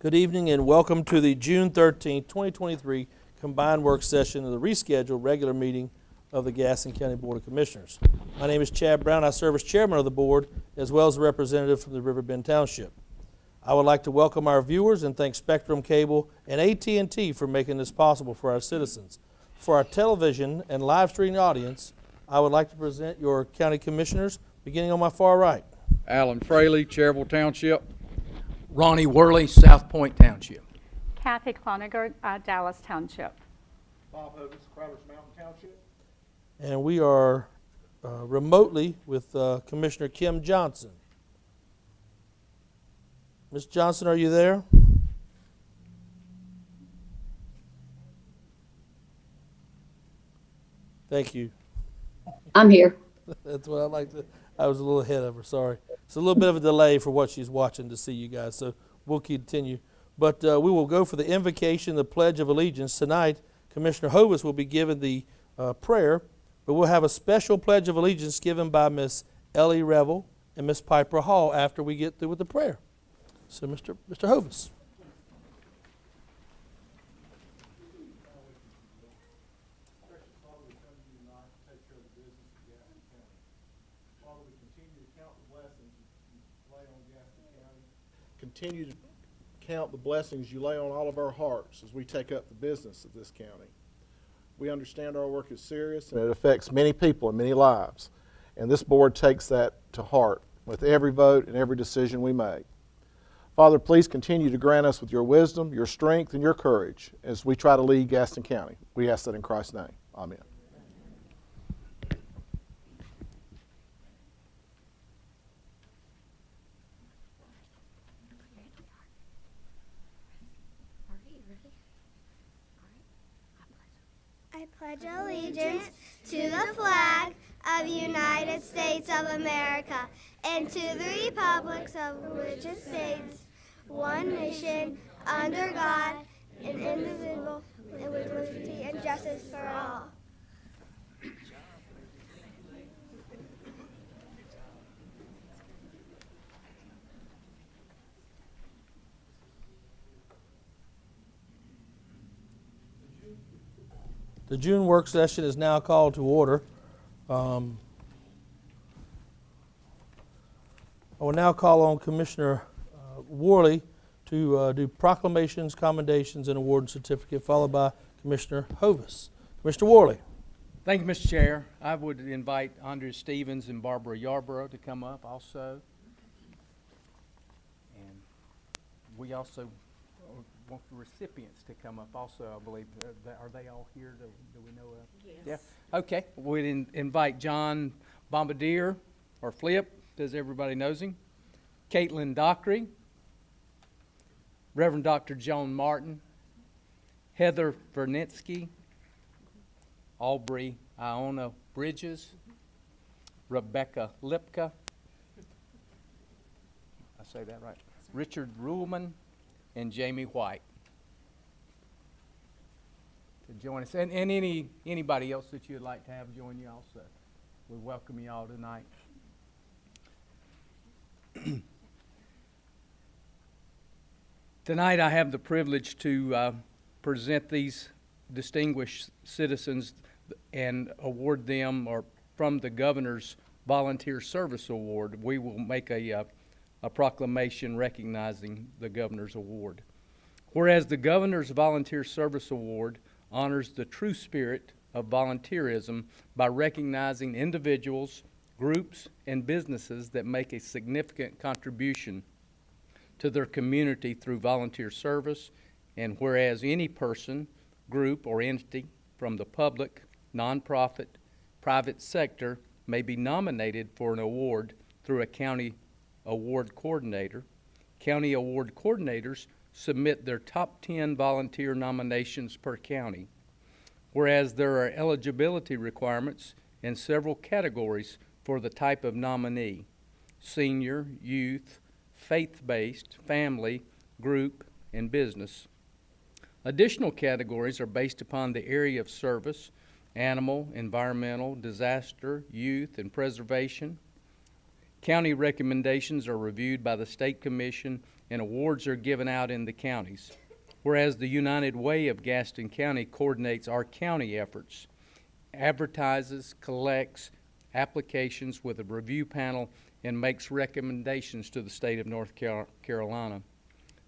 Good evening and welcome to the June 13th, 2023 combined work session of the rescheduled regular meeting of the Gaston County Board of Commissioners. My name is Chad Brown. I serve as chairman of the board as well as a representative from the Riverbend Township. I would like to welcome our viewers and thank Spectrum Cable and AT&T for making this possible for our citizens. For our television and live streaming audience, I would like to present your county commissioners, beginning on my far right. Alan Fraley, Cherville Township. Ronnie Worley, South Point Township. Kathy Cloninger, Dallas Township. Bob Hovis, Crowders Mountain Township. And we are remotely with Commissioner Kim Johnson. Ms. Johnson, are you there? Thank you. I'm here. That's what I like to. I was a little ahead of her, sorry. It's a little bit of a delay for what she's watching to see you guys, so we'll continue. But we will go for the invocation, the Pledge of Allegiance. Tonight, Commissioner Hovis will be given the prayer, but we'll have a special Pledge of Allegiance given by Miss Ellie Revel and Miss Piper Hall after we get through with the prayer. So, Mr. Hovis. Continue to count the blessings you lay on all of our hearts as we take up the business of this county. We understand our work is serious and it affects many people and many lives. And this board takes that to heart with every vote and every decision we make. Father, please continue to grant us with your wisdom, your strength, and your courage as we try to lead Gaston County. We ask that in Christ's name. Amen. I pledge allegiance to the flag of the United States of America and to the republics of which it stands, one nation, under God, and indivisible, and with liberty and justice for all. The June work session is now called to order. I will now call on Commissioner Worley to do proclamations, commendations, and award and certificate, followed by Commissioner Hovis. Commissioner Worley. Thank you, Mr. Chair. I would invite Andrea Stevens and Barbara Yarborough to come up also. And we also want the recipients to come up also, I believe. Are they all here? Do we know of? Yes. Yeah. Okay. We'd invite John Bombardier, or Flip, as everybody knows him. Caitlin Dockery. Reverend Dr. Joan Martin. Heather Vernitsky. Aubrey Iona Bridges. Rebecca Lipka. I say that right. Richard Ruhlman and Jamie White to join us. And anybody else that you'd like to have join you also. We welcome you all tonight. Tonight I have the privilege to present these distinguished citizens and award them, or from the Governor's Volunteer Service Award. We will make a proclamation recognizing the Governor's Award. Whereas the Governor's Volunteer Service Award honors the true spirit of volunteerism by recognizing individuals, groups, and businesses that make a significant contribution to their community through volunteer service, and whereas any person, group, or entity from the public, nonprofit, private sector may be nominated for an award through a county award coordinator. County award coordinators submit their top 10 volunteer nominations per county. Whereas there are eligibility requirements in several categories for the type of nominee: senior, youth, faith-based, family, group, and business. Additional categories are based upon the area of service: animal, environmental, disaster, youth, and preservation. County recommendations are reviewed by the State Commission, and awards are given out in the counties. Whereas the United Way of Gaston County coordinates our county efforts, advertises, collects applications with a review panel, and makes recommendations to the state of North Carolina.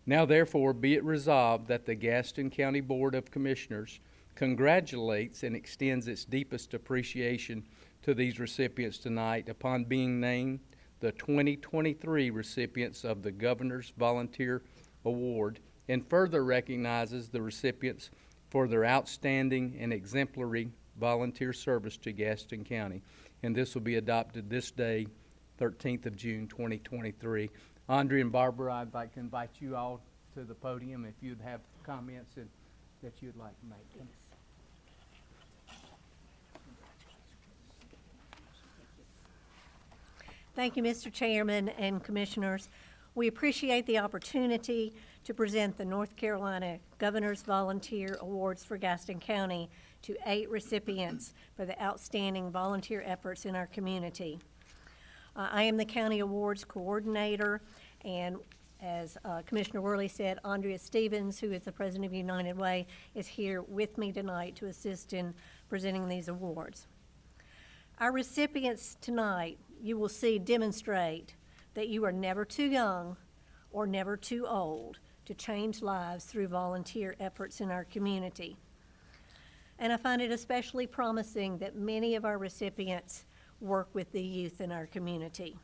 Now therefore be it resolved that the Gaston County Board of Commissioners congratulates and extends its deepest appreciation to these recipients tonight upon being named the 2023 recipients of the Governor's Volunteer Award, and further recognizes the recipients for their outstanding and exemplary volunteer service to Gaston County. And this will be adopted this day, 13th of June, 2023. Andre and Barbara, I'd like to invite you all to the podium if you'd have comments that you'd like to make. Thank you, Mr. Chairman and Commissioners. We appreciate the opportunity to present the North Carolina Governor's Volunteer Awards for Gaston County to 8 recipients for the outstanding volunteer efforts in our community. I am the County Awards Coordinator, and as Commissioner Worley said, Andrea Stevens, who is the President of United Way, is here with me tonight to assist in presenting these awards. Our recipients tonight, you will see, demonstrate that you are never too young or never too old to change lives through volunteer efforts in our community. And I find it especially promising that many of our recipients work with the youth in our community.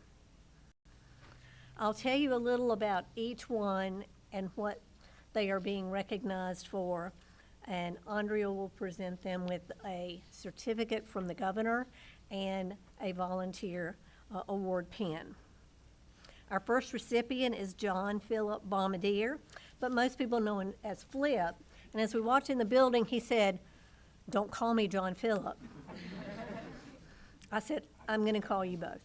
I'll tell you a little about each one and what they are being recognized for, and Andrea will present them with a certificate from the Governor and a volunteer award pin. Our first recipient is John Philip Bombardier, but most people know him as Flip. And as we walked in the building, he said, "Don't call me John Philip." I said, "I'm going to call you both."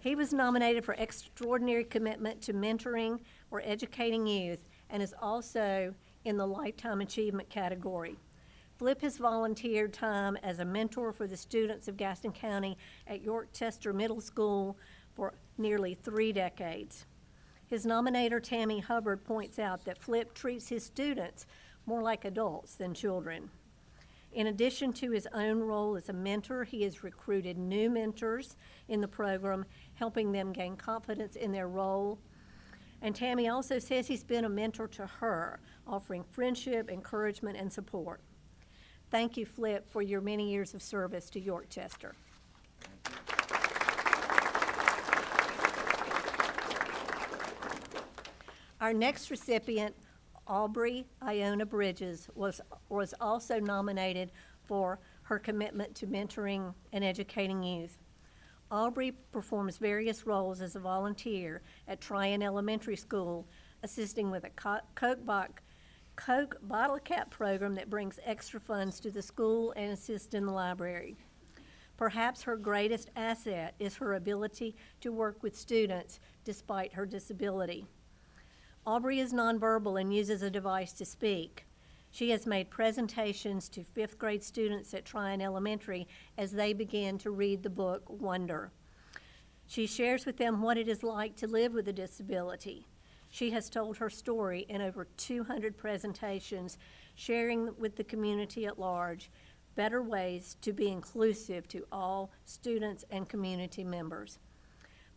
He was nominated for extraordinary commitment to mentoring or educating youth, and is also in the Lifetime Achievement category. Flip has volunteered time as a mentor for the students of Gaston County at York-Chester Middle School for nearly 3 decades. His nominator, Tammy Hubbard, points out that Flip treats his students more like adults than children. In addition to his own role as a mentor, he has recruited new mentors in the program, helping them gain confidence in their role. And Tammy also says he's been a mentor to her, offering friendship, encouragement, and support. Thank you, Flip, for your many years of service to York-Chester. Our next recipient Aubrey Iona Bridges was also nominated for her commitment to mentoring and educating youth. Aubrey performs various roles as a volunteer at Tryon Elementary School, assisting with a Coke bottle cap program that brings extra funds to the school and assists in the library. Perhaps her greatest asset is her ability to work with students despite her disability. Aubrey is nonverbal and uses a device to speak. She has made presentations to fifth grade students at Tryon Elementary as they begin to read the book Wonder. She shares with them what it is like to live with a disability. She has told her story in over 200 presentations, sharing with the community at large better ways to be inclusive to all students and community members.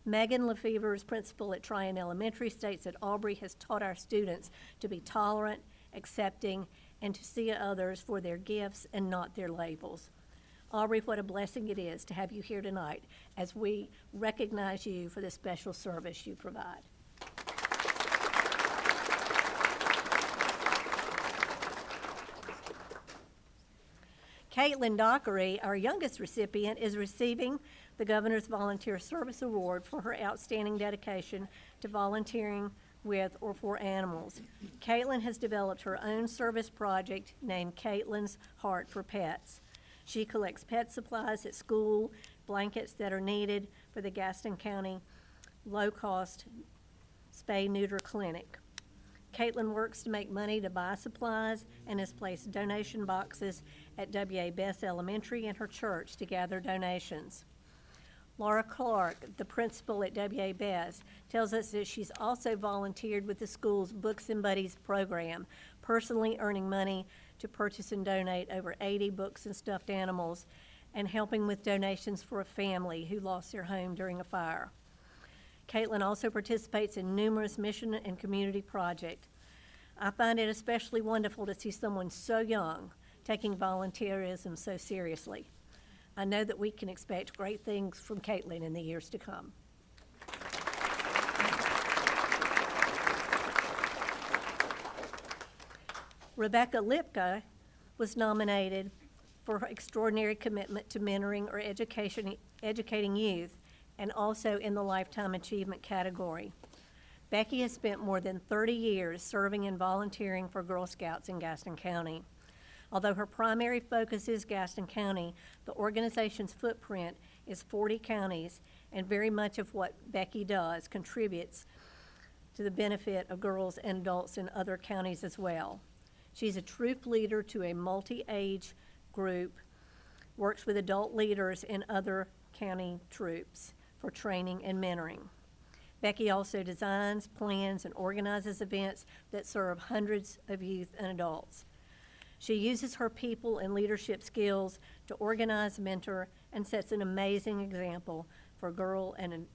Megan Lefevre, principal at Tryon Elementary, states that Aubrey has taught our students to be tolerant, accepting, and to see others for their gifts and not their labels. Aubrey, what a blessing it is to have you here tonight as we recognize you for the special service you provide. Caitlin Dockery, our youngest recipient, is receiving the Governor's Volunteer Service Award for her outstanding dedication to volunteering with or for animals. Caitlin has developed her own service project named Caitlin's Heart for Pets. She collects pet supplies at school, blankets that are needed for the Gaston County low-cost spay-neuter clinic. Caitlin works to make money to buy supplies and has placed donation boxes at W.A. Bess Elementary and her church to gather donations. Laura Clark, the principal at W.A. Bess, tells us that she's also volunteered with the school's Books and Buddies program, personally earning money to purchase and donate over 80 books and stuffed animals, and helping with donations for a family who lost their home during a fire. Caitlin also participates in numerous mission and community projects. I find it especially wonderful to see someone so young taking volunteerism so seriously. I know that we can expect great things from Caitlin in the years to come. Rebecca Lipka was nominated for her extraordinary commitment to mentoring or educating youth, and also in the Lifetime Achievement category. Becky has spent more than 30 years serving and volunteering for Girl Scouts in Gaston County. Although her primary focus is Gaston County, the organization's footprint is 40 counties, and very much of what Becky does contributes to the benefit of girls and adults in other counties as well. She's a troop leader to a multi-age group, works with adult leaders in other county troops for training and mentoring. Becky also designs, plans, and organizes events that serve hundreds of youth and adults. She uses her people and leadership skills to organize, mentor, and sets an amazing example for girl and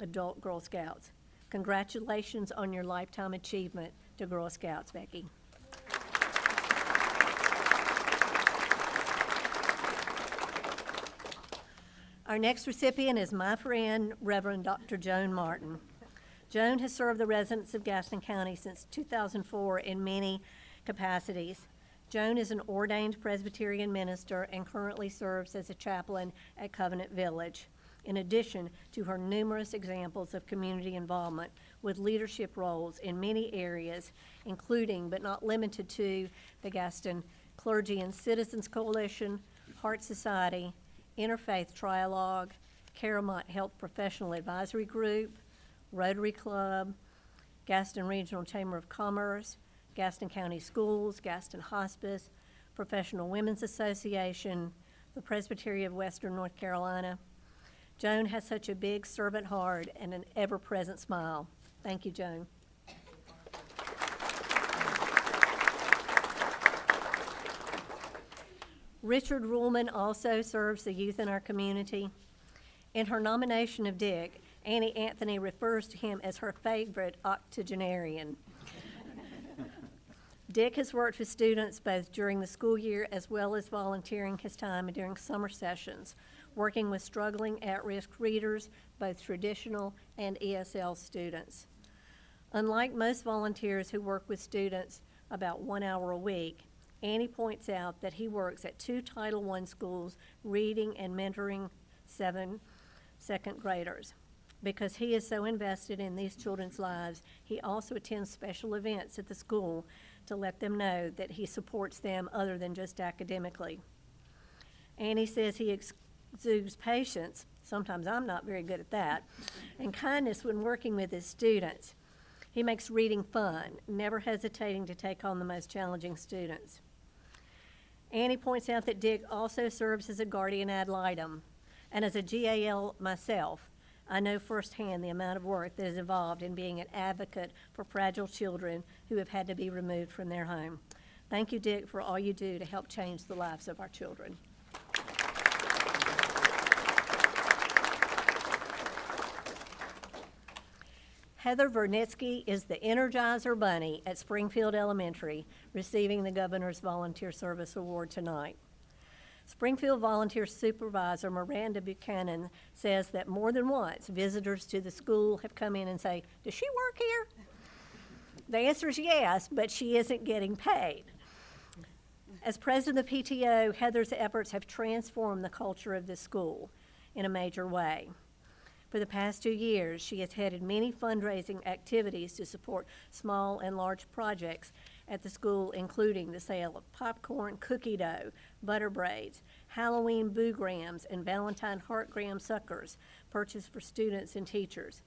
adult Girl Scouts. Congratulations on your lifetime achievement to Girl Scouts, Becky. Our next recipient is my friend, Reverend Dr. Joan Martin. Joan has served the residents of Gaston County since 2004 in many capacities. Joan is an ordained Presbyterian minister and currently serves as a chaplain at Covenant Village, in addition to her numerous examples of community involvement with leadership roles in many areas, including but not limited to the Gaston Clergy and Citizens Coalition, Heart Society, Interfaith Trialogue, Caramont Health Professional Advisory Group, Rotary Club, Gaston Regional Chamber of Commerce, Gaston County Schools, Gaston Hospice, Professional Women's Association, the Presbytery of Western North Carolina. Joan has such a big servant heart and an ever-present smile. Thank you, Joan. Richard Ruhlman also serves the youth in our community. In her nomination of Dick, Annie Anthony refers to him as her favorite octogenarian. Dick has worked with students both during the school year as well as volunteering his time during summer sessions, working with struggling at-risk readers, both traditional and ESL students. Unlike most volunteers who work with students about 1 hour a week, Annie points out that he works at 2 Title I schools reading and mentoring 7 second graders. Because he is so invested in these children's lives, he also attends special events at the school to let them know that he supports them other than just academically. Annie says he exudes patience, sometimes I'm not very good at that, and kindness when working with his students. He makes reading fun, never hesitating to take on the most challenging students. Annie points out that Dick also serves as a guardian ad litem, and as a GAL myself, I know firsthand the amount of work that is involved in being an advocate for fragile children who have had to be removed from their home. Thank you, Dick, for all you do to help change the lives of our children. Heather Vernitsky is the Energizer Bunny at Springfield Elementary, receiving the Governor's Volunteer Service Award tonight. Springfield Volunteer Supervisor Miranda Buchanan says that more than once, visitors to the school have come in and say, "Does she work here?" The answer is yes, but she isn't getting paid. As president of the PTO, Heather's efforts have transformed the culture of this school in a major way. For the past 2 years, she has headed many fundraising activities to support small and large projects at the school, including the sale of popcorn, cookie dough, butter braids, Halloween boograms, and Valentine heartgram suckers purchased for students and teachers.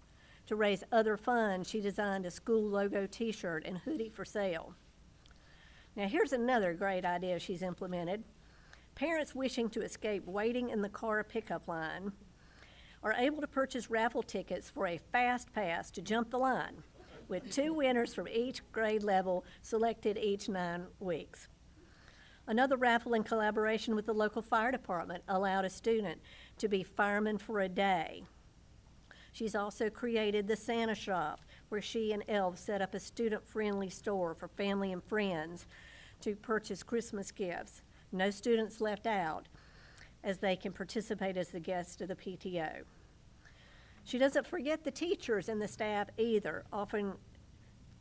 To raise other funds, she designed a school logo t-shirt and hoodie for sale. Now here's another great idea she's implemented. Parents wishing to escape waiting in the car pickup line are able to purchase raffle tickets for a fast pass to jump the line, with 2 winners from each grade level selected each 9 weeks. Another raffle in collaboration with the local fire department allowed a student to be fireman for a day. She's also created the Santa Shop, where she and elves set up a student-friendly store for family and friends to purchase Christmas gifts. No students left out, as they can participate as the guest of the PTO. She doesn't forget the teachers and the staff either, often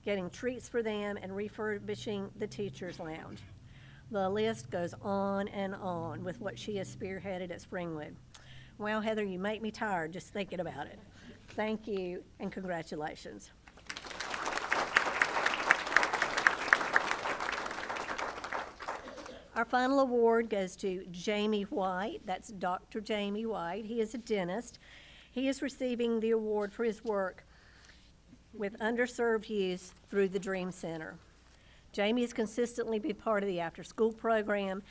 getting treats for them and refurbishing the teachers' lounge. The list goes on and on with what she has spearheaded at Springwood. Wow, Heather, you make me tired just thinking about it. Thank you and congratulations. Our final award goes to Jamie White. That's Dr. Jamie White. He is a dentist. He is receiving the award for his work with underserved youth through the Dream Center. Jamie has consistently been part of the after-school program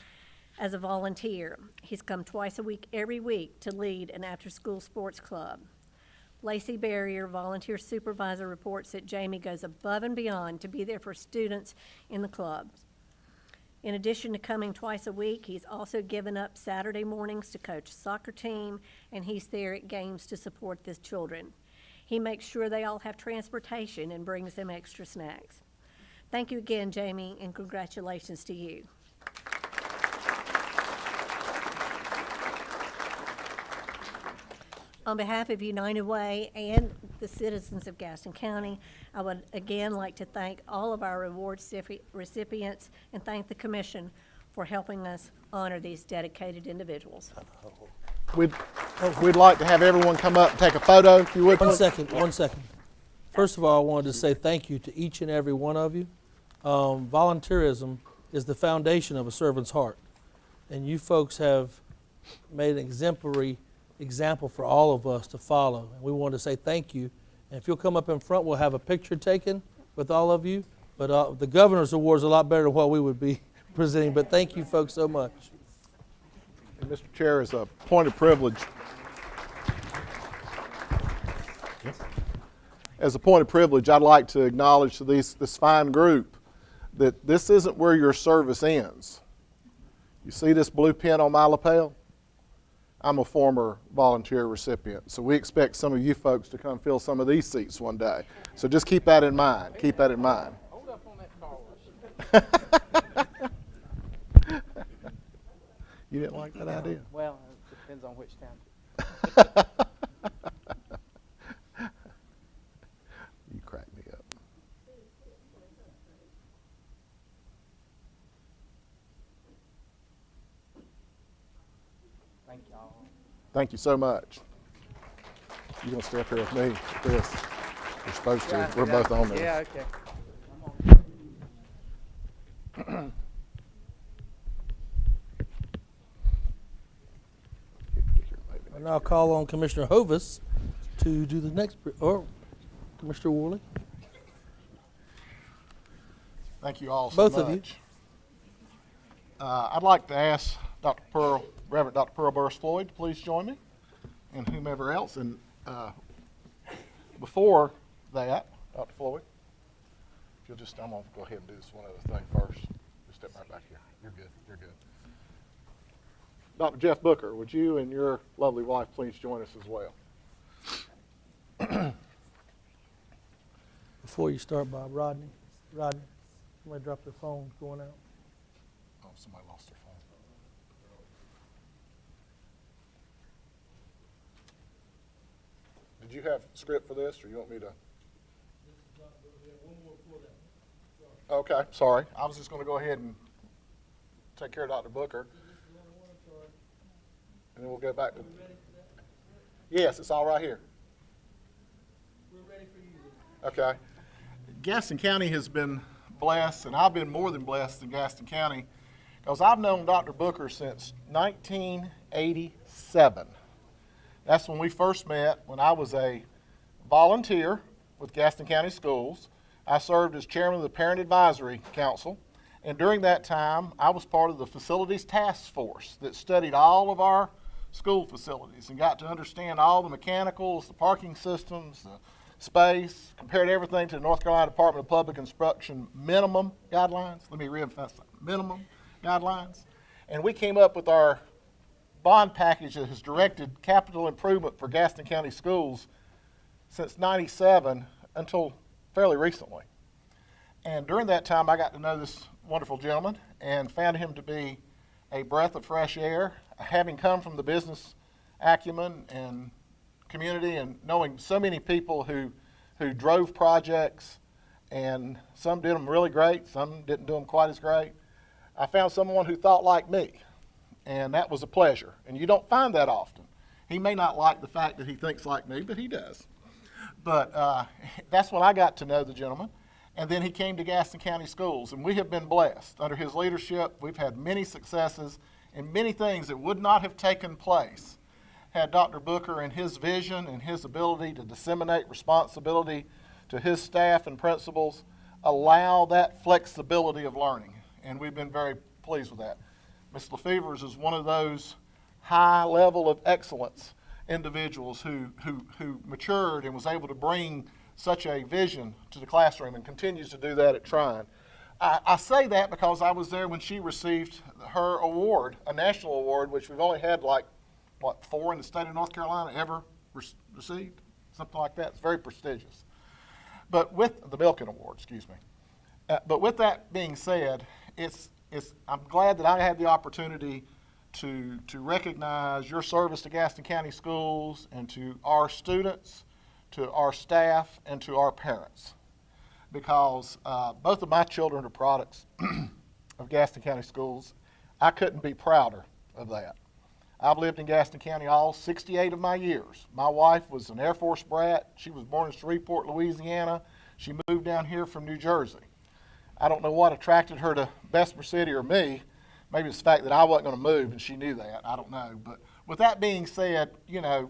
as a volunteer. He's come twice a week, every week, to lead an after-school sports club. Lacey Barrier, volunteer supervisor, reports that Jamie goes above and beyond to be there for students in the clubs. In addition to coming twice a week, he's also given up Saturday mornings to coach a soccer team, and he's there at games to support the children. He makes sure they all have transportation and brings them extra snacks. Thank you again, Jamie, and congratulations to you. On behalf of United Way and the citizens of Gaston County, I would again like to thank all of our award recipients and thank the Commission for helping us honor these dedicated individuals. We'd like to have everyone come up and take a photo, if you would. One second. First of all, I wanted to say thank you to each and every one of you. Volunteerism is the foundation of a servant's heart, and you folks have made an exemplary example for all of us to follow. And we want to say thank you. And if you'll come up in front, we'll have a picture taken with all of you. But the Governor's Award is a lot better than what we would be presenting. But thank you folks so much. And Mr. Chair, as a point of privilege, I'd like to acknowledge to this fine group that this isn't where your service ends. You see this blue pin on my lapel? I'm a former volunteer recipient, so we expect some of you folks to come fill some of these seats one day. So just keep that in mind. Keep that in mind. Hold up on that car wash. You didn't like that idea? Well, it depends on which town. You crack me up. Thank y'all. Thank you so much. You're going to stay up here with me with this. We're supposed to. We're both on this. Yeah, okay. I now call on Commissioner Hovis to do the next, or Commissioner Worley. Thank you all so Both much. of you. I'd like to ask Dr. Pearl, Reverend Dr. Pearl Burris Floyd to please join me, and whomever else. And before that, Dr. Floyd, if you'll just, I'm going to go ahead and do this one other thing first. Just step right back here. You're good. You're good. Dr. Jeff Booker, would you and your lovely wife please join us as well? Before you start, Bob, Rodney, somebody dropped their phone going out. Oh, somebody lost their phone. Did you have script for this, or you want me to? Okay, sorry. I was just going to go ahead and take care of Dr. Booker. And then we'll go back to. Yes, it's all right here. We're ready for you. Okay. Gaston County has been blessed, and I've been more than blessed in Gaston County, because I've known Dr. Booker since 1987. That's when we first met, when I was a volunteer with Gaston County Schools. I served as chairman of the Parent Advisory Council, and during that time, I was part of the Facilities Task Force that studied all of our school facilities and got to understand all the mechanicals, the parking systems, the space, compared everything to the North Carolina Department of Public Instruction minimum guidelines. Let me reemphasize that, minimum guidelines. And we came up with our bond package that has directed capital improvement for Gaston County Schools since '97 until fairly recently. And during that time, I got to know this wonderful gentleman and found him to be a breath of fresh air, having come from the business acumen and community and knowing so many people who drove projects, and some did them really great, some didn't do them quite as great. I found someone who thought like me, and that was a pleasure. And you don't find that often. He may not like the fact that he thinks like me, but he does. But that's when I got to know the gentleman. And then he came to Gaston County Schools, and we have been blessed. Under his leadership, we've had many successes and many things that would not have taken place had Dr. Booker and his vision and his ability to disseminate responsibility to his staff and principals allow that flexibility of learning. And we've been very pleased with that. Ms. LaFevers is one of those high level of excellence individuals who matured and was able to bring such a vision to the classroom and continues to do that at Trine. I say that because I was there when she received her award, a national award, which we've only had like, 4 in the state of North Carolina ever received? Something like that. It's very prestigious. But with the Milken Award, excuse me. But with that being said, I'm glad that I had the opportunity to recognize your service to Gaston County Schools and to our students, to our staff, and to our parents. Because both of my children are products of Gaston County Schools. I couldn't be prouder of that. I've lived in Gaston County all 68 of my years. My wife was an Air Force brat. She was born in Shreveport, Louisiana. She moved down here from New Jersey. I don't know what attracted her to Bessemer City or me. Maybe it's the fact that I wasn't going to move and she knew that. I don't know. But with that being said, you know,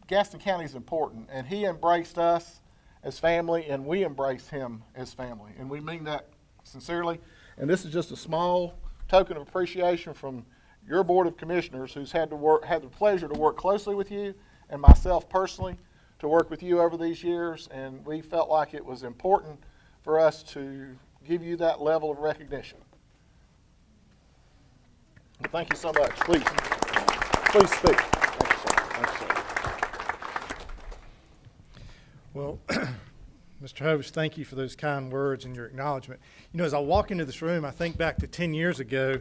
Gaston County is important, and he embraced us as family, and we embrace him as family. And we mean that sincerely. And this is just a small token of appreciation from your Board of Commissioners, who's had the pleasure to work closely with you, and myself personally to work with you over these years. And we felt like it was important for us to give you that level of recognition. Thank you so much. Please speak. Thank you, sir. Thank you, sir. Well, Mr. Hovis, thank you for those kind words and your acknowledgement. You know, as I walk into this room, I think back to 10 years ago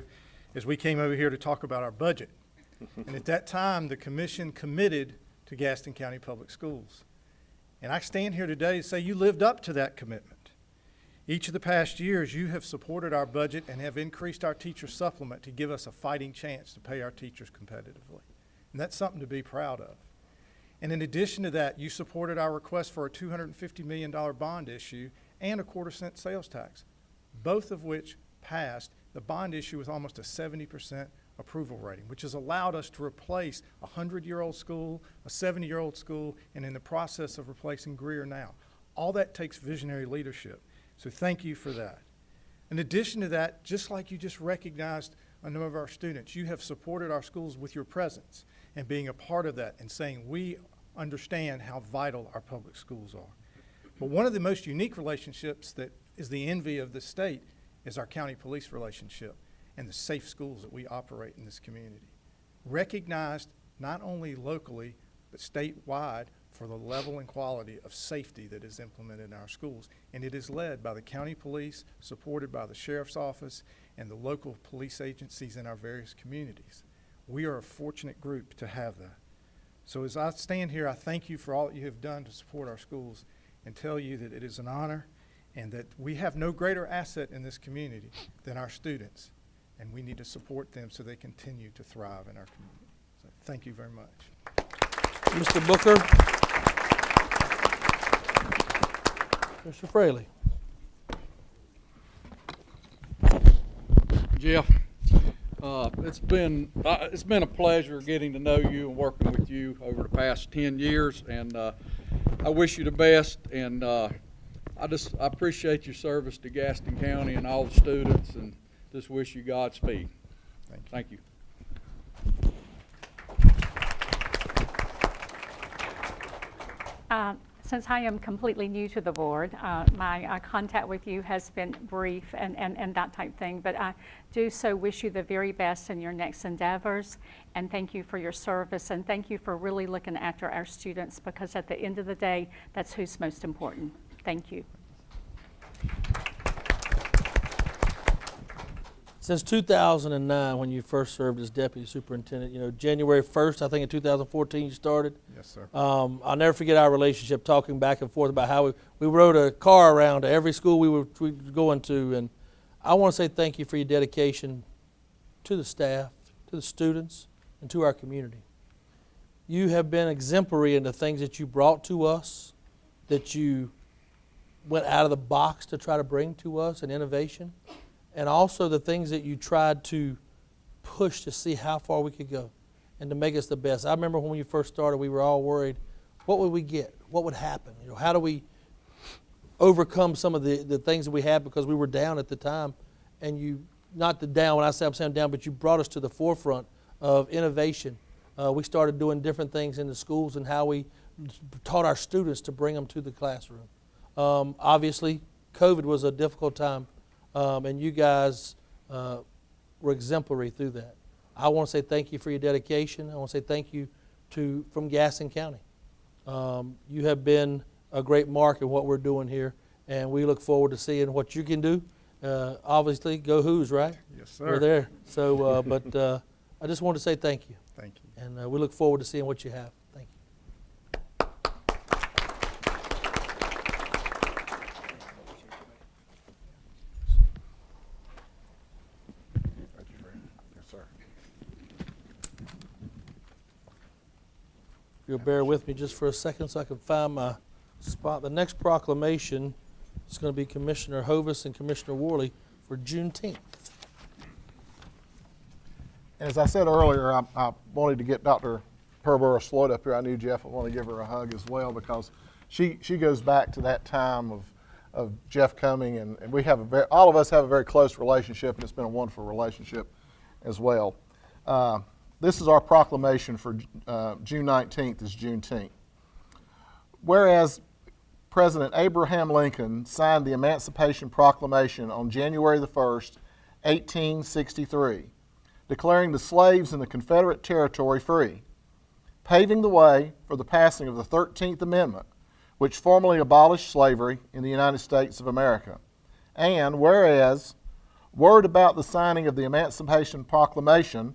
as we came over here to talk about our budget. And at that time, the commission committed to Gaston County Public Schools. And I stand here today to say you lived up to that commitment. Each of the past years, you have supported our budget and have increased our teacher supplement to give us a fighting chance to pay our teachers competitively. And that's something to be proud of. And in addition to that, you supported our request for a $250 million bond issue and a quarter-cent sales tax, both of which passed. The bond issue with almost a 70% approval rating, which has allowed us to replace a 100-year-old school, a 70-year-old school, and in the process of replacing Greer now. All that takes visionary leadership. So thank you for that. In addition to that, just like you just recognized a number of our students, you have supported our schools with your presence and being a part of that and saying we understand how vital our public schools are. But one of the most unique relationships that is the envy of the state is our county police relationship and the safe schools that we operate in this community. Recognized not only locally, but statewide for the level and quality of safety that is implemented in our schools. And it is led by the county police, supported by the sheriff's office and the local police agencies in our various communities. We are a fortunate group to have that. So as I stand here, I thank you for all that you have done to support our schools and tell you that it is an honor and that we have no greater asset in this community than our students. And we need to support them so they continue to thrive in our community. So thank you very much. Mr. Booker. Mr. Fraley. Jeff, it's been a pleasure getting to know you and working with you over the past 10 years, and I wish you the best, and I appreciate your service to Gaston County and all the students, and just wish you Godspeed. Thank you. Since I am completely new to the board, my contact with you has been brief and that type thing, but I do so wish you the very best in your next endeavors, and thank you for your service, and thank you for really looking after our students, because at the end of the day, that's who's most important. Thank you. Since 2009, when you first served as deputy superintendent, January 1st, I think in 2014 you started. Yes, sir. I'll never forget our relationship, talking back and forth about how we rode a car around to every school we were going to. And I want to say thank you for your dedication to the staff, to the students, and to our community. You have been exemplary in the things that you brought to us, that you went out of the box to try to bring to us, an innovation. And also the things that you tried to push to see how far we could go and to make us the best. I remember when you first started, we were all worried, what would we get? What would happen? How do we overcome some of the things that we had, because we were down at the time? And you, not the down, when I say I'm saying down, but you brought us to the forefront of innovation. We started doing different things in the schools and how we taught our students to bring them to the classroom. Obviously, COVID was a difficult time. And you guys were exemplary through that. I want to say thank you for your dedication. I want to say thank you from Gaston County. You have been a great mark in what we're doing here, and we look forward to seeing what you can do. Obviously, go Who's, right? Yes, sir. We're there. So, but I just want to say thank you. Thank you. And we look forward to seeing what you have. Thank you. Yes, sir. If you'll bear with me just for a second so I can find my spot. The next proclamation is going to be Commissioner Hovis and Commissioner Worley for Juneteenth. And as I said earlier, I wanted to get Dr. Perborough Sloat up here. I knew Jeff would want to give her a hug as well, because she goes back to that time of Jeff coming, and we have all of us have a very close relationship, and it's been a wonderful relationship as well. This is our proclamation for June 19th is Juneteenth. Whereas President Abraham Lincoln signed the Emancipation Proclamation on January the 1st, 1863, declaring the slaves in the Confederate territory free, paving the way for the passing of the 13th Amendment, which formally abolished slavery in the United States of America. And whereas word about the signing of the Emancipation Proclamation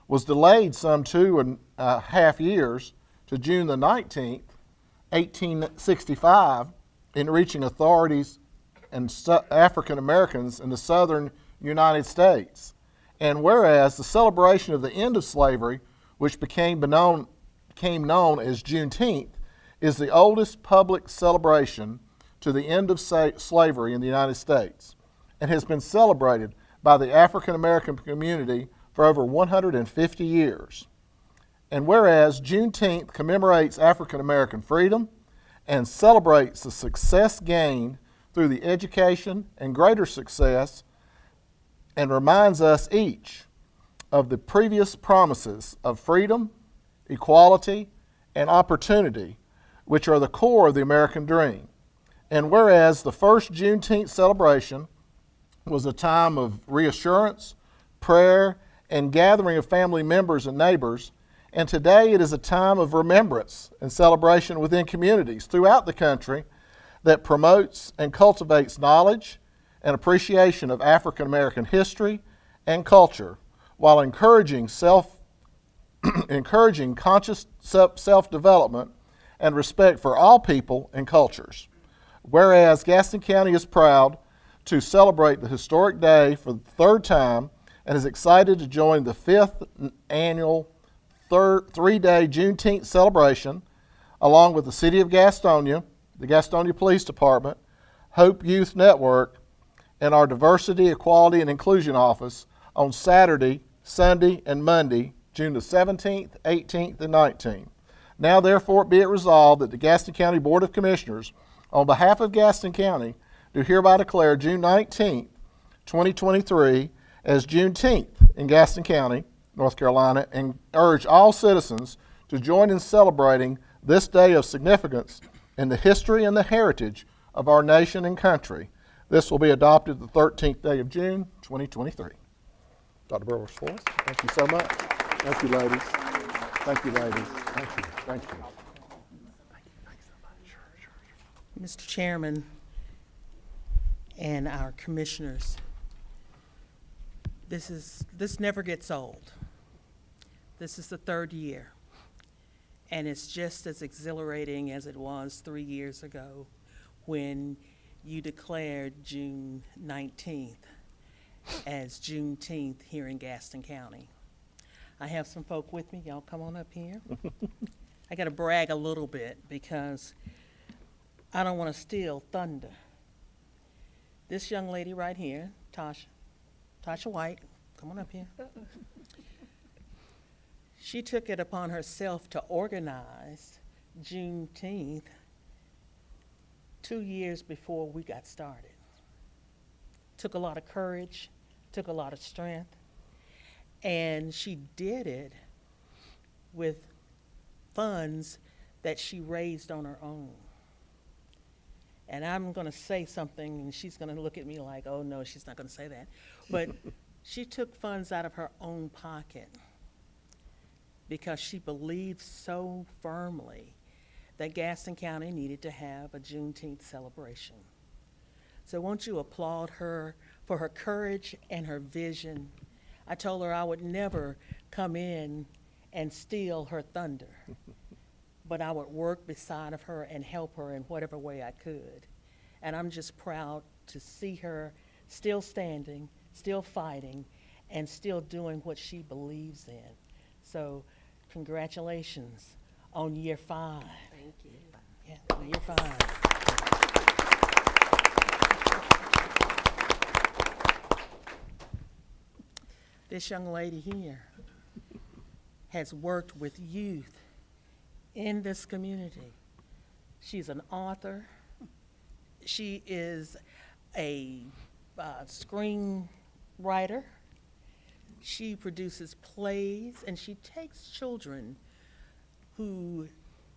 was delayed some 2.5 years to June the 19th, 1865, in reaching authorities and African Americans in the southern United States. And whereas the celebration of the end of slavery which became known as Juneteenth, is the oldest public celebration to the end of slavery in the United States and has been celebrated by the African American community for over 150 years. And whereas Juneteenth commemorates African American freedom and celebrates the success gained through the education and greater success, and reminds us each of the previous promises of freedom, equality, and opportunity, which are the core of the American dream. And whereas the first Juneteenth celebration was a time of reassurance, prayer, and gathering of family members and neighbors, and today it is a time of remembrance and celebration within communities throughout the country that promotes and cultivates knowledge and appreciation of African American history and culture, while encouraging conscious self-development and respect for all people and cultures. Whereas Gaston County is proud to celebrate the historic day for the third time and is excited to join the 5th annual three-day Juneteenth celebration, along with the City of Gastonia, the Gastonia Police Department, Hope Youth Network, and our Diversity, Equality, and Inclusion Office on Saturday, Sunday, and Monday, June the 17th, 18th, and 19th. Now therefore be it resolved that the Gaston County Board of Commissioners, on behalf of Gaston County, do hereby declare June 19th, 2023 as Juneteenth in Gaston County, North Carolina, and urge all citizens to join in celebrating this day of significance in the history and the heritage of our nation and country. This will be adopted the 13th day of June, 2023. Dr. Burwell's for us. Thank you so much. Thank you, ladies. Thank you, ladies. Thank you. Thank you. Mr. Chairman and our commissioners, this never gets old. This is the third year, and it's just as exhilarating as it was 3 years ago when you declared June 19th as Juneteenth here in Gaston County. I have some folk with me. Y'all come on up here. I got to brag a little bit because I don't want to steal thunder. This young lady right here, Tasha White, come on up here. She took it upon herself to organize Juneteenth 2 years before we got started. Took a lot of courage, took a lot of strength, and she did it with funds that she raised on her own. And I'm going to say something, and she's going to look at me like, oh, no, she's not going to say that. But she took funds out of her own pocket because she believed so firmly that Gaston County needed to have a Juneteenth celebration. So won't you applaud her for her courage and her vision. I told her I would never come in and steal her thunder, but I would work beside of her and help her in whatever way I could. And I'm just proud to see her still standing, still fighting, and still doing what she believes in. So congratulations on year 5. Thank you. Yeah, Year 5. This young lady here has worked with youth in this community. She's an author. She is a screenwriter. She produces plays, and she takes children who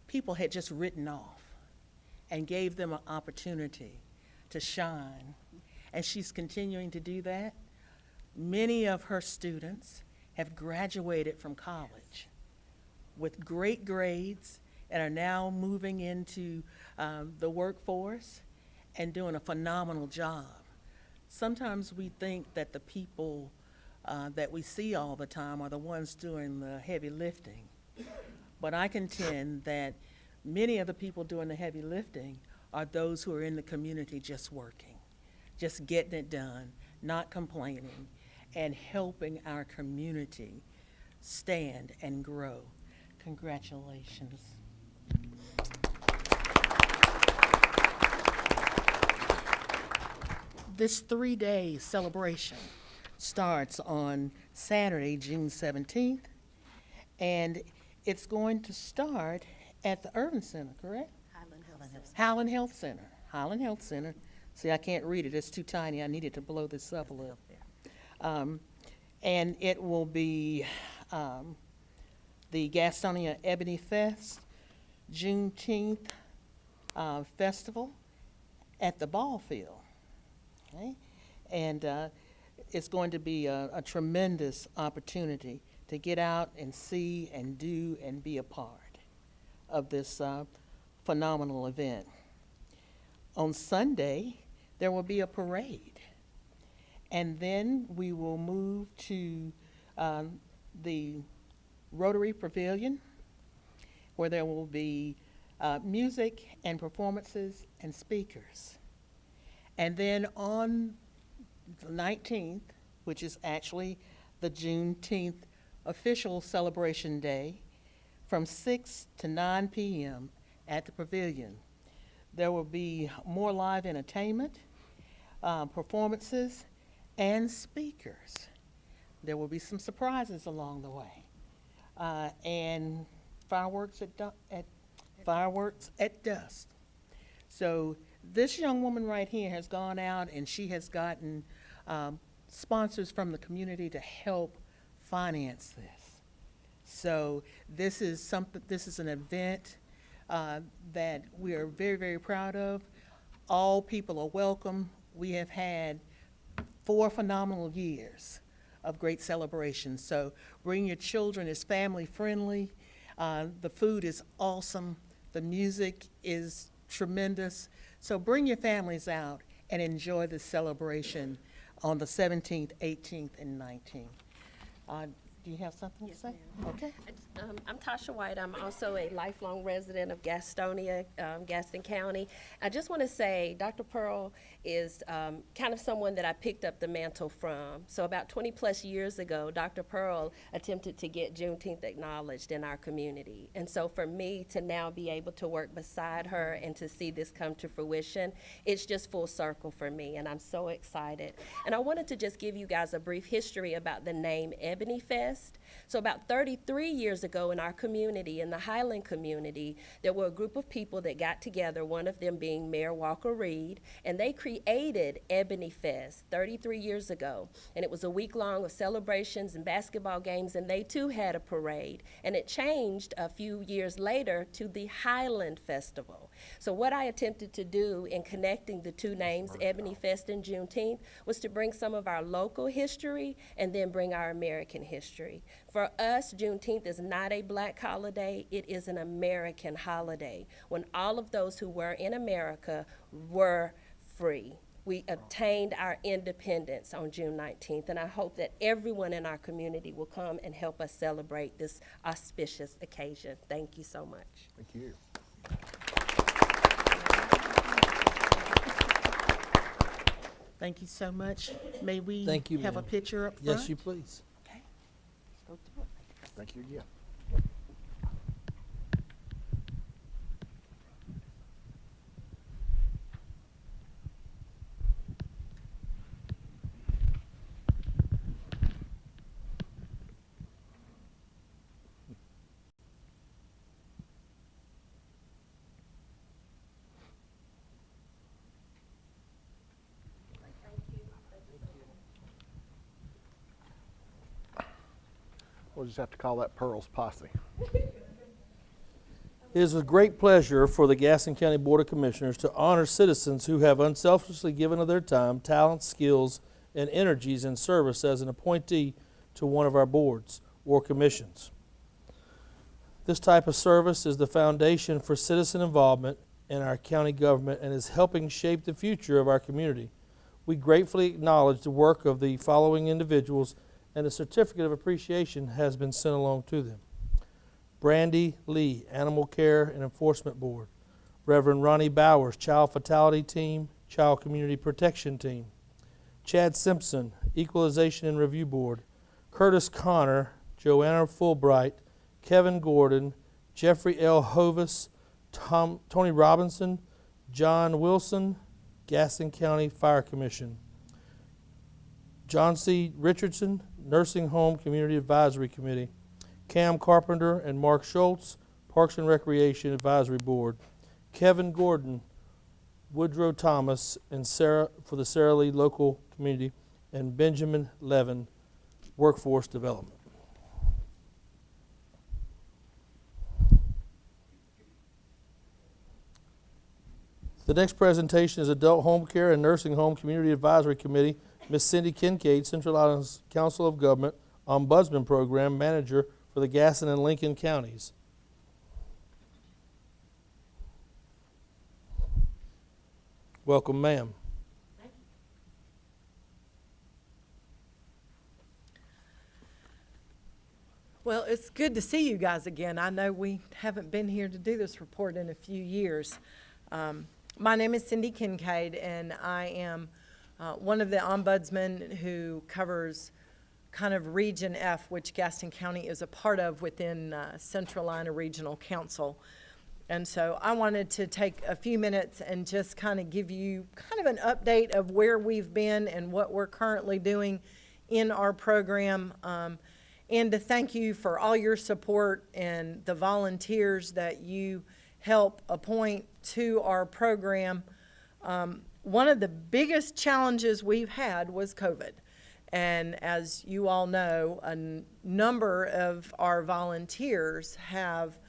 people had just written off and gave them an opportunity to shine. And she's continuing to do that. Many of her students have graduated from college with great grades and are now moving into the workforce and doing a phenomenal job. Sometimes we think that the people that we see all the time are the ones doing the heavy lifting. But I contend that many of the people doing the heavy lifting are those who are in the community just working, just getting it done, not complaining, and helping our community stand, and grow. Congratulations. This 3-day celebration starts on Saturday, June 17th, and it's going to start at the Urban Center, correct? Highland Health Center. Highland Health Center. See, I can't read it. It's too tiny. I needed to blow this up a little. And it will be the Gastonia Ebony Fest, Juneteenth Festival at the ball field. Okay? And it's going to be a tremendous opportunity to get out and see and do and be a part of this phenomenal event. On Sunday, there will be a parade. And then we will move to the Rotary Pavilion, where there will be music and performances and speakers. And then on the 19th, which is actually the Juneteenth official celebration day, from 6 to 9 p.m. at the pavilion, there will be more live entertainment, performances, and speakers. There will be some surprises along the way, and fireworks at dusk. So this young woman right here has gone out and she has gotten sponsors from the community to help finance this. So this is an event that we are very, very proud of. All people are welcome. We have had 4 phenomenal years of great celebrations. So bring your children. It's family friendly. The food is awesome. The music is tremendous. So bring your families out and enjoy this celebration on the 17th, 18th, and 19th. Do you have something to say? Okay. I'm Tasha White. I'm also a lifelong resident of Gastonia, Gaston County. I just want to say Dr. Pearl is kind of someone that I picked up the mantle from. So about 20 plus years ago, Dr. Pearl attempted to get Juneteenth acknowledged in our community. And so for me to now be able to work beside her and to see this come to fruition, it's just full circle for me, and I'm so excited. And I wanted to just give you guys a brief history about the name Ebony Fest. So about 33 years ago in our community, in the Highland community, there were a group of people that got together, one of them being Mayor Walker Reed, and they created Ebony Fest 33 years ago. And it was a week long of celebrations and basketball games, and they too had a parade. And it changed a few years later to the Highland Festival. So what I attempted to do in connecting the two names, Ebony Fest and Juneteenth, was to bring some of our local history and then bring our American history. For us, Juneteenth is not a black holiday, it is an American holiday, when all of those who were in America were free. We obtained our independence on June 19th, and I hope that everyone in our community will come and help us celebrate this auspicious occasion. Thank you so much. Thank you. Thank you so much. May we Thank you, have a ma'am. picture up front? Yes, you please. Okay. Let's go to it. Thank you again. We'll just have to call that Pearl's Posse. It is with great pleasure for the Gaston County Board of Commissioners to honor citizens who have unselfishly given of their time, talents, skills, and energies in service as an appointee to one of our boards or commissions. This type of service is the foundation for citizen involvement in our county government and is helping shape the future of our community. We gratefully acknowledge the work of the following individuals, and a certificate of appreciation has been sent along to them. Brandy Lee, Animal Care and Enforcement Board. Reverend Ronnie Bowers, Child Fatality Team, Child Community Protection Team. Chad Simpson, Equalization and Review Board. Curtis Connor, Joanna Fulbright, Kevin Gordon, Jeffrey L. Hovis, Tony Robinson, John Wilson, Gaston County Fire Commission. John C. Richardson, Nursing Home Community Advisory Committee. Cam Carpenter and Mark Schultz, Parks and Recreation Advisory Board. Kevin Gordon, Woodrow Thomas, and Sarah for the Sarah Lee Local Community, and Benjamin Levin, Workforce Development. The next presentation is Adult Home Care and Nursing Home Community Advisory Committee. Ms. Cindy Kincaid, Central Islands Council of Government Ombudsman Program Manager for the Gaston and Lincoln counties. Welcome, ma'am. Well, it's good to see you guys again. I know we haven't been here to do this report in a few years. My name is Cindy Kincaid, and I am one of the ombudsmen who covers kind of Region F, which Gaston County is a part of within Central Ina Regional Council. And so I wanted to take a few minutes and just kind of give you kind of an update of where we've been and what we're currently doing in our program, and to thank you for all your support and the volunteers that you help appoint to our program. One of the biggest challenges we've had was COVID. And as you all know, a number of our volunteers have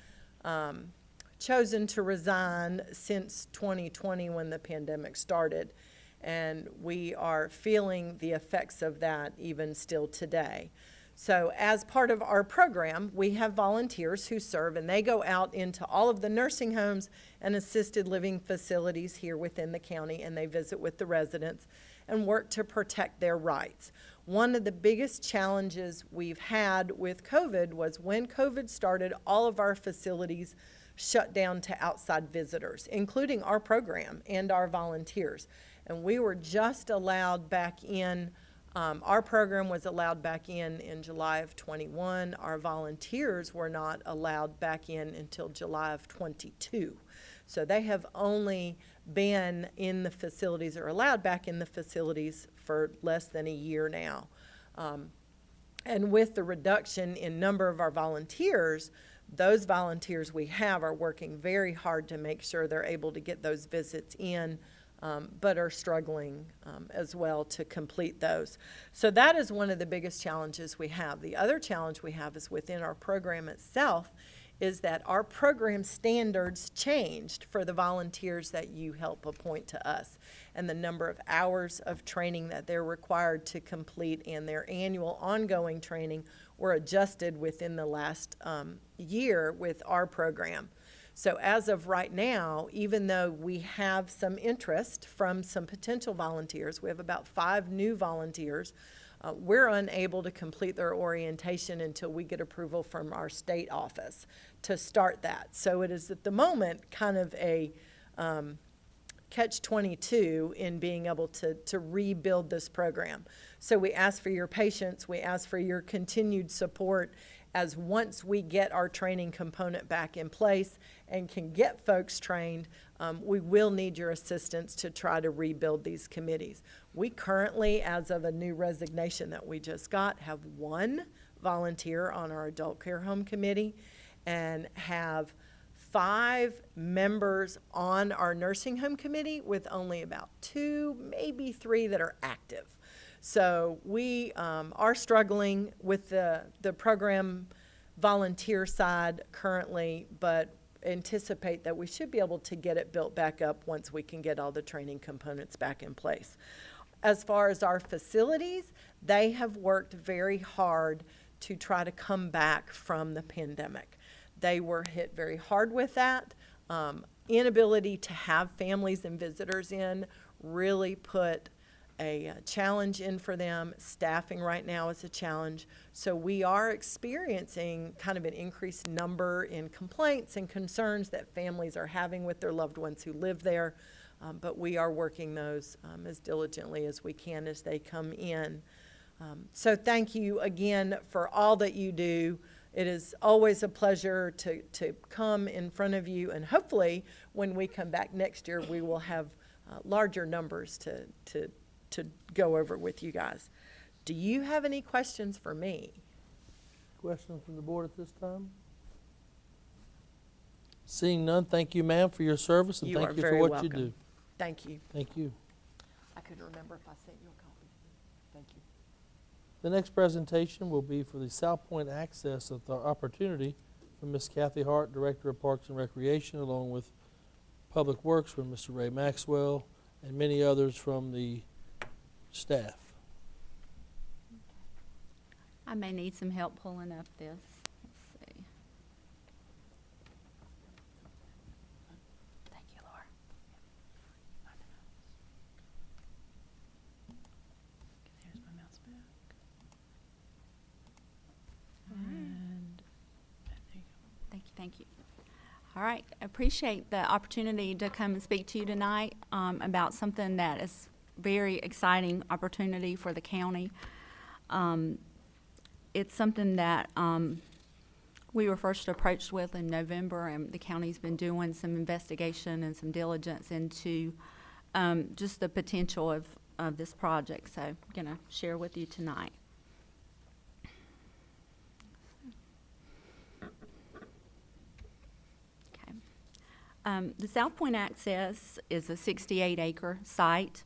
chosen to resign since 2020 when the pandemic started. And we are feeling the effects of that even still today. So as part of our program, we have volunteers who serve, and they go out into all of the nursing homes and assisted living facilities here within the county, and they visit with the residents and work to protect their rights. One of the biggest challenges we've had with COVID was when COVID started, all of our facilities shut down to outside visitors, including our program and our volunteers. And we were just allowed back in. Our program was allowed back in July of 21. Our volunteers were not allowed back in until July of 22. So they have only been in the facilities or allowed back in the facilities for less than a year now. And with the reduction in number of our volunteers, those volunteers we have are working very hard to make sure they're able to get those visits in, but are struggling as well to complete those. So that is one of the biggest challenges we have. The other challenge we have is within our program itself, is that our program standards changed for the volunteers that you help appoint to us, and the number of hours of training that they're required to complete and their annual ongoing training were adjusted within the last year with our program. So as of right now, even though we have some interest from some potential volunteers, we have about 5 new volunteers, we're unable to complete their orientation until we get approval from our state office to start that. So it is at the moment kind of a catch-22 in being able to rebuild this program. So we ask for your patience, we ask for your continued support, as once we get our training component back in place and can get folks trained, we will need your assistance to try to rebuild these committees. We currently, as of a new resignation that we just got, have 1 volunteer on our adult care home committee and have 5 members on our nursing home committee, with only about 2, maybe 3 that are active. So we are struggling with the program volunteer side currently, but anticipate that we should be able to get it built back up once we can get all the training components back in place. As far as our facilities, they have worked very hard to try to come back from the pandemic. They were hit very hard with that. Inability to have families and visitors in really put a challenge in for them. Staffing right now is a challenge. So we are experiencing kind of an increased number in complaints and concerns that families are having with their loved ones who live there. But we are working those as diligently as we can as they come in. So thank you again for all that you do. It is always a pleasure to come in front of you, and hopefully, when we come back next year, we will have larger numbers to go over with you guys. Do you have any questions for me? Questions from the board at this time? Seeing none, thank you, ma'am, for your service, and You are thank you very for what you welcome. do. Thank you. Thank you. I couldn't remember if I sent you a copy. Thank you. The next presentation will be for the South Point Access Opportunity from Ms. Kathy Hart, Director of Parks and Recreation, along with Public Works from Mr. Ray Maxwell, and many others from the staff. I may need some help pulling up this. Let's see. Thank you, Laura. There's my mouse back. And there you go. Thank you. All right, appreciate the opportunity to come and speak to you tonight about something that is very exciting opportunity for the county. It's something that we were first approached with in November, and the county's been doing some investigation and some diligence into just the potential of this project. So I'm going to share with you tonight. Okay. The South Point Access is a 68-acre site.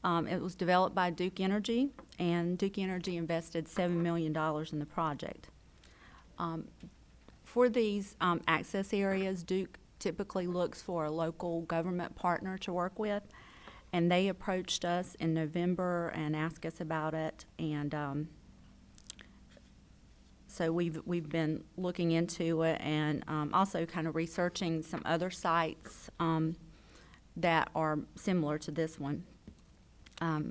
It was developed by Duke Energy, and Duke Energy invested $7 million in the project. For these access areas, Duke typically looks for a local government partner to work with, and they approached us in November and asked us about it, and so we've been looking into it and also kind of researching some other sites that are similar to this one.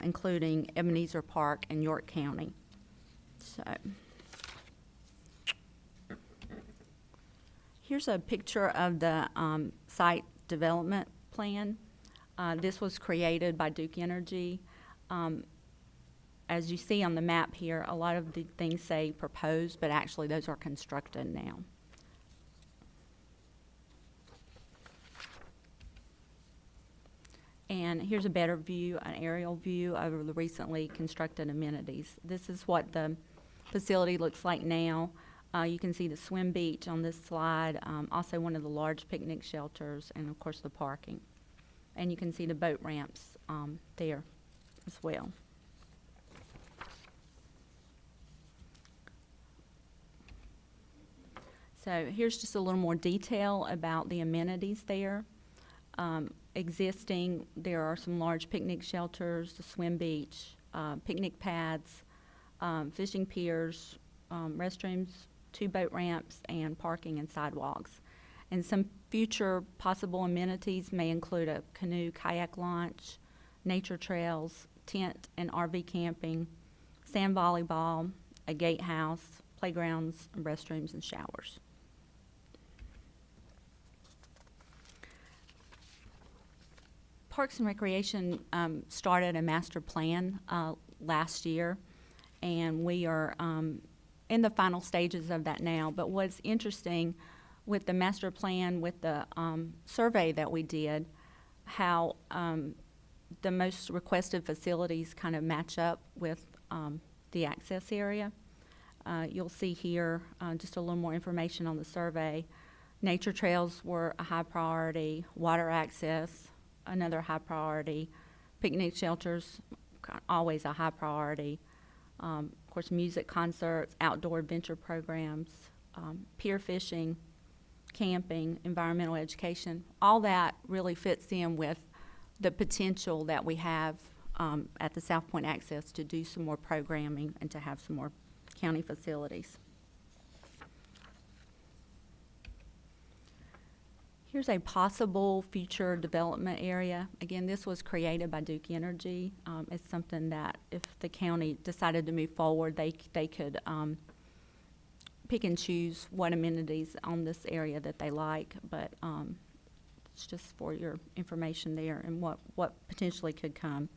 Including Ebenezer Park in York County. So, here's a picture of the site development plan. This was created by Duke Energy. As you see on the map here, a lot of the things say proposed, but actually those are constructed now. And here's a better view, an aerial view of the recently constructed amenities. This is what the facility looks like now. You can see the swim beach on this slide, also one of the large picnic shelters, and of course the parking. And you can see the boat ramps there as well. So here's just a little more detail about the amenities there. Existing, there are some large picnic shelters, the swim beach, picnic pads, fishing piers, restrooms, 2 boat ramps, and parking and sidewalks. And some future possible amenities may include a canoe kayak launch, nature trails, tent and RV camping, sand volleyball, a gatehouse, playgrounds, restrooms, and showers. Parks and Recreation started a master plan last year, and we are in the final stages of that now. But what's interesting with the master plan, with the survey that we did, how the most requested facilities kind of match up with the access area. You'll see here just a little more information on the survey. Nature trails were a high priority, water access, another high priority, picnic shelters, always a high priority. Of course, music concerts, outdoor adventure programs, pier fishing, camping, environmental education, all that really fits in with the potential that we have at the South Point Access to do some more programming and to have some more county facilities. Here's a possible future development area. Again, this was created by Duke Energy. It's something that if the county decided to move forward, they could pick and choose what amenities on this area that they like, but it's just for your information there and what potentially could come.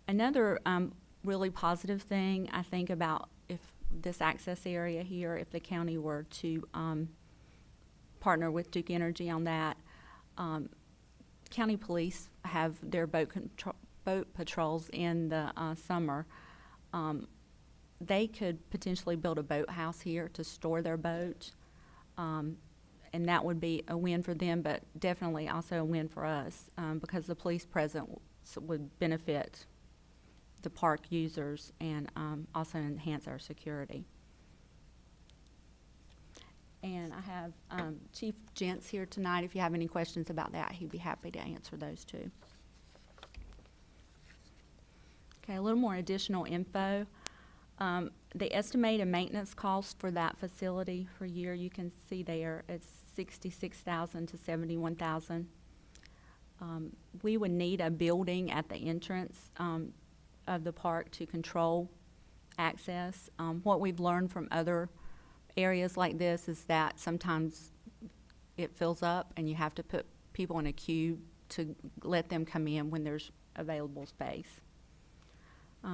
Another really positive thing I think about if this access area here, if the county were to partner with Duke Energy on that, county police have their boat patrols in the summer. They could potentially build a boathouse here to store their boat, and that would be a win for them, but definitely also a win for us because the police presence would benefit the park users and also enhance our security. And I have Chief Gents here tonight. If you have any questions about that, he'd be happy to answer those too. Okay, a little more additional info. The estimated maintenance cost for that facility for a year, you can see there, it's $66,000 to $71,000. We would need a building at the entrance of the park to control access. What we've learned from other areas like this is that sometimes it fills up and you have to put people in a queue to let them come in when there's available space.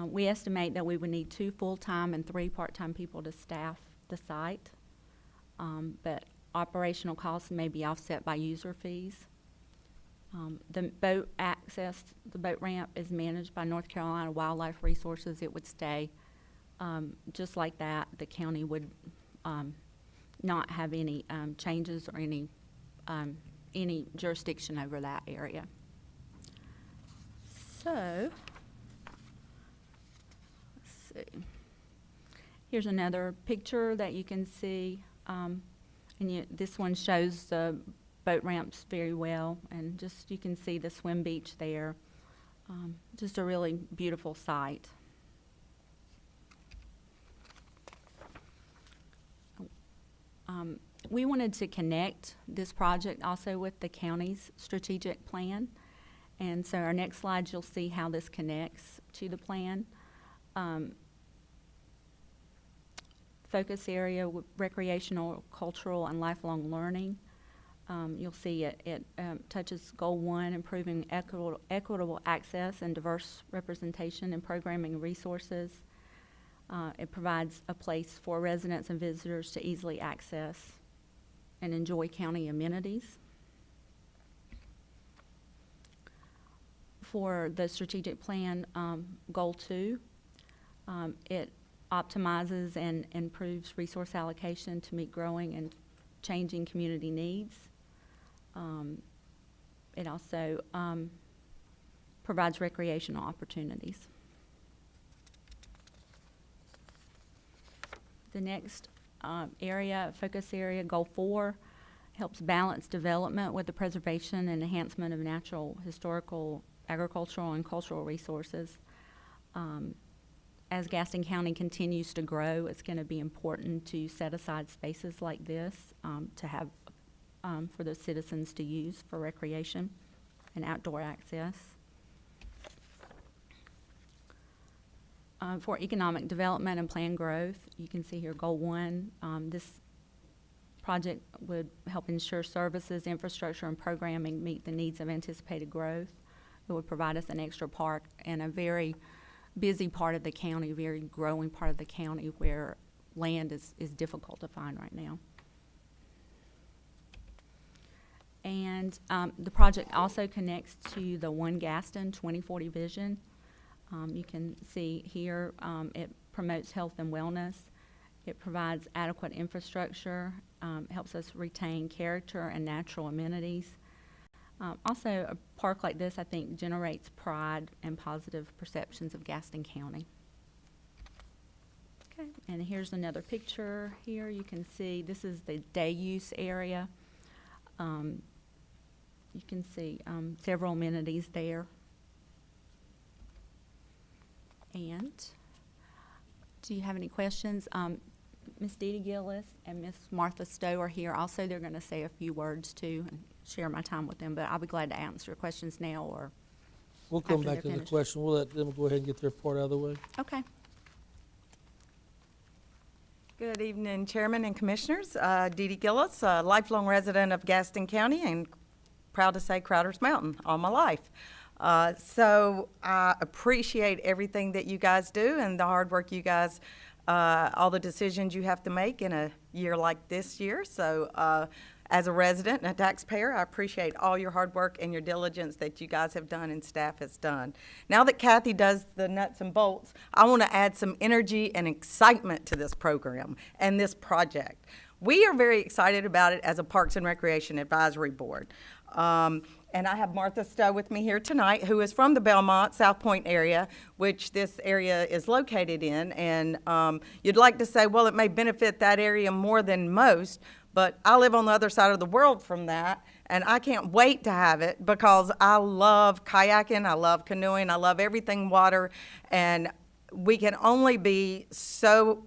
We estimate that we would need 2 full-time and 3 part-time people to staff the site, but operational costs may be offset by user fees. The boat access, the boat ramp is managed by North Carolina Wildlife Resources. It would stay just like that. The county would not have any changes or any jurisdiction over that area. So, let's see. Here's another picture that you can see, and this one shows the boat ramps very well, and just you can see the swim beach there. Just a really beautiful site. We wanted to connect this project also with the county's strategic plan, and so our next slide you'll see how this connects to the plan. Focus area with recreational, cultural, and lifelong learning. You'll see it touches Goal 1, improving equitable access and diverse representation in programming resources. It provides a place for residents and visitors to easily access and enjoy county amenities. For the strategic plan, Goal 2, it optimizes and improves resource allocation to meet growing and changing community needs. It also provides recreational opportunities. The next focus area, Goal 4, helps balance development with the preservation and enhancement of natural, historical, agricultural, and cultural resources. As Gaston County continues to grow, it's going to be important to set aside spaces like this to have for the citizens to use for recreation and outdoor access. For economic development and planned growth, you can see here Goal 1. This project would help ensure services, infrastructure, and programming meet the needs of anticipated growth. It would provide us an extra park in a very busy part of the county, very growing part of the county where land is difficult to find right now. And the project also connects to the One Gaston 2040 vision. You can see here it promotes health and wellness. It provides adequate infrastructure, helps us retain character and natural amenities. Also, a park like this, I think, generates pride and positive perceptions of Gaston County. Okay, and here's another picture here. You can see this is the day use area. You can see several amenities there. And do you have any questions? Ms. Dee Dee Gillis and Ms. Martha Stowe are here. Also, they're going to say a few words too and share my time with them, but I'll be glad to answer questions now or we'll come after back to they're the finished. question. We'll let them go ahead and get their part out of the way. Okay. Good evening, Chairman and Commissioners. Dee Dee Gillis, a lifelong resident of Gaston County and proud to say Crowder's Mountain all my life. So I appreciate everything that you guys do and the hard work you guys, all the decisions you have to make in a year like this year. So as a resident and a taxpayer, I appreciate all your hard work and your diligence that you guys have done and staff has done. Now that Kathy does the nuts and bolts, I want to add some energy and excitement to this program and this project. We are very excited about it as a Parks and Recreation Advisory Board. And I have Martha Stowe with me here tonight, who is from the Belmont, South Point area, which this area is located in. And you'd like to say, well, it may benefit that area more than most, but I live on the other side of the world from that, and I can't wait to have it because I love kayaking, I love canoeing, I love everything water, and we can only be so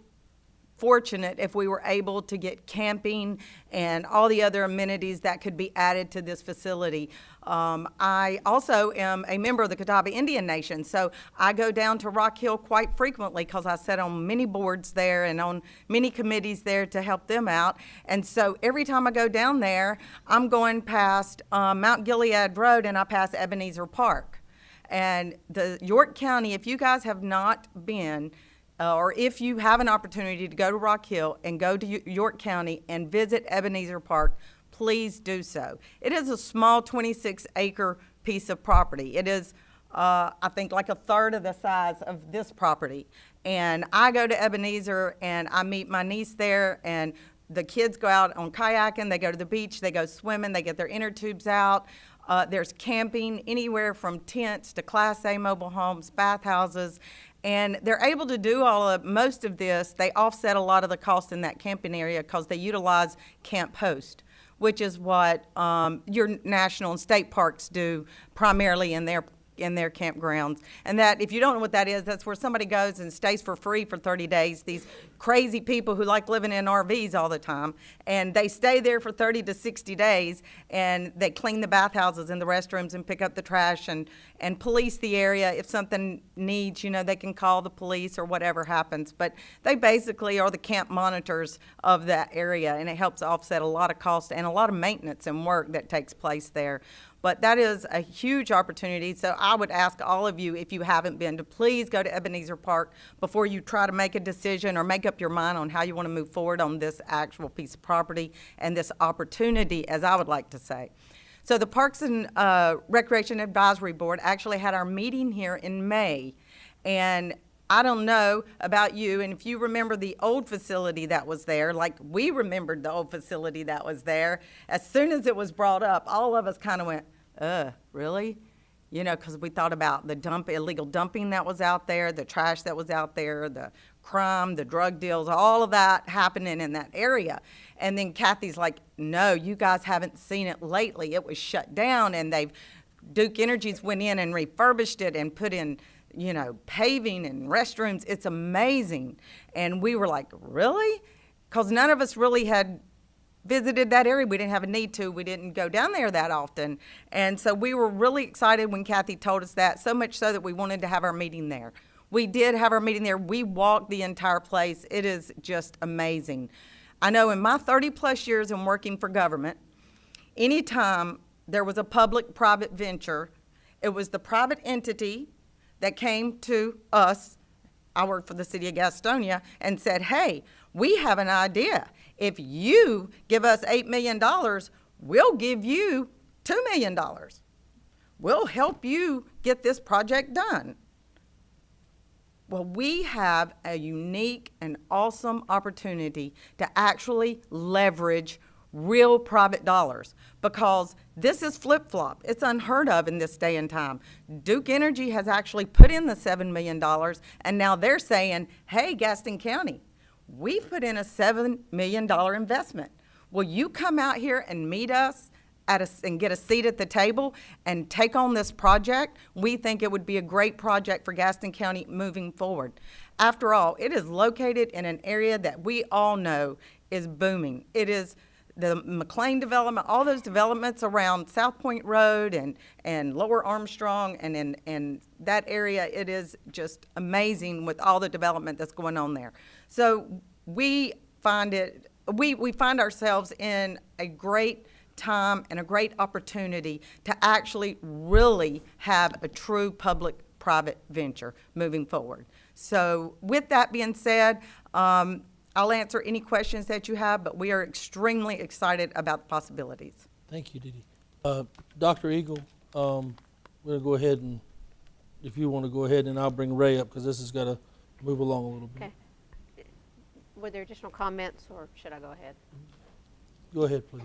fortunate if we were able to get camping and all the other amenities that could be added to this facility. I also am a member of the Catawba Indian Nation, so I go down to Rock Hill quite frequently because I sit on many boards there and on many committees there to help them out. And so every time I go down there, I'm going past Mount Gilead Road and I pass Ebenezer Park. And the York County, if you guys have not been, or if you have an opportunity to go to Rock Hill and go to York County and visit Ebenezer Park, please do so. It is a small 26-acre piece of property. It is, I think, like a third of the size of this property. And I go to Ebenezer and I meet my niece there, and the kids go out on kayaking, they go to the beach, they go swimming, they get their inner tubes out. There's camping anywhere from tents to Class A mobile homes, bathhouses, and they're able to do most of this. They offset a lot of the cost in that camping area because they utilize Camp Host, which is what your national and state parks do primarily in their campgrounds. And that, if you don't know what that is, that's where somebody goes and stays for free for 30 days. These crazy people who like living in RVs all the time, and they stay there for 30 to 60 days, and they clean the bathhouses and the restrooms and pick up the trash and police the area. If something needs, they can call the police or whatever happens. But they basically are the camp monitors of that area, and it helps offset a lot of cost and a lot of maintenance and work that takes place there. But that is a huge opportunity, so I would ask all of you, if you haven't been, to please go to Ebenezer Park before you try to make a decision or make up your mind on how you want to move forward on this actual piece of property and this opportunity, as I would like to say. So the Parks and Recreation Advisory Board actually had our meeting here in May, and I don't know about you, and if you remember the old facility that was there, like we remembered the old facility that was there, as soon as it was brought up, all of us kind of went, really? Because we thought about the illegal dumping that was out there, the trash that was out there, the crime, the drug deals, all of that happening in that area. And then Kathy's like, no, you guys haven't seen it lately. It was shut down, and Duke Energies went in and refurbished it and put in paving and restrooms. It's amazing. And we were like, really? Because none of us really had visited that area. We didn't have a need to. We didn't go down there that often. And so we were really excited when Kathy told us that, so much so that we wanted to have our meeting there. We did have our meeting there. We walked the entire place. It is just amazing. I know in my 30-plus years in working for government, anytime there was a public-private venture, it was the private entity that came to us, I worked for the city of Gastonia, and said, hey, we have an idea. If you give us $8 million, we'll give you $2 million. We'll help you get this project done. Well, we have a unique and awesome opportunity to actually leverage real private dollars, because this is flip-flop. It's unheard of in this day and time. Duke Energy has actually put in the $7 million, and now they're saying, hey, Gaston County, we've put in a $7 million investment. Will you come out here and meet us and get a seat at the table and take on this project? We think it would be a great project for Gaston County moving forward. After all, it is located in an area that we all know is booming. It is the McLean development, all those developments around South Point Road and Lower Armstrong and in that area. It is just amazing with all the development that's going on there. So we find ourselves in a great time and a great opportunity to actually really have a true public-private venture moving forward. So with that being said, I'll answer any questions that you have, but we are extremely excited about the possibilities. Thank you, Dee Dee. Dr. Eagle, we're going to go ahead and, if you want to go ahead, and I'll bring Ray up because this has got to move along a little bit. Okay. Were there additional comments, or should I go ahead? Go ahead, please.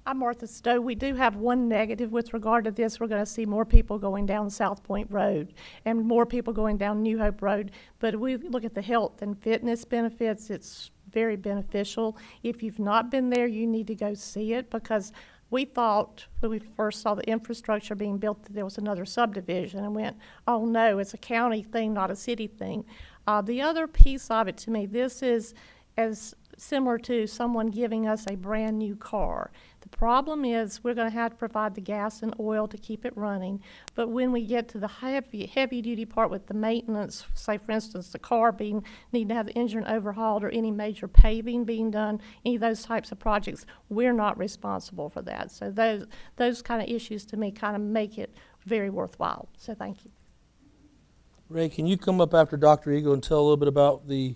I'm Martha Stowe. We do have one negative with regard to this. We're going to see more people going down South Point Road and more people going down New Hope Road. But if we look at the health and fitness benefits, it's very beneficial. If you've not been there, you need to go see it, because we thought when we first saw the infrastructure being built that there was another subdivision, and went, oh no, it's a county thing, not a city thing. The other piece of it to me, this is as similar to someone giving us a brand new car. The problem is we're going to have to provide the gas and oil to keep it running, but when we get to the heavy duty part with the maintenance, say for instance the car need to have the engine overhauled or any major paving being done, any of those types of projects, we're not responsible for that. So those kind of issues to me kind of make it very worthwhile. So thank you. Ray, can you come up after Dr. Eagle and tell a little bit about the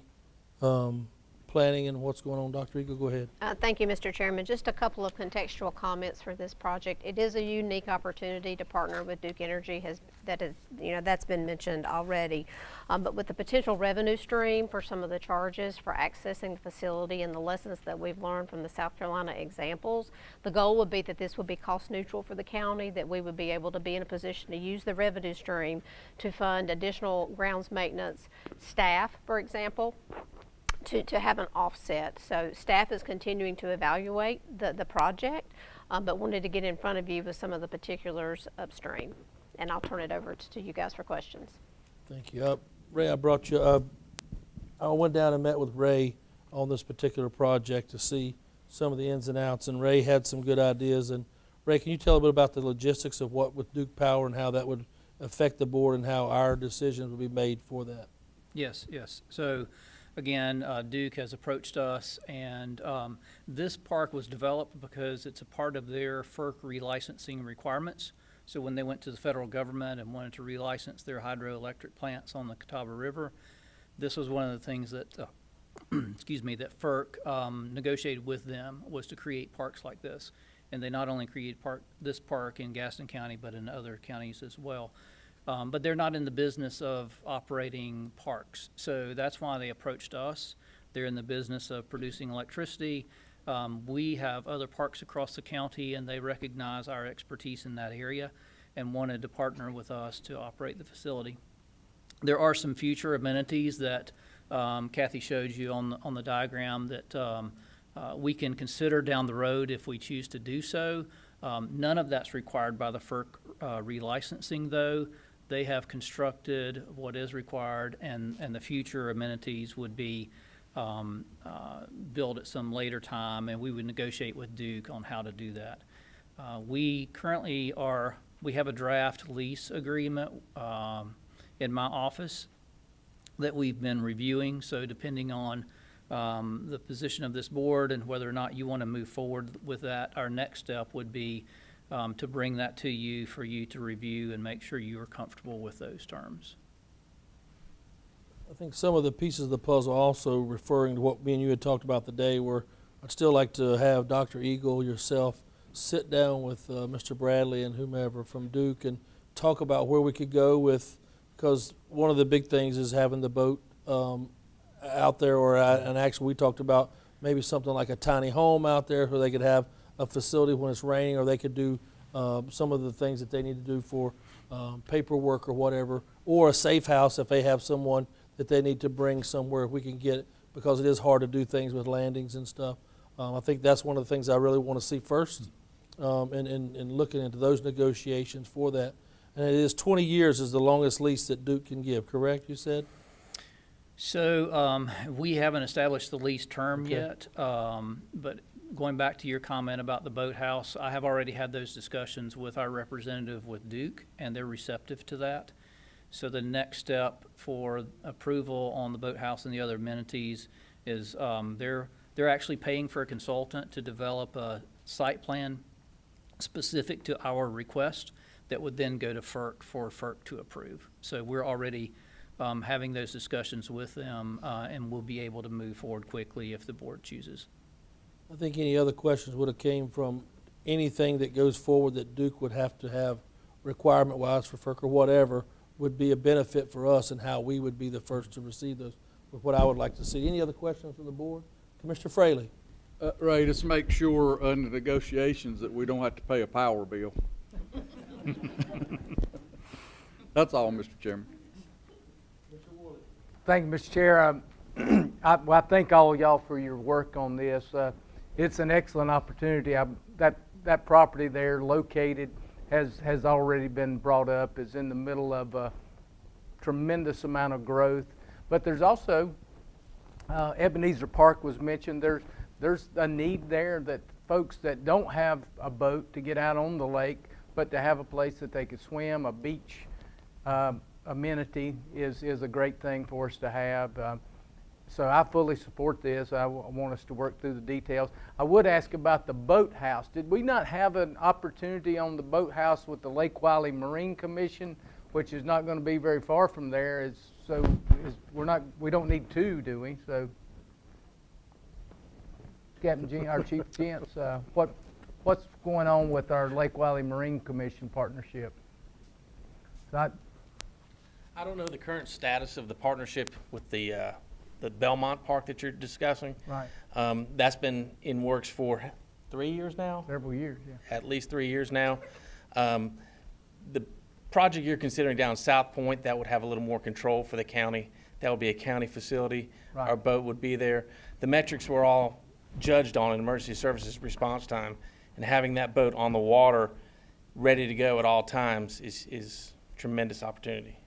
planning and what's going on? Dr. Eagle, go ahead. Thank you, Mr. Chairman. Just a couple of contextual comments for this project. It is a unique opportunity to partner with Duke Energy. That's been mentioned already. But with the potential revenue stream for some of the charges for accessing the facility and the lessons that we've learned from the South Carolina examples, the goal would be that this would be cost neutral for the county, that we would be able to be in a position to use the revenue stream to fund additional grounds maintenance staff, for example, to have an offset. So staff is continuing to evaluate the project, but wanted to get in front of you with some of the particulars upstream. And I'll turn it over to you guys for questions. Thank you. Ray, I brought you, I went down and met with Ray on this particular project to see some of the ins and outs, and Ray had some good ideas. And Ray, can you tell a bit about the logistics of what with Duke Power and how that would affect the board and how our decisions would be made for that? Yes. So again, Duke has approached us, and this park was developed because it's a part of their FERC relicensing requirements. So when they went to the federal government and wanted to relicense their hydroelectric plants on the Catawba River, this was one of the things that, that FERC negotiated with them, was to create parks like this. And they not only created this park in Gaston County, but in other counties as well. But they're not in the business of operating parks. So that's why they approached us. They're in the business of producing electricity. We have other parks across the county, and they recognize our expertise in that area and wanted to partner with us to operate the facility. There are some future amenities that Kathy showed you on the diagram that we can consider down the road if we choose to do so. None of that's required by the FERC relicensing, though. They have constructed what is required, and the future amenities would be built at some later time, and we would negotiate with Duke on how to do that. We currently we have a draft lease agreement in my office that we've been reviewing, so depending on the position of this board and whether or not you want to move forward with that, our next step would be to bring that to you for you to review and make sure you are comfortable with those terms. I think some of the pieces of the puzzle, also referring to what me and you had talked about today, were I'd still like to have Dr. Eagle, yourself, sit down with Mr. Bradley and whomever from Duke and talk about where we could go with, because one of the big things is having the boat out there, and actually we talked about maybe something like a tiny home out there where they could have a facility when it's raining, or they could do some of the things that they need to do for paperwork or whatever, or a safe house if they have someone that they need to bring somewhere, if we can get it, because it is hard to do things with landings and stuff. I think that's one of the things I really want to see first, and looking into those negotiations for that. And it is 20 years is the longest lease that Duke can give, correct, you said? So we haven't established the lease term Okay. yet, but going back to your comment about the boathouse, I have already had those discussions with our representative with Duke, and they're receptive to that. So the next step for approval on the boathouse and the other amenities is they're actually paying for a consultant to develop a site plan specific to our request that would then go to FERC for FERC to approve. So we're already having those discussions with them, and we'll be able to move forward quickly if the board chooses. I think any other questions would have came from anything that goes forward that Duke would have to have requirement-wise for FERC or whatever would be a benefit for us and how we would be the first to receive those, with what I would like to see. Any other questions from the board? Commissioner Fraley? Ray, just make sure under negotiations that we don't have to pay a power bill. That's all, Mr. Chairman. Thank you, Mr. Chair. I thank all of y'all for your work on this. It's an excellent opportunity. That property there located has already been brought up, is in the middle of a tremendous amount of growth. But there's also, Ebenezer Park was mentioned. There's a need there that folks that don't have a boat to get out on the lake, but to have a place that they could swim, a beach amenity is a great thing for us to have. So I fully support this. I want us to work through the details. I would ask about the boathouse. Did we not have an opportunity on the boathouse with the Lake Wiley Marine Commission, which is not going to be very far from there? We don't need two, do we? So, Captain Gene, our Chief Gents, what's going on with our Lake Wiley Marine Commission partnership? I don't know the current status of the partnership with the Belmont Park that you're discussing. Right. That's been in works for 3 years now? Several years, yeah. At least 3 years now. The project you're considering down South Point, that would have a little more control for the county. That would be a county facility. Right. Our boat would be there. The metrics were all judged on in emergency services response time, and having that boat on the water ready to go at all times is tremendous opportunity.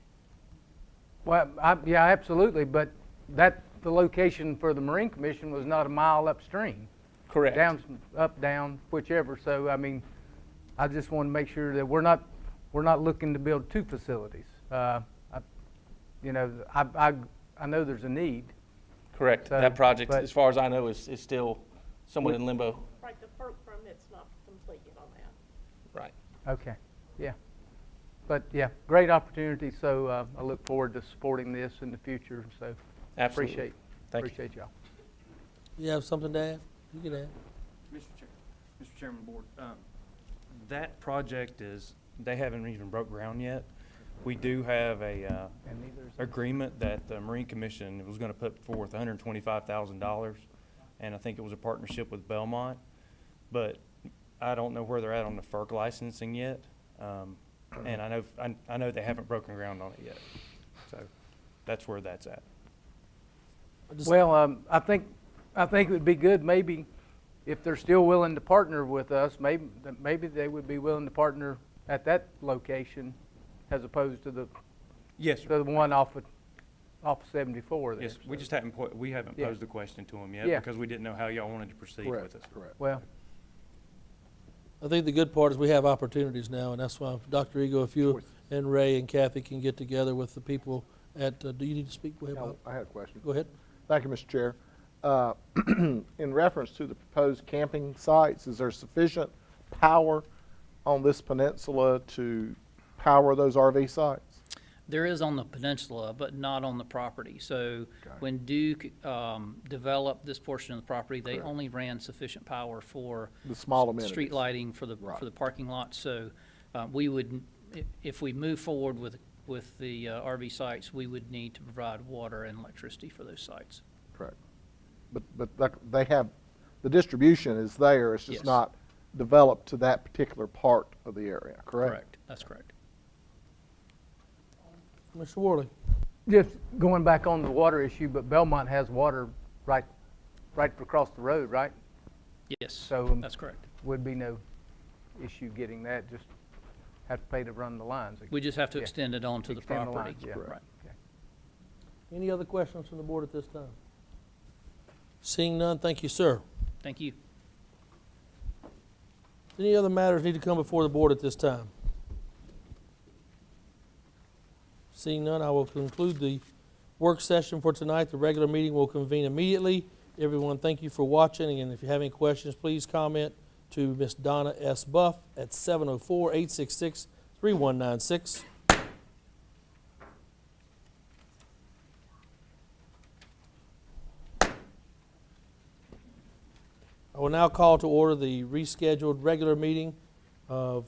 Well, yeah, absolutely, but the location for the Marine Commission was not a mile upstream. Correct. Down, up, down, whichever. So, I mean, I just want to make sure that we're not looking to build two facilities. I know there's a need. Correct. So, that project, as far as I know, is still somewhat in limbo. Right, the FERC permit's not completed on that. Right. Okay, yeah. But, yeah, great opportunity, so I look forward to supporting this in the future, so Absolutely. appreciate y'all. You have something to add? You can add. Mr. Chairman, Board, that project they haven't even broke ground yet. We do have a agreement that the Marine Commission was going to put forth $125,000, and I think it was a partnership with Belmont, but I don't know where they're at on the FERC licensing yet. And I know they haven't broken ground on it yet, so that's where that's at. Well, I think it would be good maybe if they're still willing to partner with us. Maybe they would be willing to partner at that location as opposed to the one off of 74 there. Yes, we just haven't posed the question to them yet because we didn't know how y'all wanted to proceed with us. Correct. Well, I think the good part is we have opportunities now, and that's why, Dr. Ego, if you and Ray and Kathy can get together with the people at, do you need to speak? Go ahead, Bob. I had a question. Go ahead. Thank you, Mr. Chair. In reference to the proposed camping sites, is there sufficient power on this peninsula to power those RV sites? There is on the peninsula, but not on the property. So when Duke developed this portion of the property, they only ran sufficient power for the small amenities, street lighting for the parking lot. So we would, if we move forward with the RV sites, we would need to provide water and electricity for those sites. Correct. But they have, the distribution is there. It's just not developed to that particular part of the area. Correct. Correct. That's correct. Mr. Worley. Just going back on the water issue, but Belmont has water right across the road, right? Yes, so that's correct. Would be no issue getting that, just have to pay to run the lines. We just have to extend it onto the Extend property. lines, yeah. Right. Okay. Any other questions from the board at this time? Seeing none, thank you, sir. Thank you. Any other matters need to come before the board at this time? Seeing none, I will conclude the work session for tonight. The regular meeting will convene immediately. Everyone, thank you for watching, and if you have any questions, please comment to Ms. Donna S. Buff at 704-866-3196. I will now call to order the rescheduled regular meeting of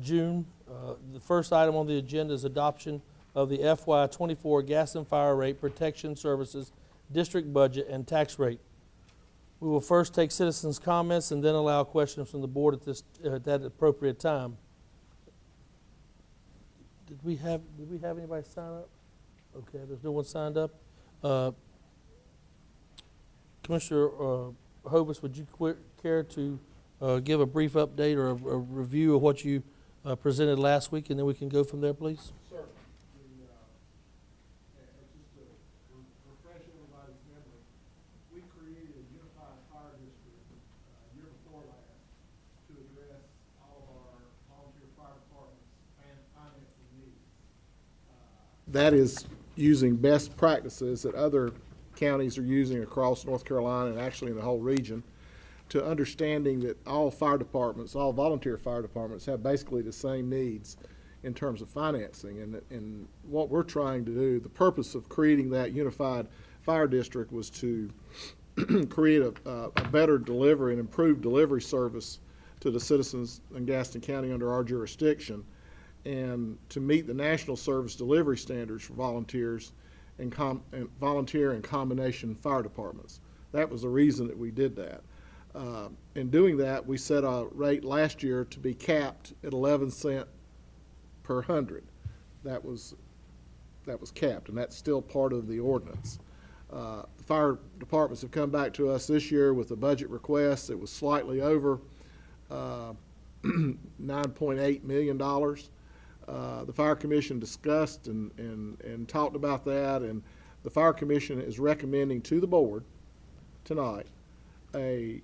June. The first item on the agenda is adoption of the FY24 gas and fire rate protection services district budget and tax rate. We will first take citizens' comments and then allow questions from the board at that appropriate time. Did we have anybody sign up? Okay, there's no one signed up. Commissioner Hovis, would you care to give a brief update or a review of what you presented last week, and then we can go from there, please? Sir, just to refresh everybody's memory, we created a unified fire district year before last to address all of our volunteer fire departments and financing needs. That is using best practices that other counties are using across North Carolina and actually in the whole region, to understanding that all fire departments, all volunteer fire departments have basically the same needs in terms of financing. And what we're trying to do, the purpose of creating that unified fire district was to create a better delivery and improved delivery service to the citizens in Gaston County under our jurisdiction, and to meet the national service delivery standards for volunteers and volunteer and combination fire departments. That was the reason that we did that. In doing that, we set a rate last year to be capped at 11 cents per 100. That was capped, and that's still part of the ordinance. The fire departments have come back to us this year with a budget request that was slightly over $9.8 million. The Fire Commission discussed and talked about that, and the Fire Commission is recommending to the board tonight a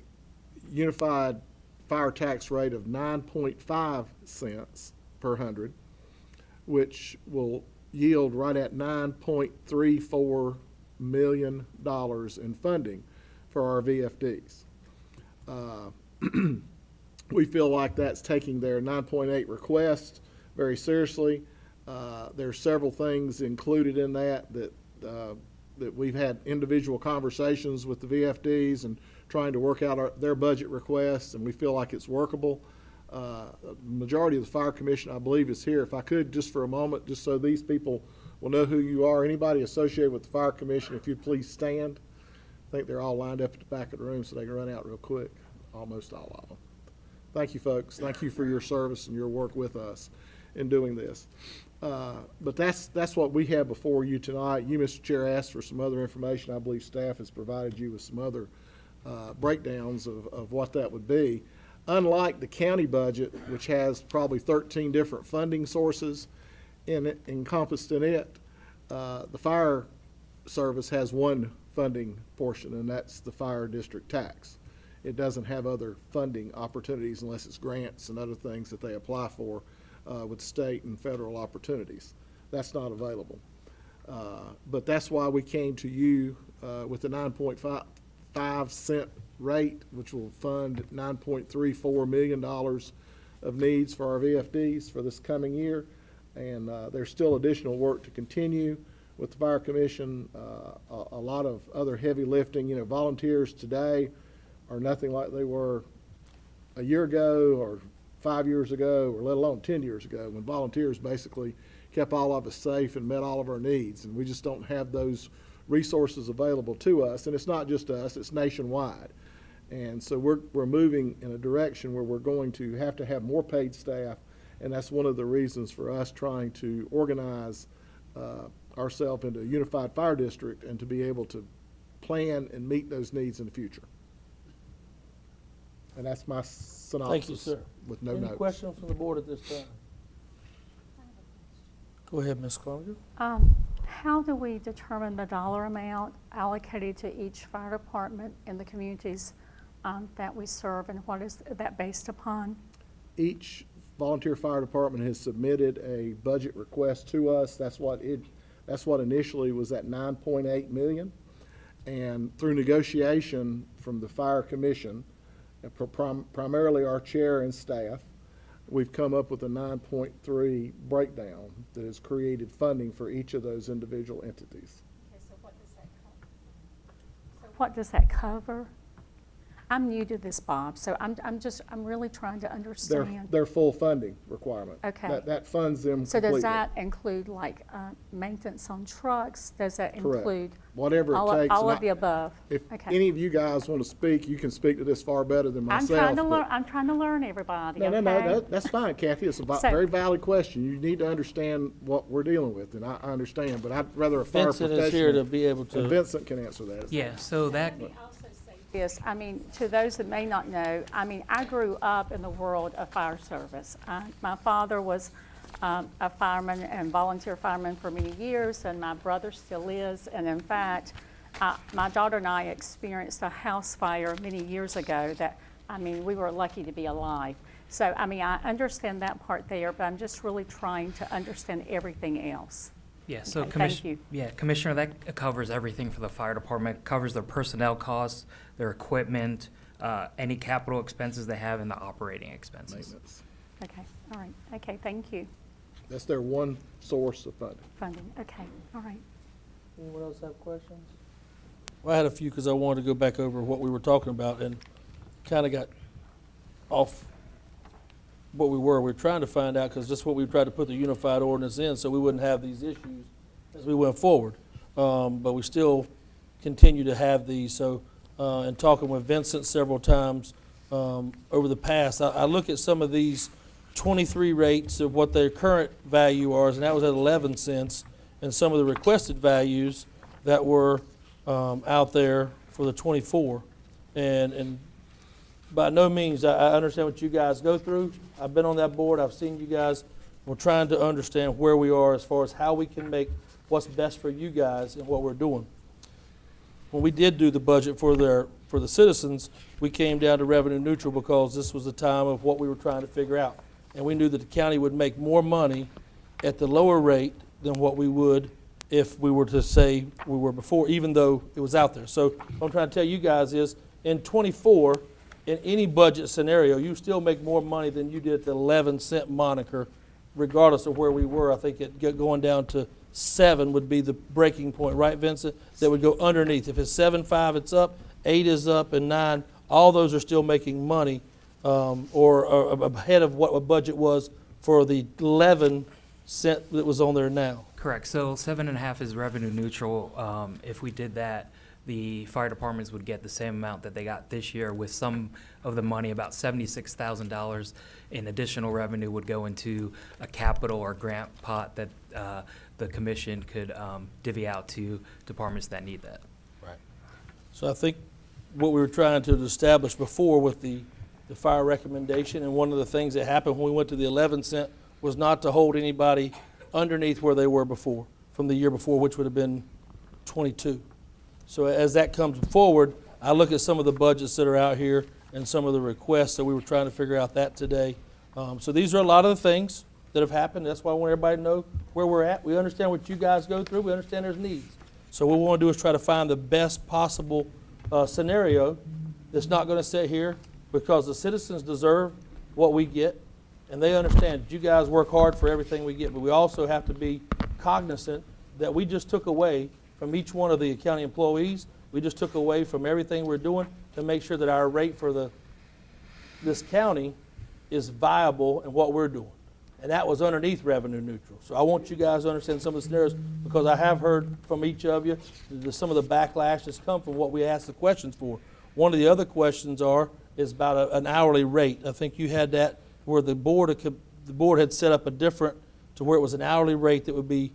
unified fire tax rate of 9.5 cents per 100, which will yield right at $9.34 million in funding for our VFDs. We feel like that's taking their 9.8 request very seriously. There are several things included in that we've had individual conversations with the VFDs and trying to work out their budget requests, and we feel like it's workable. The majority of the Fire Commission, I believe, is here. If I could, just for a moment, just so these people will know who you are, anybody associated with the Fire Commission, if you'd please stand. I think they're all lined up at the back of the room so they can run out real quick, almost all of them. Thank you, folks. Thank you for your service and your work with us in doing this. But that's what we have before you tonight. You, Mr. Chair, asked for some other information. I believe staff has provided you with some other breakdowns of what that would be. Unlike the county budget, which has probably 13 different funding sources encompassed in it, the fire service has one funding portion, and that's the fire district tax. It doesn't have other funding opportunities unless it's grants and other things that they apply for with state and federal opportunities. That's not available. But that's why we came to you with the 9.5 cent rate, which will fund $9.34 million of needs for our VFDs for this coming year. And there's still additional work to continue with the Fire Commission, a lot of other heavy lifting. You know, volunteers today are nothing like they were a year ago or 5 years ago, or let alone 10 years ago, when volunteers basically kept all of us safe and met all of our needs. And we just don't have those resources available to us. And it's not just us, it's nationwide. And so we're moving in a direction where we're going to have more paid staff, and that's one of the reasons for us trying to organize ourselves into a unified fire district and to be able to plan and meet those needs in the future. And that's my synopsis. Thank you, sir. With no Any notes. questions from the board at this time? Go ahead, Ms. Cloninger. How do we determine the dollar amount allocated to each fire department in the communities that we serve, and what is that based upon? Each volunteer fire department has submitted a budget request to us. That's what initially was at $9.8 million. And through negotiation from the Fire Commission, primarily our chair and staff, we've come up with a 9.3 breakdown that has created funding for each of those individual entities. What does that cover? I'm new to this, Bob, so I'm really trying to understand. Their full funding requirement. Okay. That funds them So completely. does that include like maintenance on trucks? Does that Correct. include? Whatever it all takes. All And of the above? If Okay. any of you guys want to speak, you can speak to this far better than myself. I'm trying to but- learn. I'm trying to learn, everybody. No, okay? that's fine, Kathy. It's a So- very valid question. You need to understand what we're dealing with, and I understand, but I'd rather a fire Vincent professional. is here to be able to. And Vincent can answer that. Yeah, so that, Yes, I mean, to those that may not know, I mean, I grew up in the world of fire service. My father was a fireman and volunteer fireman for many years, and my brother still is. And in fact, my daughter and I experienced a house fire many years ago that, I mean, we were lucky to be alive. So, I mean, I understand that part there, but I'm just really trying to understand everything else. yeah, so Okay, thank you. Commissioner, that covers everything for the fire department, covers their personnel costs, their equipment, any capital expenses they have, and the operating expenses. Maintenance. Okay, all right. Okay, thank you. That's their one source of funding. Funding, okay, all right. Anyone else have questions? Well, I had a few because I wanted to go back over what we were talking about and kind of got off what we were. We were trying to find out, because this is what we tried to put the unified ordinance in, so we wouldn't have these issues as we went forward. But we still continue to have these. So, and talking with Vincent several times over the past, I look at some of these 23 rates of what their current value are, and that was at 11 cents, and some of the requested values that were out there for the 24. And by no means, I understand what you guys go through. I've been on that board. I've seen you guys. We're trying to understand where we are as far as how we can make what's best for you guys and what we're doing. When we did do the budget for the citizens, we came down to revenue neutral because this was the time of what we were trying to figure out. And we knew that the county would make more money at the lower rate than what we would if we were to say we were before, even though it was out there. So what I'm trying to tell you guys is, in 24, in any budget scenario, you still make more money than you did at the 11-cent moniker, regardless of where we were. I think going down to 7 would be the breaking point, right, Vincent? That would go underneath. If it's 7.5, it's up, 8 is up, and 9, all those are still making money, or ahead of what a budget was for the 11 cent that was on there now. Correct, so 7.5 is revenue neutral. If we did that, the fire departments would get the same amount that they got this year, with some of the money, about $76,000 in additional revenue, would go into a capital or grant pot that the commission could divvy out to departments that need that. Right. So I think what we were trying to establish before with the fire recommendation, and one of the things that happened when we went to the 11 cent was not to hold anybody underneath where they were before, from the year before, which would have been 22. So as that comes forward, I look at some of the budgets that are out here and some of the requests, so we were trying to figure out that today. So these are a lot of the things that have happened. That's why I want everybody to know where we're at. We understand what you guys go through. We understand there's needs. So what we want to do is try to find the best possible scenario that's not going to sit here, because the citizens deserve what we get, and they understand that you guys work hard for everything we get, but we also have to be cognizant that we just took away from each one of the county employees. We just took away from everything we're doing to make sure that our rate for this county is viable in what we're doing. And that was underneath revenue neutral. So I want you guys to understand some of the scenarios, because I have heard from each of you some of the backlash that's come from what we asked the questions for. One of the other questions is about an hourly rate. I think you had that where the board had set up a different, to where it was an hourly rate that would be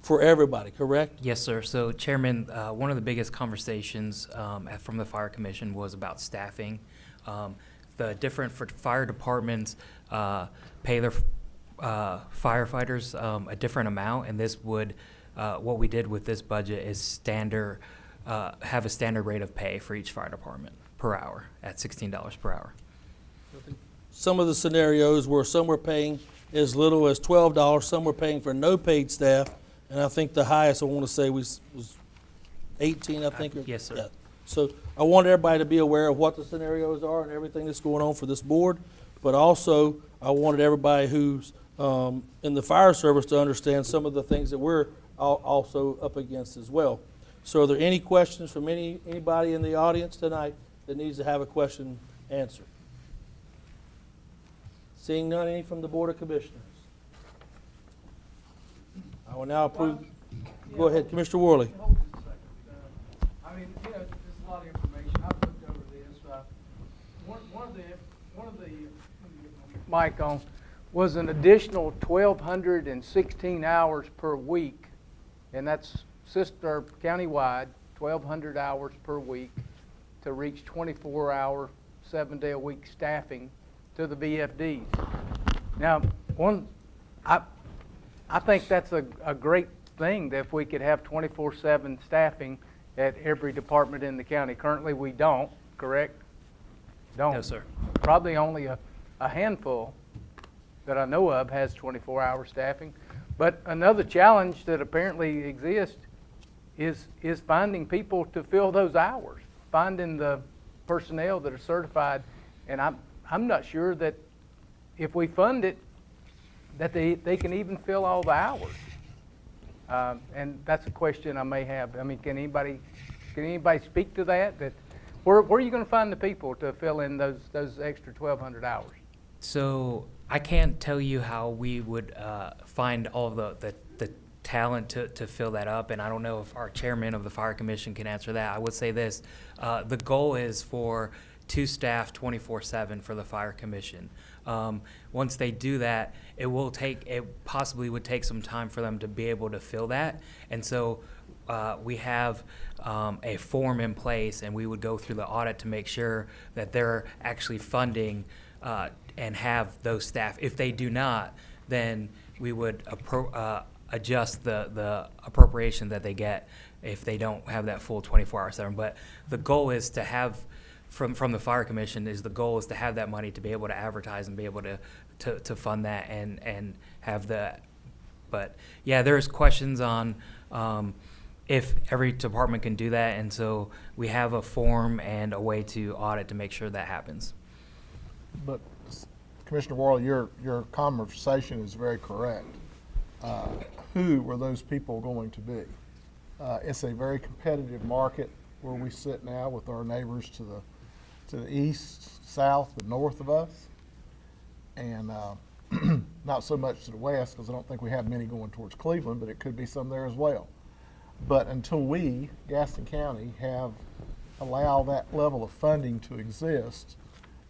for everybody, correct? Yes, sir. So, Chairman, one of the biggest conversations from the Fire Commission was about staffing. The different fire departments pay their firefighters a different amount, and this would, what we did with this budget is have a standard rate of pay for each fire department per hour at $16 per hour. Some of the scenarios where some were paying as little as $12, some were paying for no paid staff, and I think the highest I want to say was 18, I think. Yes, sir. Yeah. So I want everybody to be aware of what the scenarios are and everything that's going on for this board, but also I wanted everybody who's in the fire service to understand some of the things that we're also up against as well. So are there any questions from anybody in the audience tonight that needs to have a question answered? Seeing none, any from the Board of Commissioners? I will now approve. Go ahead, Commissioner Worley. Hold just a second. I mean, you know, there's a lot of information. I've looked over this. One of the mic on was an additional 1,216 hours per week, and that's countywide, 1,200 hours per week to reach 24-hour, 7-day-a-week staffing to the VFDs. Now, I think that's a great thing that if we could have 24/7 staffing at every department in the county. Currently, we don't, correct? Don't. No, sir. Probably only a handful that I know of has 24-hour staffing. But another challenge that apparently exists is finding people to fill those hours, finding the personnel that are certified. And I'm not sure that if we fund it, that they can even fill all the hours. And that's a question I may have. I mean, can anybody speak to that? Where are you going to find the people to fill in those extra 1,200 hours? So I can't tell you how we would find all of the talent to fill that up, and I don't know if our chairman of the Fire Commission can answer that. I would say this, the goal is for 2 staff 24/7 for the Fire Commission. Once they do that, it possibly would take some time for them to be able to fill that. And so we have a form in place, and we would go through the audit to make sure that they're actually funding and have those staff. If they do not, then we would adjust the appropriation that they get if they don't have that full 24/7. But the goal is to have, from the Fire Commission, the goal is to have that money to be able to advertise and be able to fund that and have that. But yeah, there's questions on if every department can do that, and so we have a form and a way to audit to make sure that happens. But Commissioner Worley, your conversation is very correct. Who were those people going to be? It's a very competitive market where we sit now with our neighbors to the east, south, and north of us, and not so much to the west, because I don't think we have many going towards Cleveland, but it could be some there as well. But until we, Gaston County, have allowed that level of funding to exist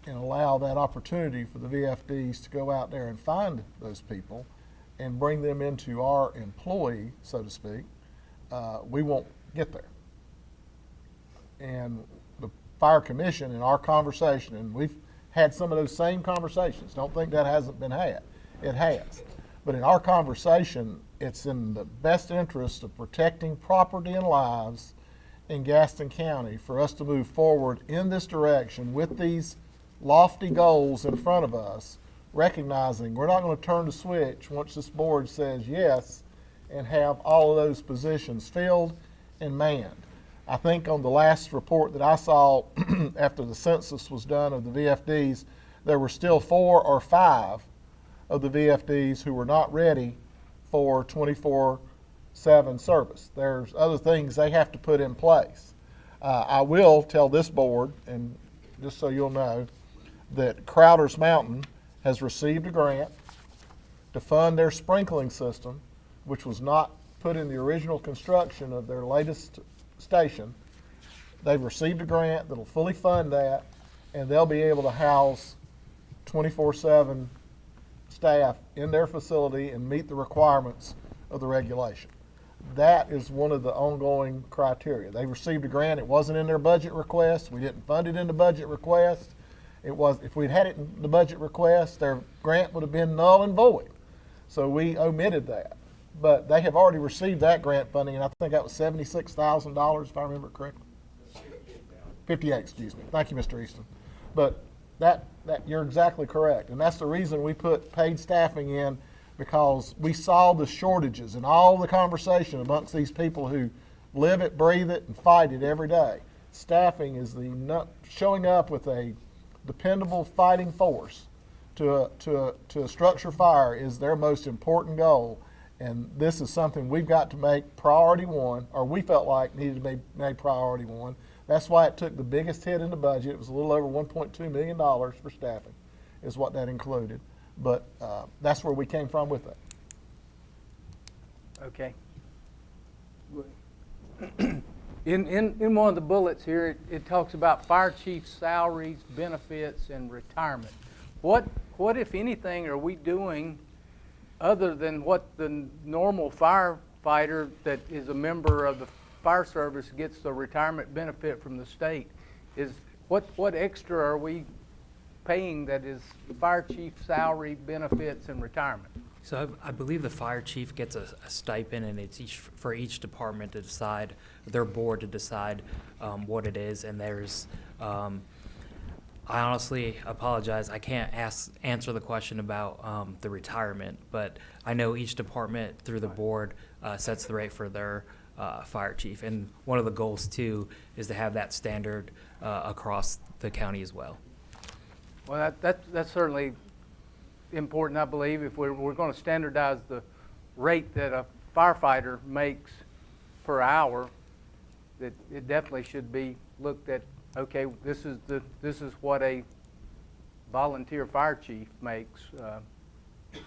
and allow that opportunity for the VFDs to go out there and find those people and bring them into our employ, so to speak, we won't get there. And the Fire Commission, in our conversation, and we've had some of those same conversations, don't think that hasn't been had. It has. But in our conversation, it's in the best interest of protecting property and lives in Gaston County for us to move forward in this direction with these lofty goals in front of us, recognizing we're not going to turn the switch once this board says yes and have all of those positions filled and manned. I think on the last report that I saw after the census was done of the VFDs, there were still 4 or 5 of the VFDs who were not ready for 24/7 service. There's other things they have to put in place. I will tell this board, and just so you'll know, that Crowder's Mountain has received a grant to fund their sprinkling system, which was not put in the original construction of their latest station. They've received a grant that'll fully fund that, and they'll be able to house 24/7 staff in their facility and meet the requirements of the regulation. That is one of the ongoing criteria. They received a grant. It wasn't in their budget request. We didn't fund it in the budget request. It was, if we'd had it in the budget request, their grant would have been null and void. So we omitted that. But they have already received that grant funding, and I think that was $76,000, if I remember correctly. 58, excuse me. Thank you, Mr. Easton. But that you're exactly correct, and that's the reason we put paid staffing in, because we saw the shortages and all the conversation amongst these people who live it, breathe it, and fight it every day. staffing is showing up with a dependable fighting force to a structure fire is their most important goal. And this is something we've got to make priority one, or we felt like needed to be made priority one. That's why it took the biggest hit in the budget. It was a little over $1.2 million for staffing, is what that included. But that's where we came from with it. Okay. In one of the bullets here, it talks about fire chief salaries, benefits, and retirement. What, if anything, are we doing other than what the normal firefighter that is a member of the fire service gets the retirement benefit from the state? What extra are we paying that is fire chief salary, benefits, and retirement? So I believe the fire chief gets a stipend, and it's for each department to decide, their board to decide what it is. And there's, I honestly apologize, I can't answer the question about the retirement, but I know each department through the board sets the rate for their fire chief. And one of the goals too is to have that standard across the county as well. Well, that's certainly important, I believe. If we're going to standardize the rate that a firefighter makes per hour, that it definitely should be looked at. Okay, this is what a volunteer fire chief makes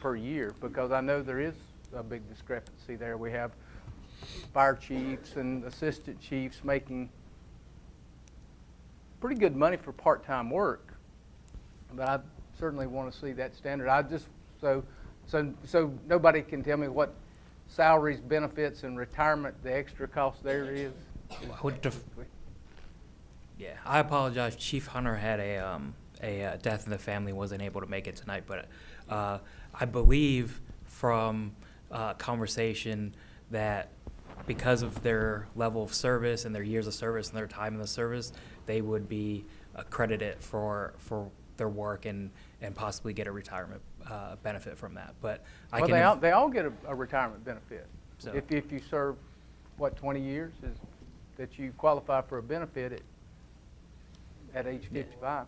per year, because I know there is a big discrepancy there. We have fire chiefs and assistant chiefs making pretty good money for part-time work, but I certainly want to see that standard. I just so nobody can tell me what salaries, benefits, and retirement, the extra cost there is. Yeah, I apologize. Chief Hunter had a death in the family, wasn't able to make it tonight, but I believe from conversation that because of their level of service and their years of service and their time in the service, they would be credited for their work and possibly get a retirement benefit from that. But they all get a retirement benefit. So if you serve, 20 years, is that you qualify for a benefit at age 55.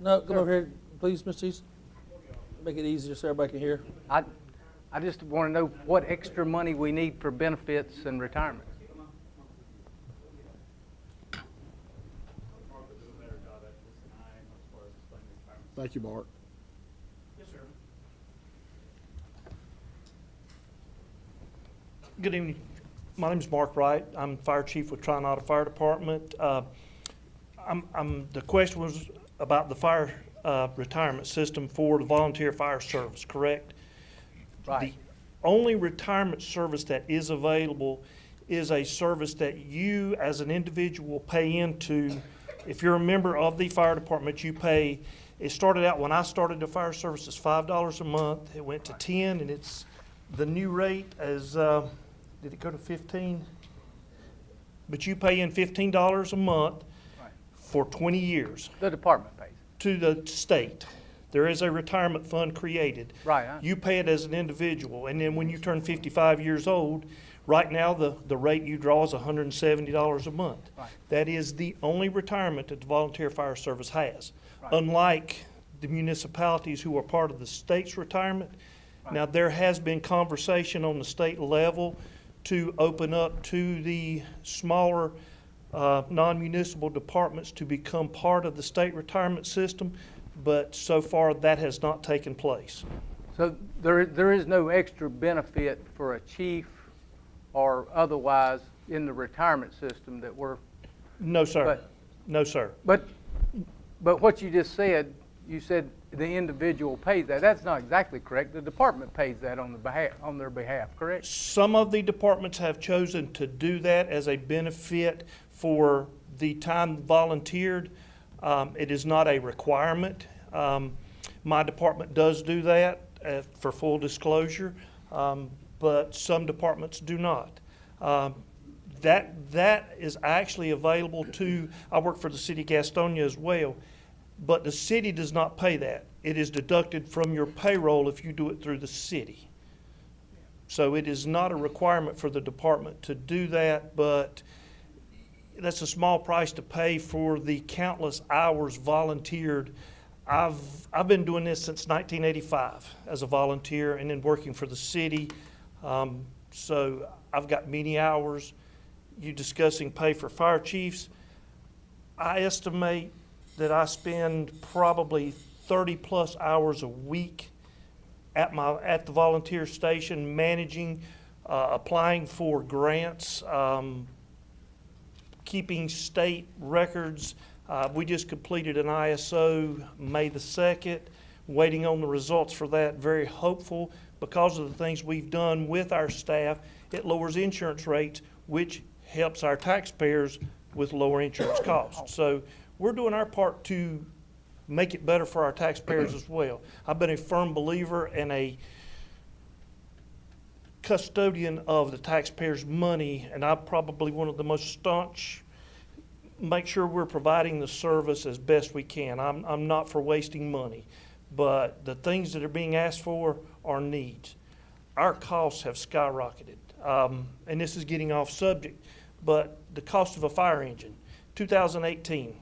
No, come over here, please, Mr. East. Make it easier so everybody can hear. I just want to know what extra money we need for benefits and retirement. Thank you, Mark. Yes, sir. Good evening. My name is Mark Wright. I'm Fire Chief with Trinata Fire Department. The question was about the fire retirement system for the volunteer fire service, correct? Right. The only retirement service that is available is a service that you as an individual pay into. If you're a member of the fire department, you pay. It started out when I started the fire service as $5 a month. It went to 10, and it's the new rate as did it go to 15? But you pay in $15 a month for 20 years. The department pays. To the state. There is a retirement fund created. Right. You pay it as an individual, and then when you turn 55 years old, right now the rate you draw is $170 a month. Right. That is the only retirement that the volunteer fire service has. Right. Unlike the municipalities who are part of the state's retirement. Right. Now, there has been conversation on the state level to open up to the smaller non-municipal departments to become part of the state retirement system, but so far that has not taken place. So there is no extra benefit for a chief or otherwise in the retirement system that we're... No, sir. No, sir. But what you just said, you said the individual pays that. That's not exactly correct. The department pays that on their behalf, correct? Some of the departments have chosen to do that as a benefit for the time volunteered. It is not a requirement. My department does do that for full disclosure, but some departments do not. That is actually available to, I work for the city of Gastonia as well, but the city does not pay that. It is deducted from your payroll if you do it through the city. So it is not a requirement for the department to do that, but that's a small price to pay for the countless hours volunteered. I've been doing this since 1985 as a volunteer and then working for the city. So I've got many hours. You discussing pay for fire chiefs. I estimate that I spend probably 30+ hours a week at the volunteer station managing, applying for grants, keeping state records. We just completed an ISO May the 2nd, waiting on the results for that. Very hopeful because of the things we've done with our staff. It lowers insurance rates, which helps our taxpayers with lower insurance costs. So we're doing our part to make it better for our taxpayers as well. I've been a firm believer and a custodian of the taxpayers' money, and I'm probably one of the most staunch, make sure we're providing the service as best we can. I'm not for wasting money, but the things that are being asked for are needs. Our costs have skyrocketed, and this is getting off subject, but the cost of a fire engine, 2018,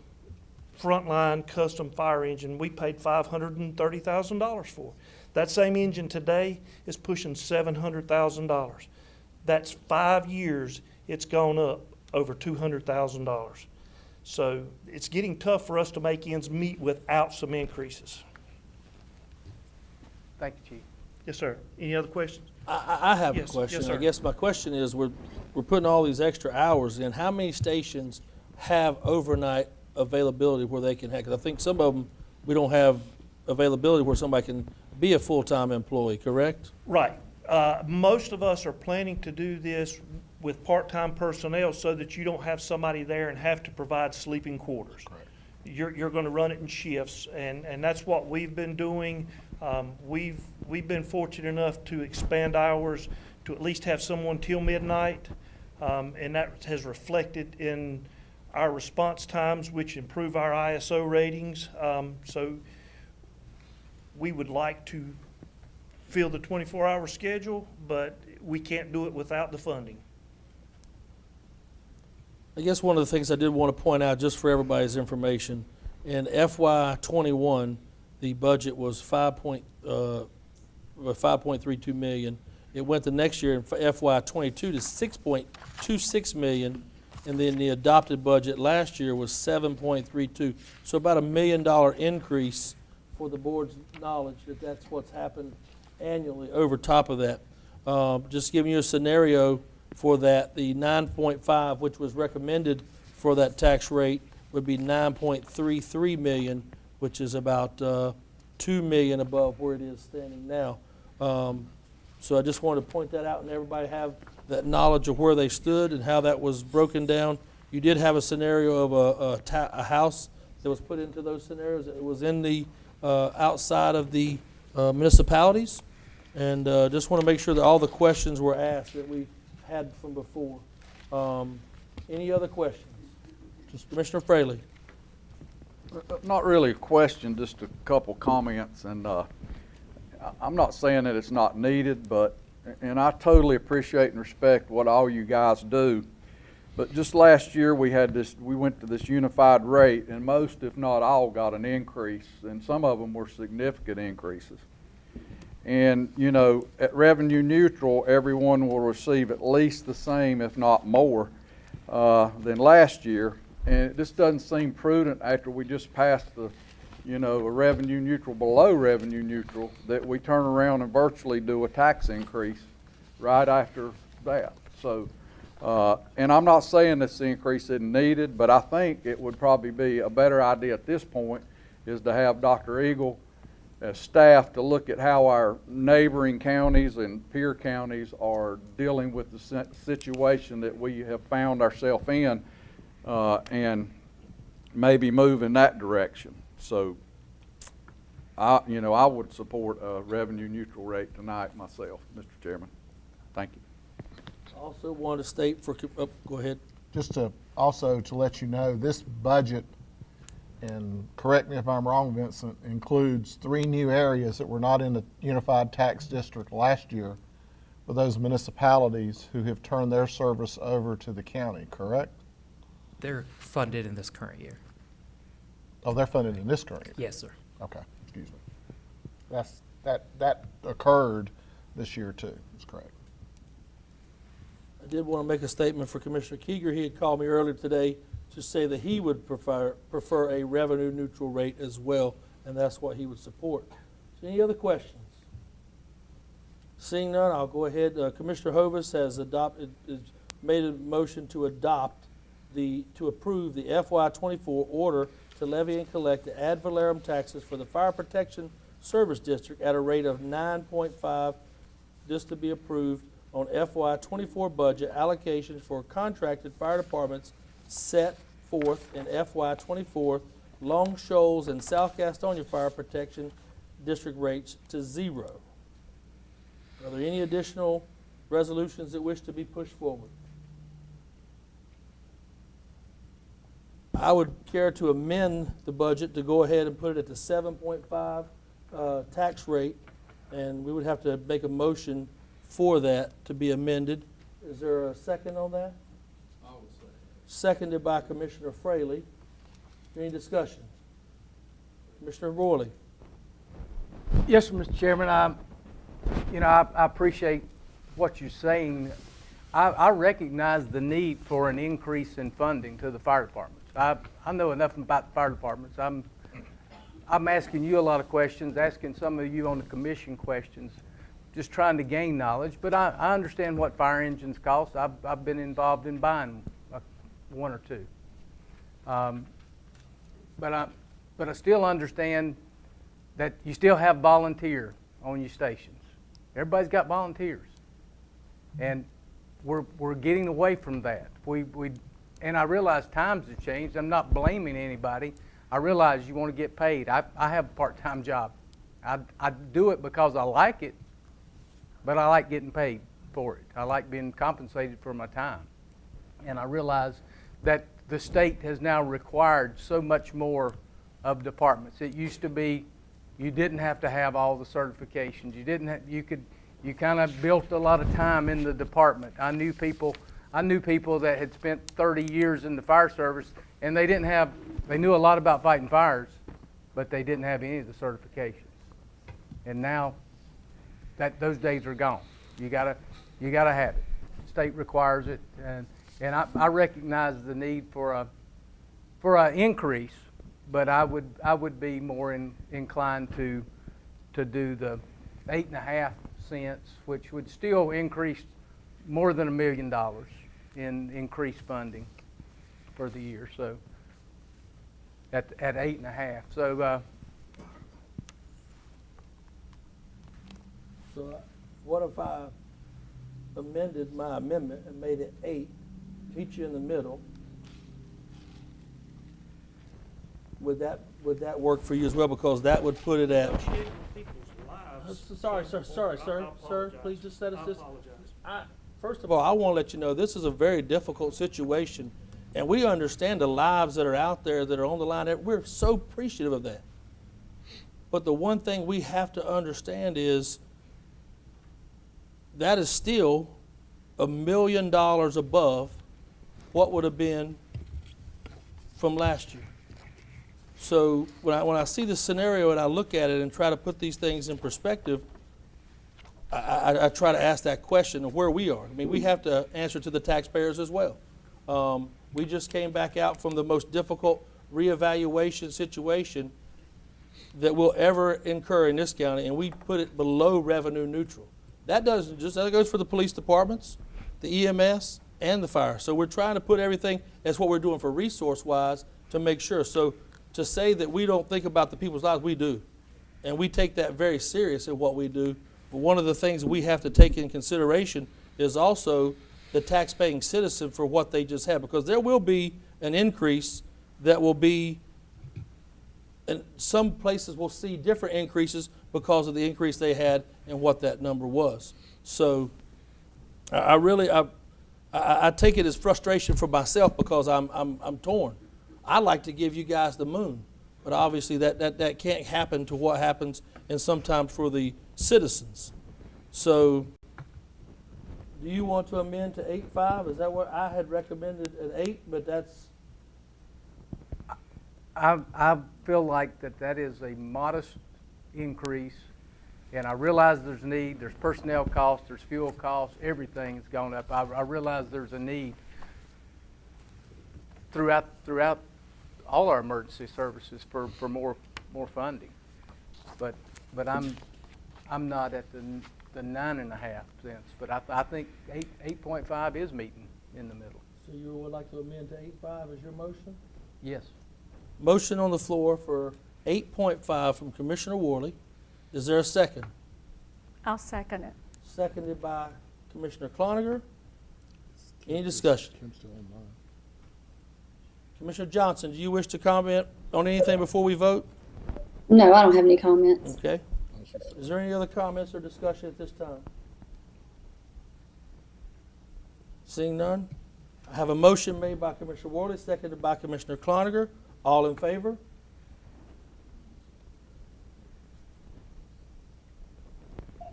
frontline custom fire engine, we paid $530,000 for. That same engine today is pushing $700,000. That's 5 years, it's gone up over $200,000. So it's getting tough for us to make ends meet without some increases. Thank you, Chief. Yes, sir. Any other questions? I have Yes, a question. yes, sir. I guess my question is, we're putting all these extra hours in. How many stations have overnight availability where they can have? Because I think some of them, we don't have availability where somebody can be a full-time employee, correct? Right. Most of us are planning to do this with part-time personnel so that you don't have somebody there and have to provide sleeping quarters. Correct. You're going to run it in shifts, and that's what we've been doing. We've been fortunate enough to expand hours to at least have someone till midnight, and that has reflected in our response times, which improve our ISO ratings. So we would like to fill the 24-hour schedule, but we can't do it without the funding. I guess one of the things I did want to point out, just for everybody's information, in FY21, the budget was 5.32 million. It went the next year in FY22 to 6.26 million, and then the adopted budget last year was 7.32. So about $1 million increase for the board's knowledge that that's what's happened annually over top of that. Just giving you a scenario for that, the 9.5, which was recommended for that tax rate, would be 9.33 million, which is about 2 million above where it is standing now. So I just wanted to point that out and everybody have that knowledge of where they stood and how that was broken down. You did have a scenario of a house that was put into those scenarios. It was in the outside of the municipalities, and just want to make sure that all the questions were asked that we had from before. Any other questions? Just Commissioner Fraley. Not really a question, just a couple comments, and I'm not saying that it's not needed, but, and I totally appreciate and respect what all you guys do, but just last year we went to this unified rate, and most, if not all, got an increase, and some of them were significant increases. And, you know, at revenue neutral, everyone will receive at least the same, if not more, than last year. And it just doesn't seem prudent after we just passed the, you know, a revenue neutral below revenue neutral, that we turn around and virtually do a tax increase right after that. So, and I'm not saying this increase isn't needed, but I think it would probably be a better idea at this point is to have Dr. Eagle as staff to look at how our neighboring counties and peer counties are dealing with the situation that we have found ourselves in, and maybe move in that direction. So, I would support a revenue neutral rate tonight myself, Mr. Chairman. Thank you. Also wanted to state for, go ahead. Just to also to let you know, this budget, and correct me if I'm wrong, Vincent, includes 3 new areas that were not in the unified tax district last year for those municipalities who have turned their service over to the county, correct? They're funded in this current year. Oh, they're funded in this current year? Yes, sir. Okay, excuse me. That occurred this year too, that's correct. I did want to make a statement for Commissioner Keeger. He had called me earlier today to say that he would prefer a revenue neutral rate as well, and that's what he would support. So any other questions? Seeing none, I'll go ahead. Commissioner Hovis has made a motion to approve the FY24 order to levy and collect the ad valorem taxes for the Fire Protection Service District at a rate of 9.5, this to be approved on FY24 budget allocations for contracted fire departments set forth in FY24 Long Shoals and South Gastonia Fire Protection District rates to 0. Are there any additional resolutions that wish to be pushed forward? I would care to amend the budget to go ahead and put it at the 7.5 tax rate, and we would have to make a motion for that to be amended. Is there a second on that? I would say. Seconded by Commissioner Fraley. Any discussion? Commissioner Royley. Yes, sir, Mr. Chairman. I appreciate what you're saying. I recognize the need for an increase in funding to the fire departments. I know enough about the fire departments. I'm asking you a lot of questions, asking some of you on the commission questions, just trying to gain knowledge. But I understand what fire engines cost. I've been involved in buying one or two. But I still understand that you still have volunteer on your stations. Everybody's got volunteers, and we're getting away from that. And I realize times have changed. I'm not blaming anybody. I realize you want to get paid. I have a part-time job. I do it because I like it, but I like getting paid for it. I like being compensated for my time. And I realize that the state has now required so much more of departments. It used to be you didn't have to have all the certifications. You kind of built a lot of time in the department. I knew people that had spent 30 years in the fire service, and they knew a lot about fighting fires, but they didn't have any of the certifications. And now those days are gone. You gotta have it. The state requires it, and I recognize the need for a increase, but I would be more inclined to do the 8.5 cents, which would still increase more than $1 million in increased funding for the year. So at 8.5. So what if I amended my amendment and made it 8, meet you in the middle? Would that work for you as well? Because that would put it at. Sorry, sir. Please just let us. First of all, I want to let you know this is a very difficult situation, and we understand the lives that are out there that are on the line. We're so appreciative of that. But the one thing we have to understand is that is still $1 million above what would have been from last year. So when I see this scenario and I look at it and try to put these things in perspective, I try to ask that question of where we are. I mean, we have to answer to the taxpayers as well. We just came back out from the most difficult reevaluation situation that we'll ever incur in this county, and we put it below revenue neutral. That goes for the police departments, the EMS, and the fire. So we're trying to put everything, that's what we're doing for resource-wise, to make sure. So to say that we don't think about the people's lives, we do. And we take that very serious in what we do. But one of the things we have to take in consideration is also the tax-paying citizen for what they just had, because there will be an increase that will be, and some places will see different increases because of the increase they had and what that number was. So I take it as frustration for myself because I'm torn. I like to give you guys the moon, but obviously that can't happen to what happens and sometimes for the citizens. So do you want to amend to 8.5? Is that what I had recommended at 8, but that's I feel like that is a modest increase, and I realize there's need, there's personnel costs, there's fuel costs, everything has gone up. I realize there's a need throughout all our emergency services for more funding. But I'm not at the 9.5 cents, but I think 8.5 is meeting in the middle. So you would like to amend to 8.5 as your motion? Yes. Motion on the floor for 8.5 from Commissioner Worley. Is there a second? I'll second it. Seconded by Commissioner Cloninger. Any discussion? Commissioner Johnson, do you wish to comment on anything before we vote? No, I don't have any comments. Okay. Is there any other comments or discussion at this time? Seeing none, I have a motion made by Commissioner Worley, seconded by Commissioner Cloninger. All in favor?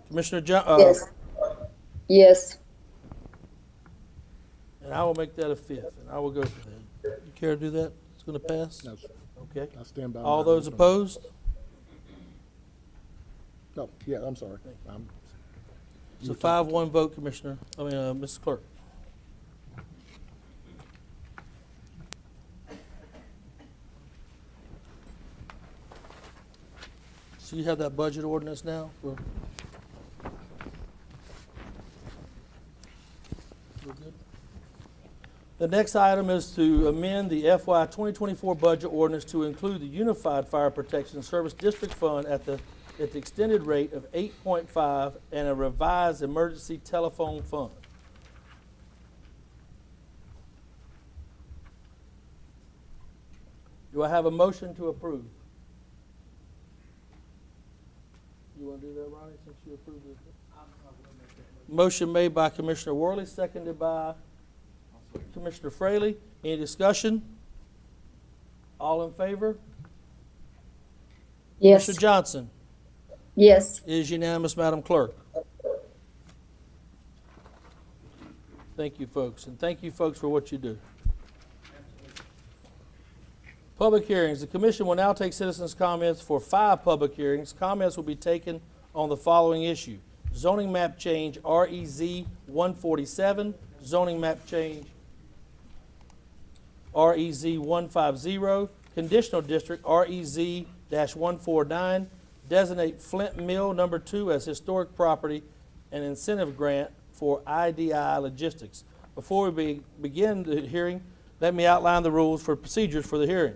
Commissioner Yes. Yes. And I will make that a fifth, and I will go for that. You care to do that? It's going to pass? No, sir. Okay. I stand by. All my those motion. opposed? No, yeah, I'm sorry. It's a 5-1 vote, Commissioner. Mrs. Clerk. So you have that budget ordinance now? We're good? The next item is to amend the FY 2024 budget ordinance to include the Unified Fire Protection Service District Fund at the extended rate of 8.5 and a revised emergency telephone fund. Do I have a motion to approve? You want to do that, Ronnie, since you approved it? Motion made by Commissioner Worley, seconded by Commissioner Fraley. Any discussion? All in favor? Yes. Commissioner Johnson? Yes. It is unanimous, Madam Clerk. Thank you, folks, and thank you, folks, for what you do. Public hearings. The commission will now take citizens' comments for 5 public hearings. Comments will be taken on the following issue: zoning map change REZ 147, zoning map change REZ 150, conditional district REZ-149, designate Flint Mill Number 2 as historic property, and incentive grant for IDI Logistics. Before we begin the hearing, let me outline the rules for procedures for the hearing.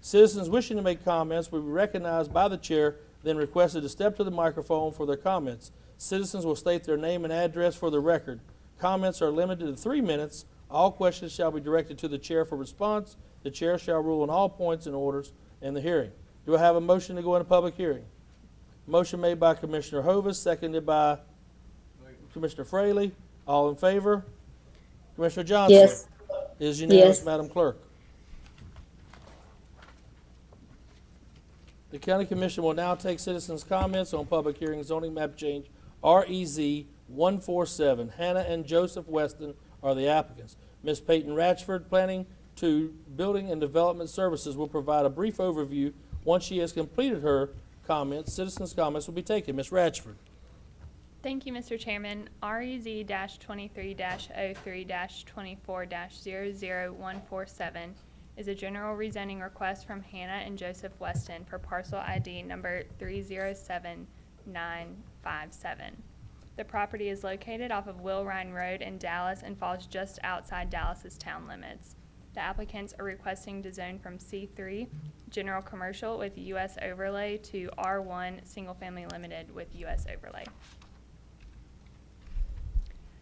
Citizens wishing to make comments will be recognized by the chair, then requested to step to the microphone for their comments. Citizens will state their name and address for the record. Comments are limited to 3 minutes. All questions shall be directed to the chair for response. The chair shall rule on all points and orders in the hearing. Do I have a motion to go into public hearing? Motion made by Commissioner Hovis, seconded by Commissioner Fraley. All in favor? Commissioner Johnson? Yes. It is unanimous, Yes. Madam Clerk. The County Commission will now take citizens' comments on public hearing zoning map change REZ 147. Hannah and Joseph Weston are the applicants. Ms. Peyton Ratchford, Planning to Building and Development Services, will provide a brief overview. Once she has completed her comments, citizens' comments will be taken. Ms. Ratchford. Thank you, Mr. Chairman. REZ-23-03-04-00147 is a general rezoning request from Hannah and Joseph Weston for parcel ID number 307957. The property is located off of Will Ryan Road in Dallas and falls just outside Dallas's town limits. The applicants are requesting to zone from C3, general commercial with U.S. overlay, to R1, single family limited with U.S. overlay.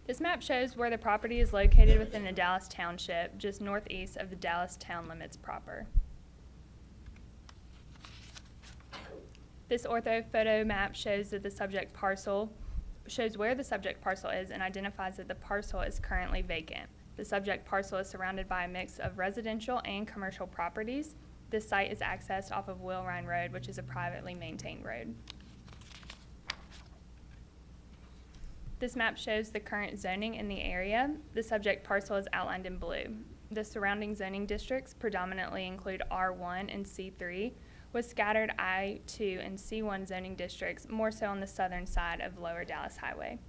This map shows where the property is located within the Dallas Township, just northeast of the Dallas town limits proper. This orthophoto map shows that the subject parcel shows where the subject parcel is and identifies that the parcel is currently vacant. The subject parcel is surrounded by a mix of residential and commercial properties. This site is accessed off of Will Ryan Road, which is a privately maintained road. This map shows the current zoning in the area. The subject parcel is outlined in blue. The surrounding zoning districts predominantly include R1 and C3, with scattered I2 and C1 zoning districts more so on the southern side of Lower Dallas Highway.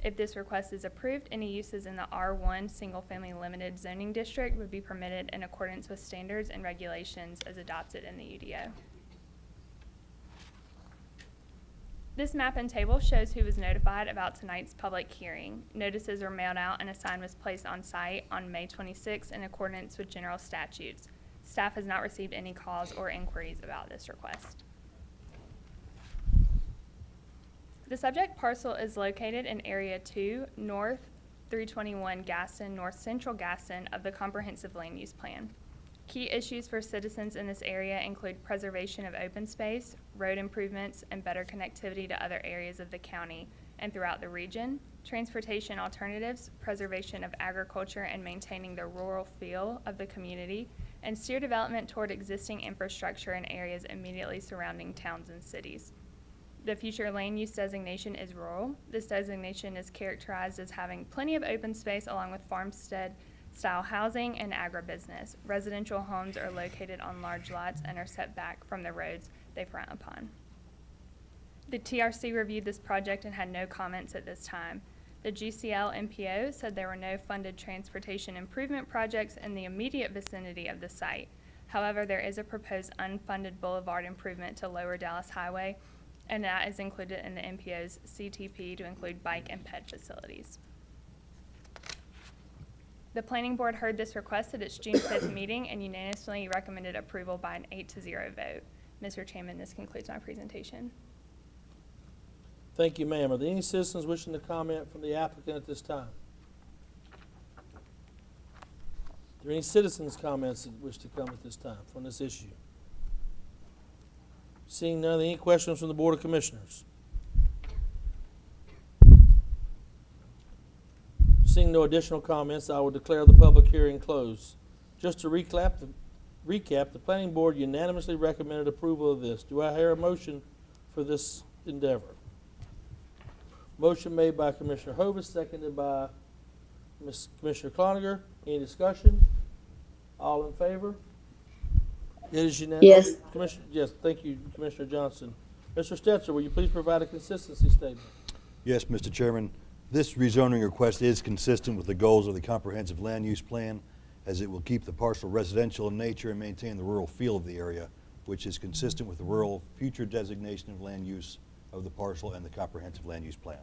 If this request is approved, any uses in the R1 single-family limited zoning district would be permitted in accordance with standards and regulations as adopted in the UDO. This map and table shows who was notified about tonight's public hearing. Notices were mailed out and a sign was placed on site on May 26 in accordance with general statutes. Staff has not received any calls or inquiries about this request. The subject parcel is located in Area 2, North 321 Gaston, North Central Gaston of the Comprehensive Land Use Plan. Key issues for citizens in this area include preservation of open space, road improvements, and better connectivity to other areas of the county and throughout the region, transportation alternatives, preservation of agriculture and maintaining the rural feel of the community, and steer development toward existing infrastructure in areas immediately surrounding towns and cities. The future land use designation is rural. This designation is characterized as having plenty of open space along with farmstead-style housing and agribusiness. Residential homes are located on large lots and are set back from the roads they front upon. The TRC reviewed this project and had no comments at this time. The GCL MPO said there were no funded transportation improvement projects in the immediate vicinity of the site. However, there is a proposed unfunded boulevard improvement to Lower Dallas Highway, and that is included in the MPO's CTP to include bike and ped facilities. The Planning Board heard this request at its June 5th meeting and unanimously recommended approval by an 8-0 vote. Mr. Chairman, this concludes my presentation. Thank you, ma'am. Are there any citizens wishing to comment from the applicant at this time? Are there any citizens' comments that wish to come at this time from this issue? Seeing none, any questions from the Board of Commissioners? Seeing no additional comments, I will declare the public hearing closed. Just to recap, the Planning Board unanimously recommended approval of this. Do I hear a motion for this endeavor? Motion made by Commissioner Hovis, seconded by Commissioner Cloninger. Any discussion? All in favor? It is unanimous. Yes. Yes, thank you, Commissioner Johnson. Mr. Stetzer, will you please provide a consistency statement? Yes, Mr. Chairman. This rezoning request is consistent with the goals of the Comprehensive Land Use Plan, as it will keep the parcel residential in nature and maintain the rural feel of the area, which is consistent with the rural future designation of land use of the parcel and the Comprehensive Land Use Plan.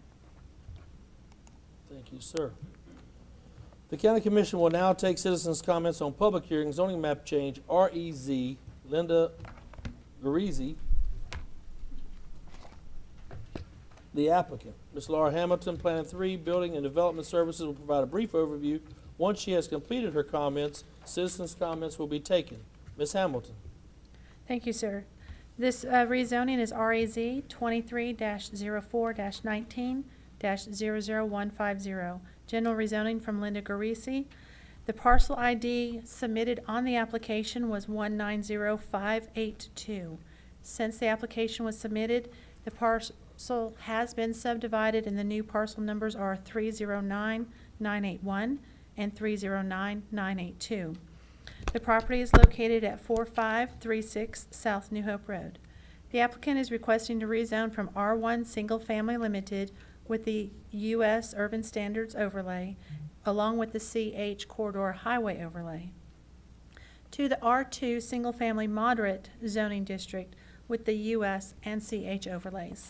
Thank you, sir. The County Commission will now take citizens' comments on public hearing zoning map change REZ. Linda Garizzi, the applicant. Ms. Laura Hamilton, Plan 3, Building and Development Services, will provide a brief overview. Once she has completed her comments, citizens' comments will be taken. Ms. Hamilton. Thank you, sir. This rezoning is RAZ 23-04-19-00150. General rezoning from Linda Garisi. The parcel ID submitted on the application was 190582. Since the application was submitted, the parcel has been subdivided and the new parcel numbers are 309981 and 309982. The property is located at 4536 South New Hope Road. The applicant is requesting to rezone from R1 Single Family Limited with the U.S. Urban Standards Overlay, along with the CH Corridor Highway Overlay, to the R2 Single Family Moderate Zoning District with the U.S. and CH overlays.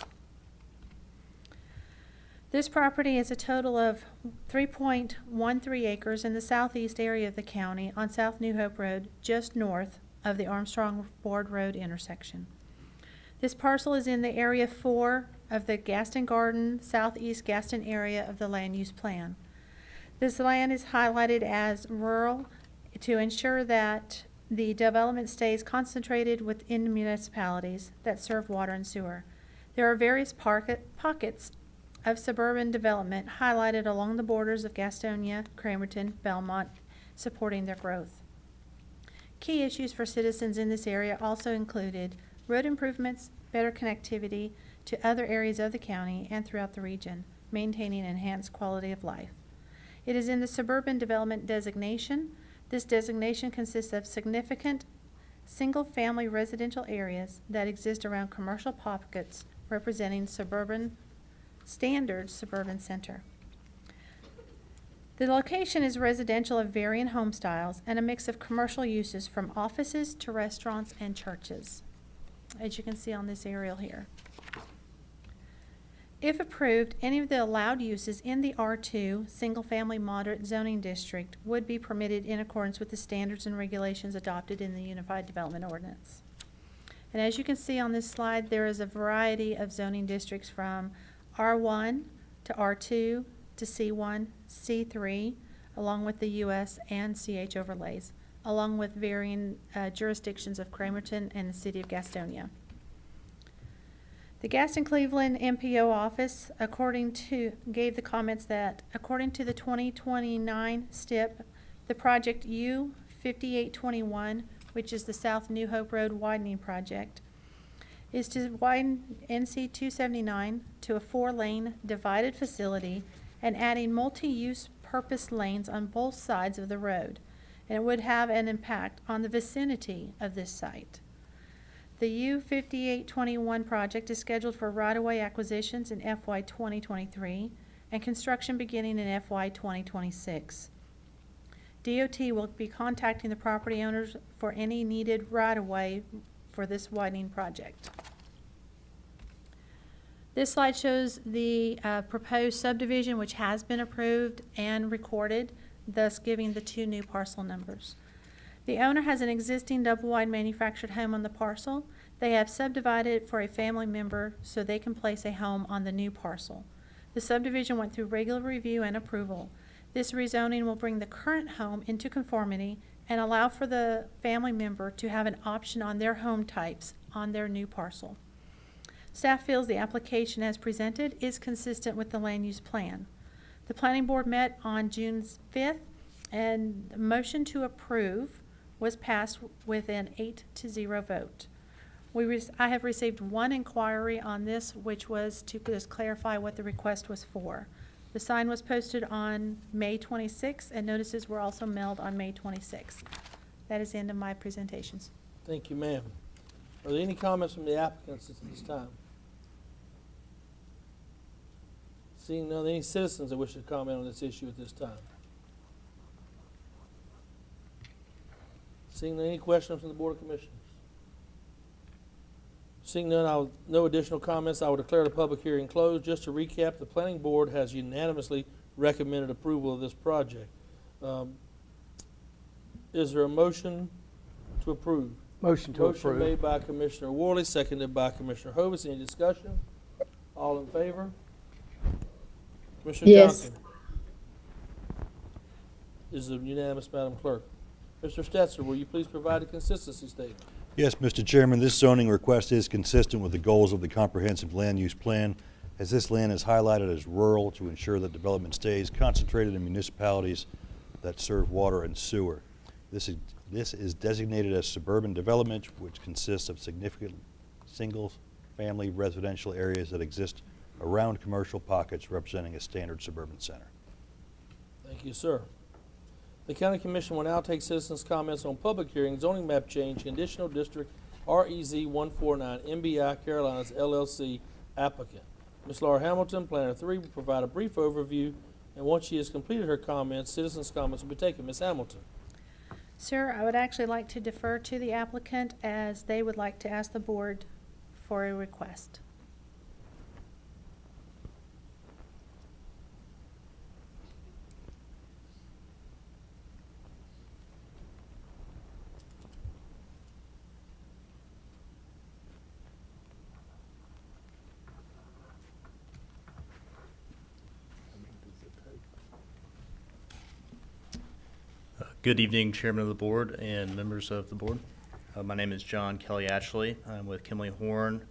This property is a total of 3.13 acres in the southeast area of the county on South New Hope Road, just north of the Armstrong Ford Road intersection. This parcel is in the Area 4 of the Gaston Garden, Southeast Gaston area of the Land Use Plan. This land is highlighted as rural to ensure that the development stays concentrated within municipalities that serve water and sewer. There are various pockets of suburban development highlighted along the borders of Gastonia, Cramerton, Belmont, supporting their growth. Key issues for citizens in this area also included road improvements, better connectivity to other areas of the county and throughout the region, maintaining enhanced quality of life. It is in the suburban development designation. This designation consists of significant single-family residential areas that exist around commercial pockets representing standard suburban center. The location is residential of varying home styles and a mix of commercial uses from offices to restaurants and churches, as you can see on this aerial here. If approved, any of the allowed uses in the R2 single-family moderate zoning district would be permitted in accordance with the standards and regulations adopted in the Unified Development Ordinance. And as you can see on this slide, there is a variety of zoning districts from R1 to R2 to C1, C3, along with the US and CH overlays, along with varying jurisdictions of Cramerton and the city of Gastonia. The Gaston Cleveland MPO office, gave the comments that according to the 2029 STIP, the project U5821, which is the South New Hope Road widening project, is to widen NC 279 to a 4-lane divided facility and adding multi-use purpose lanes on both sides of the road, and it would have an impact on the vicinity of this site. The U5821 project is scheduled for right-of-way acquisitions in FY 2023 and construction beginning in FY 2026. DOT will be contacting the property owners for any needed right-of-way for this widening project. This slide shows the proposed subdivision, which has been approved and recorded, thus giving the 2 new parcel numbers. The owner has an existing double-wide manufactured home on the parcel. They have subdivided it for a family member so they can place a home on the new parcel. The subdivision went through regular review and approval. This rezoning will bring the current home into conformity and allow for the family member to have an option on their home types on their new parcel. Staff feels the application as presented is consistent with the land use plan. The planning board met on June 5th, and the motion to approve was passed with an 8-0 vote. I have received 1 inquiry on this, which was to just clarify what the request was for. The sign was posted on May 26th, and notices were also mailed on May 26th. That is the end of my presentations. Thank you, ma'am. Are there any comments from the applicants at this time? Seeing none, any citizens that wish to comment on this issue at this time? Seeing none, any questions from the Board of Commissioners? Seeing none, no additional comments, I will declare the public hearing closed. Just to recap, the Planning Board has unanimously recommended approval of this project. Is there a motion to approve? Motion to approve. Motion made by Commissioner Worley, seconded by Commissioner Hovis. Any discussion? All in favor? Commissioner Yes. Johnson? Is it unanimous, Madam Clerk? Mr. Stetzer, will you please provide a consistency statement? Yes, Mr. Chairman, this zoning request is consistent with the goals of the comprehensive land use plan, as this land is highlighted as rural to ensure that development stays concentrated in municipalities that serve water and sewer. This is designated as suburban development, which consists of significant single-family residential areas that exist around commercial pockets representing a standard suburban center. Thank you, sir. The County Commission will now take citizens' comments on public hearing, zoning map change, conditional district REZ 149, MBI Carolinas LLC applicant. Ms. Laura Hamilton, Planner 3, will provide a brief overview, and once she has completed her comments, citizens' comments will be taken. Ms. Hamilton. Sir, I would actually like to defer to the applicant as they would like to ask the board for a request. Good evening, Chairman of the Board and members of the Board. My name is John Kelly Ashley. I'm with Kimley Horn,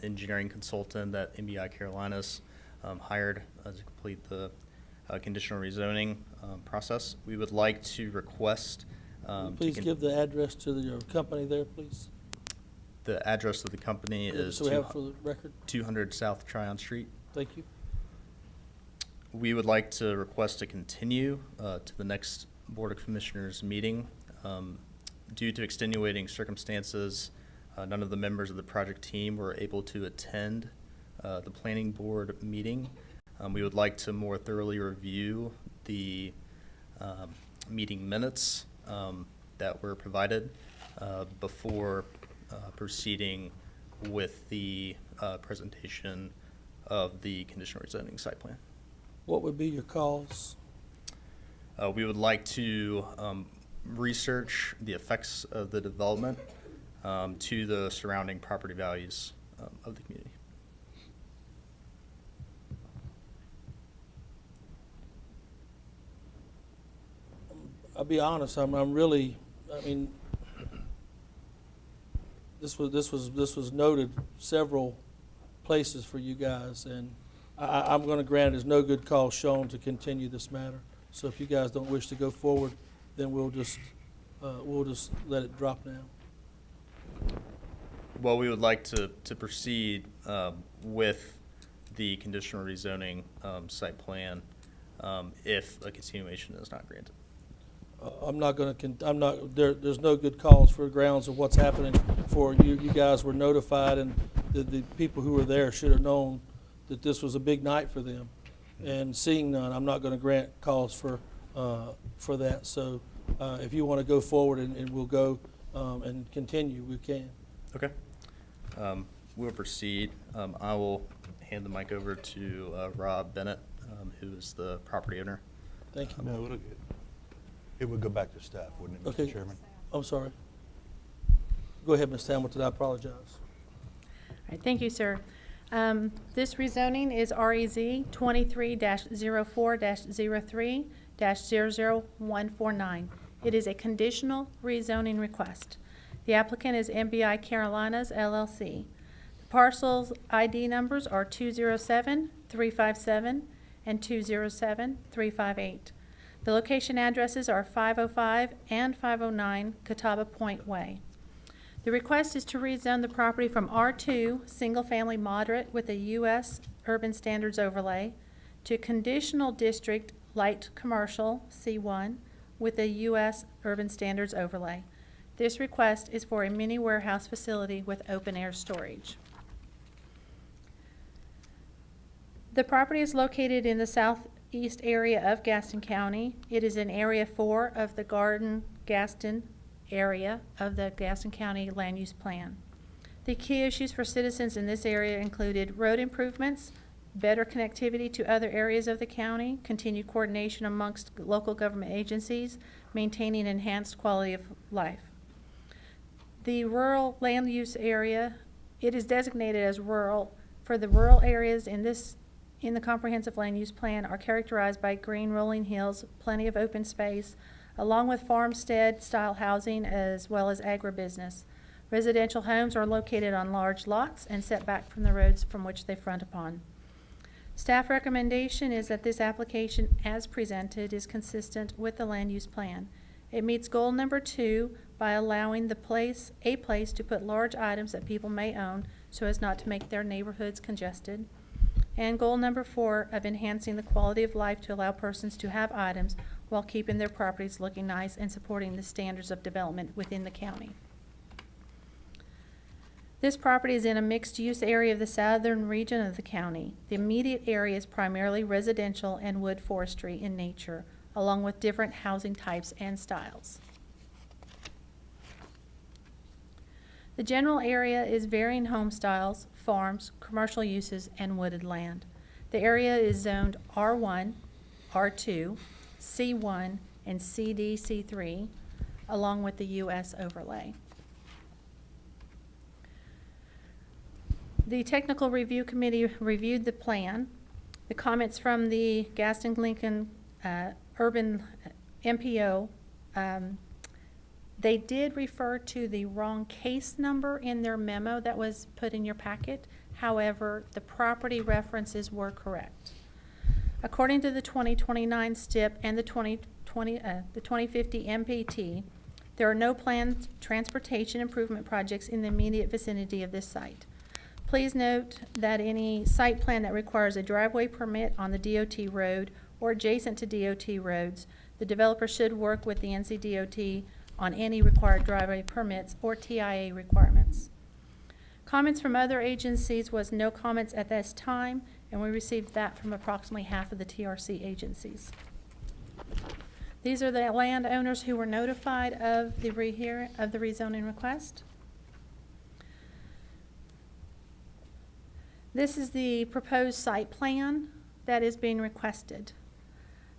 engineering consultant that MBI Carolinas hired to complete the conditional rezoning process. We would like to request... please give the address to your company there, please. The address of the company is so we have for the record. 200 South Tryon Street. Thank you. We would like to request to continue to the next Board of Commissioners meeting. Due to extenuating circumstances, none of the members of the project team were able to attend the planning board meeting. We would like to more thoroughly review the meeting minutes that were provided before proceeding with the presentation of the conditional rezoning site plan. What would be your calls? We would like to research the effects of the development to the surrounding property values of the community. I'll be honest, I'm really, I mean, this was noted several places for you guys, and I'm going to grant there's no good cause shown to continue this matter. So if you guys don't wish to go forward, then we'll just let it drop now. Well, we would like to proceed with the conditional rezoning site plan if a continuation is not granted. I'm not going to, there's no good cause for grounds of what's happening for you. You guys were notified, and the people who were there should have known that this was a big night for them. And seeing none, I'm not going to grant cause for that. So if you want to go forward and we'll go and continue, we can. Okay. We'll proceed. I will hand the mic over to Rob Bennett, who is the property owner. Thank you. No, it would go back to staff, wouldn't it, Mr. Okay. Chairman? I'm sorry. Go ahead, Ms. Hamilton. I apologize. All right, thank you, sir. This rezoning is REZ 23-04-03-00149. It is a conditional rezoning request. The applicant is MBI Carolinas LLC. The parcels ID numbers are 207-357 and 207-358. The location addresses are 505 and 509 Catawba Point Way. The request is to rezone the property from R2, single-family moderate with a U.S. Urban Standards overlay, to conditional district light commercial, C1, with a U.S. Urban Standards overlay. This request is for a mini warehouse facility with open-air storage. The property is located in the southeast area of Gaston County. It is in Area 4 of the Gaston area of the Gaston County Land Use Plan. The key issues for citizens in this area included road improvements, better connectivity to other areas of the county, continued coordination amongst local government agencies, maintaining enhanced quality of life. The rural land use area, it is designated as rural. For the rural areas in the comprehensive land use plan are characterized by green rolling hills, plenty of open space, along with farmstead-style housing as well as agribusiness. Residential homes are located on large lots and set back from the roads from which they front upon. Staff recommendation is that this application, as presented, is consistent with the land use plan. It meets goal number 2 by allowing a place to put large items that people may own so as not to make their neighborhoods congested. And goal number 4 of enhancing the quality of life to allow persons to have items while keeping their properties looking nice and supporting the standards of development within the county. This property is in a mixed-use area of the southern region of the county. The immediate area is primarily residential and wood forestry in nature, along with different housing types and styles. The general area is varying home styles, farms, commercial uses, and wooded land. The area is zoned R1, R2, C1, and CD/C3, along with the U.S. overlay. The Technical Review Committee reviewed the plan. The comments from the Gaston-Lincoln Urban MPO, they did refer to the wrong case number in their memo that was put in your packet. However, the property references were correct. According to the 2029 STIP and the 2050 MPT, there are no planned transportation improvement projects in the immediate vicinity of this site. Please note that any site plan that requires a driveway permit on the DOT road or adjacent to DOT roads, the developer should work with the NCDOT on any required driveway permits or TIA requirements. Comments from other agencies was no comments at this time, and we received that from approximately half of the TRC agencies. These are the landowners who were notified of the rezoning request. This is the proposed site plan that is being requested.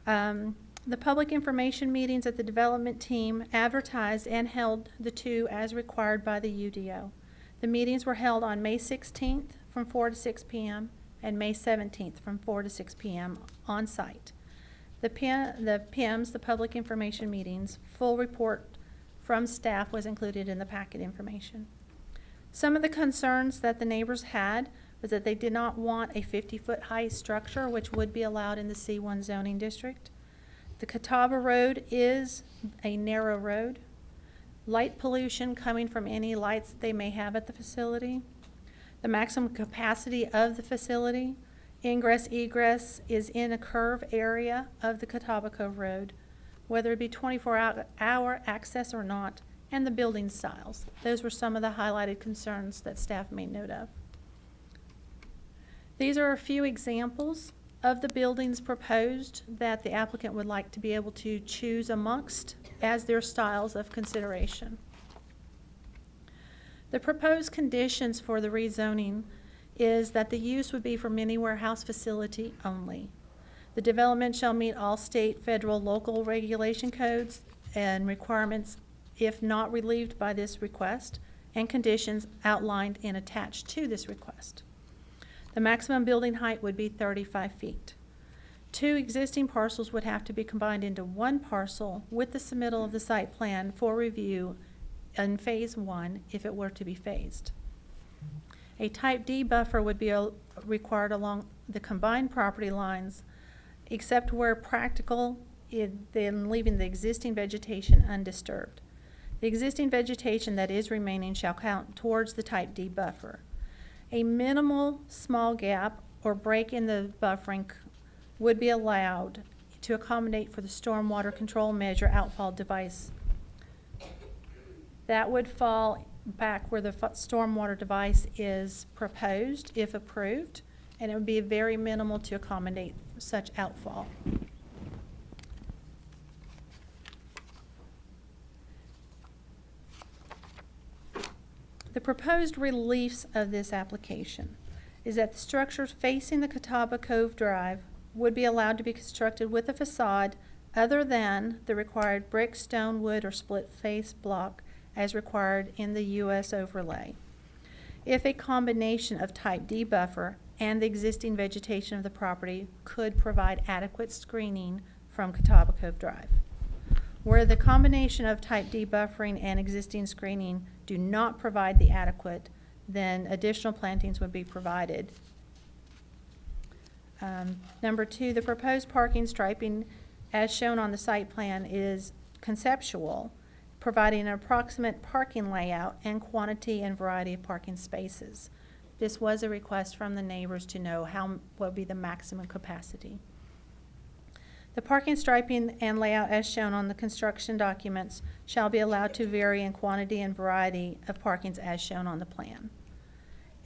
The public information meetings at the development team advertised and held the two as required by the UDO. The meetings were held on May 16th from 4 to 6 p.m. and May 17th from 4 to 6 p.m. on site. The PIMs, the public information meetings, full report from staff was included in the packet information. Some of the concerns that the neighbors had was that they did not want a 50-foot high structure, which would be allowed in the C1 zoning district. The Catawba Road is a narrow road. Light pollution coming from any lights they may have at the facility. The maximum capacity of the facility. Ingress, egress is in a curve area of the Catawba Cove Road, whether it be 24-hour access or not, and the building styles. Those were some of the highlighted concerns that staff made note of. These are a few examples of the buildings proposed that the applicant would like to be able to choose amongst as their styles of consideration. The proposed conditions for the rezoning is that the use would be for mini warehouse facility only. The development shall meet all state, federal, local regulation codes and requirements if not relieved by this request, and conditions outlined and attached to this request. The maximum building height would be 35 feet. 2 existing parcels would have to be combined into one parcel with the submittal of the site plan for review in phase 1 if it were to be phased. A type D buffer would be required along the combined property lines, except where practical, then leaving the existing vegetation undisturbed. The existing vegetation that is remaining shall count towards the type D buffer. A minimal small gap or break in the buffering would be allowed to accommodate for the stormwater control measure outfall device. That would fall back where the stormwater device is proposed, if approved, and it would be very minimal to accommodate such outfall. The proposed reliefs of this application is that the structures facing the Catawba Cove Drive would be allowed to be constructed with a facade other than the required brick, stone, wood, or split face block as required in the U.S. overlay. If a combination of type D buffer and the existing vegetation of the property could provide adequate screening from Catawba Cove Drive. Where the combination of type D buffering and existing screening do not provide the adequate, then additional plantings would be provided. Number 2, the proposed parking striping as shown on the site plan is conceptual, providing an approximate parking layout and quantity and variety of parking spaces. This was a request from the neighbors to know what would be the maximum capacity. The parking striping and layout as shown on the construction documents shall be allowed to vary in quantity and variety of parkings as shown on the plan.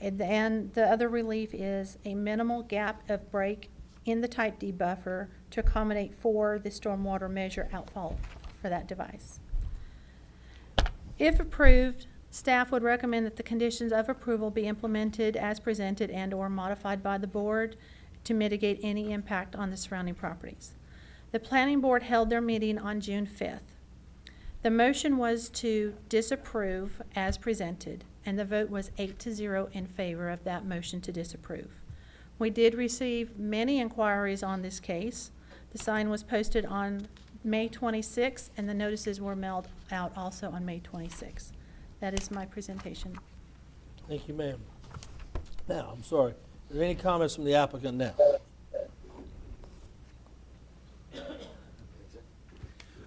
And the other relief is a minimal gap of break in the type D buffer to accommodate for the stormwater measure outfall for that device. If approved, staff would recommend that the conditions of approval be implemented as presented and/or modified by the board to mitigate any impact on the surrounding properties. The planning board held their meeting on June 5th. The motion was to disapprove as presented, and the vote was 8-0 in favor of that motion to disapprove. We did receive many inquiries on this case. The sign was posted on May 26th, and the notices were mailed out also on May 26th. That is my presentation. Thank you, ma'am. Now, I'm sorry. Are there any comments from the applicant now?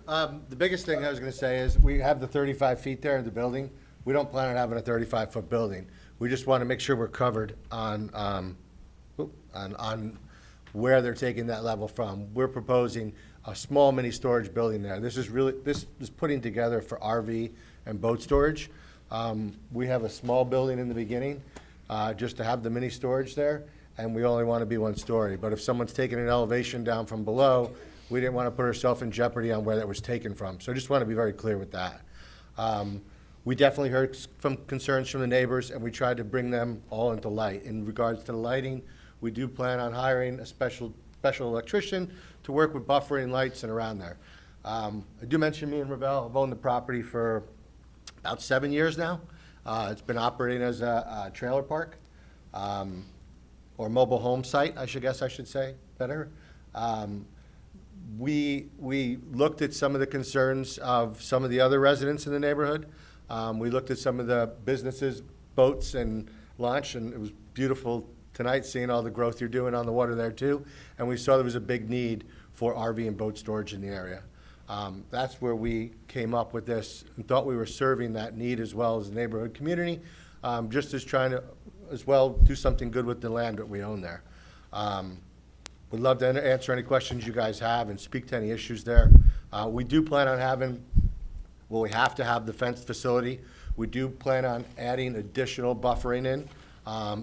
The biggest thing I was going to say is we have the 35 feet there in the building. We don't plan on having a 35-foot building. We just want to make sure we're covered on where they're taking that level from. We're proposing a small mini storage building there. This is putting together for RV and boat storage. We have a small building in the beginning, just to have the mini storage there, and we only want to be 1 story. But if someone's taking an elevation down from below, we didn't want to put ourselves in jeopardy on where that was taken from. So I just want to be very clear with that. We definitely heard some concerns from the neighbors, and we tried to bring them all into light. In regards to the lighting, we do plan on hiring a special electrician to work with buffering lights and around there. I do mention me and Ravel have owned the property for about 7 years now. It's been operating as a trailer park, or mobile home site, I should say better. We looked at some of the concerns of some of the other residents in the neighborhood. We looked at some of the businesses, boats and launch, and it was beautiful tonight seeing all the growth you're doing on the water there too. And we saw there was a big need for RV and boat storage in the area. That's where we came up with this and thought we were serving that need as well as the neighborhood community, just as trying to as well do something good with the land that we own there. Would love to answer any questions you guys have and speak to any issues there. We do plan on having, well, we have to have the fenced facility. We do plan on adding additional buffering in,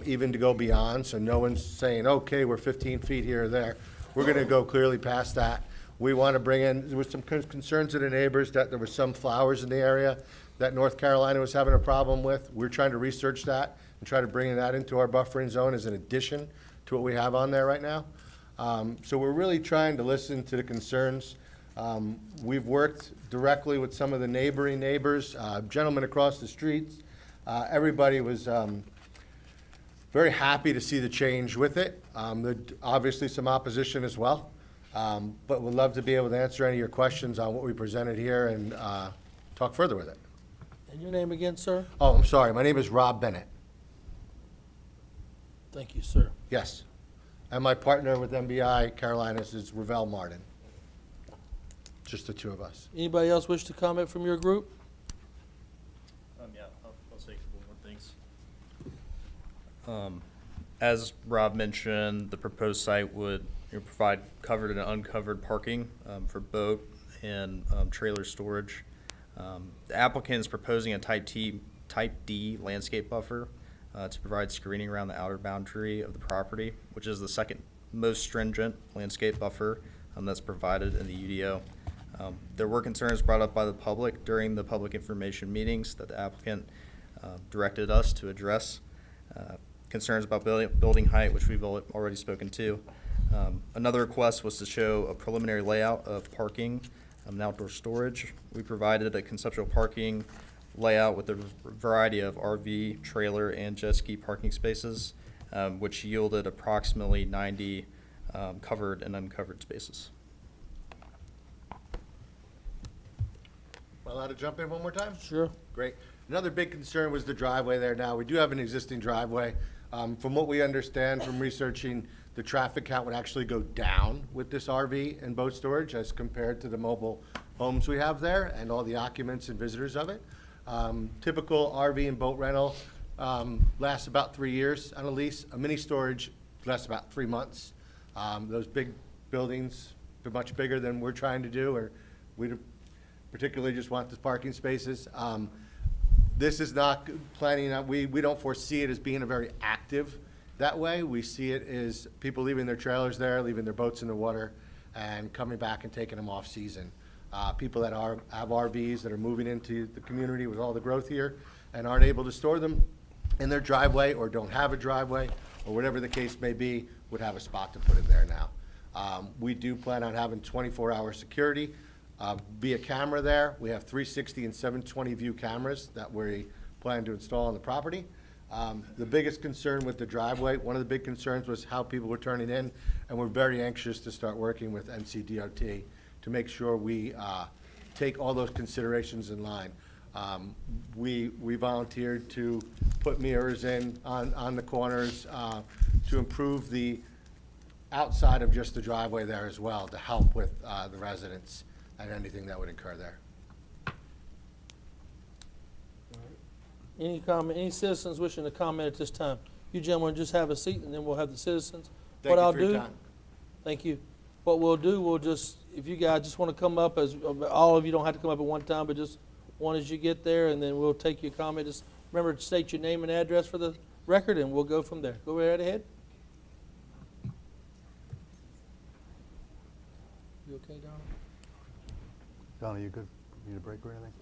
even to go beyond, so no one's saying, okay, we're 15 feet here or there. We're going to go clearly past that. We want to bring in, there was some concerns of the neighbors that there were some flowers in the area that North Carolina was having a problem with. We're trying to research that and try to bring that into our buffering zone as an addition to what we have on there right now. So we're really trying to listen to the concerns. We've worked directly with some of the neighboring neighbors, gentlemen across the streets. Everybody was very happy to see the change with it. Obviously some opposition as well, but would love to be able to answer any of your questions on what we presented here and talk further with it. And your name again, sir? Oh, I'm sorry. My name is Rob Bennett. Thank you, sir. Yes. And my partner with MBI Carolinas is Ravel Martin. Just the 2 of us. Anybody else wish to comment from your group? Yeah, I'll say a couple more things. As Rob mentioned, the proposed site would provide covered and uncovered parking for boat and trailer storage. The applicant is proposing a Type D landscape buffer to provide screening around the outer boundary of the property, which is the second most stringent landscape buffer that's provided in the UDO. There were concerns brought up by the public during the public information meetings that the applicant directed us to address. Concerns about building height, which we've already spoken to. Another request was to show a preliminary layout of parking and outdoor storage. We provided a conceptual parking layout with a variety of RV, trailer, and jet ski parking spaces, which yielded approximately 90 covered and uncovered spaces. Am I allowed to jump in one more time? Sure. Great. Another big concern was the driveway there now. We do have an existing driveway. From what we understand from researching, the traffic count would actually go down with this RV and boat storage as compared to the mobile homes we have there and all the occupants and visitors of it. Typical RV and boat rental lasts about 3 years on a lease. A mini storage lasts about 3 months. Those big buildings are much bigger than we're trying to do, or we particularly just want the parking spaces. This is not planning on, we don't foresee it as being a very active that way. We see it as people leaving their trailers there, leaving their boats in the water, and coming back and taking them off season. People that have RVs that are moving into the community with all the growth here and aren't able to store them in their driveway or don't have a driveway or whatever the case may be would have a spot to put it there now. We do plan on having 24-hour security. Via camera there. We have 360 and 720 view cameras that we plan to install on the property. The biggest concern with the driveway, one of the big concerns was how people were turning in, and we're very anxious to start working with NCDOT to make sure we take all those considerations in line. We volunteered to put mirrors in on the corners to improve the outside of just the driveway there as well to help with the residents and anything that would occur there. Any comment, any citizens wishing to comment at this time? You gentlemen just have a seat and then we'll have the citizens. Thank What you I'll for your do, time. Thank you. What we'll do, we'll just, if you guys just want to come up, as all of you don't have to come up at one time, but just one as you get there, and then we'll take your comment. Just remember to state your name and address for the record, and we'll go from there. Go right ahead. You okay, Donna? Donna, you good? Need a break or anything?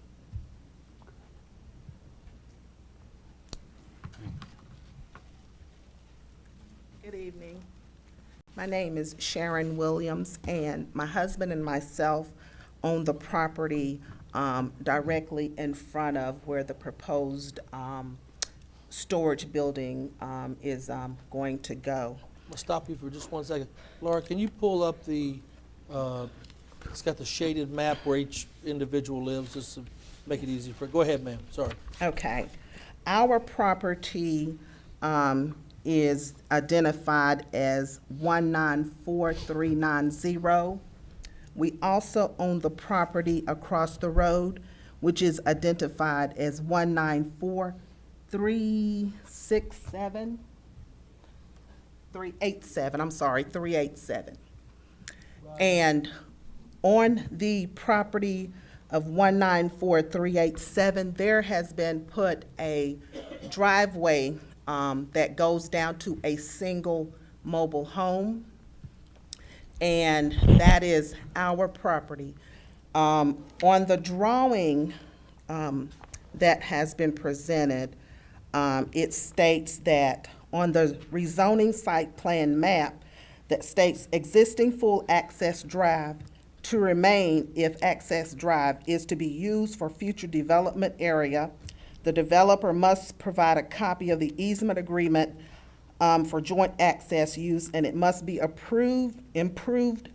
Good evening. My name is Sharon Williams, and my husband and myself own the property directly in front of where the proposed storage building is going to go. I'll stop you for just 1 second. Laura, can you pull up the, it's got the shaded map where each individual lives, just to make it easy for, go ahead, ma'am, sorry. Okay. Our property is identified as 194390. We also own the property across the road, which is identified as 194367. 387, I'm sorry, 387. And on the property of 194387, there has been put a driveway that goes down to a single mobile home, and that is our property. On the drawing that has been presented, it states that on the rezoning site plan map that states existing full access drive to remain if access drive is to be used for future development area. The developer must provide a copy of the easement agreement for joint access use, and it must be improved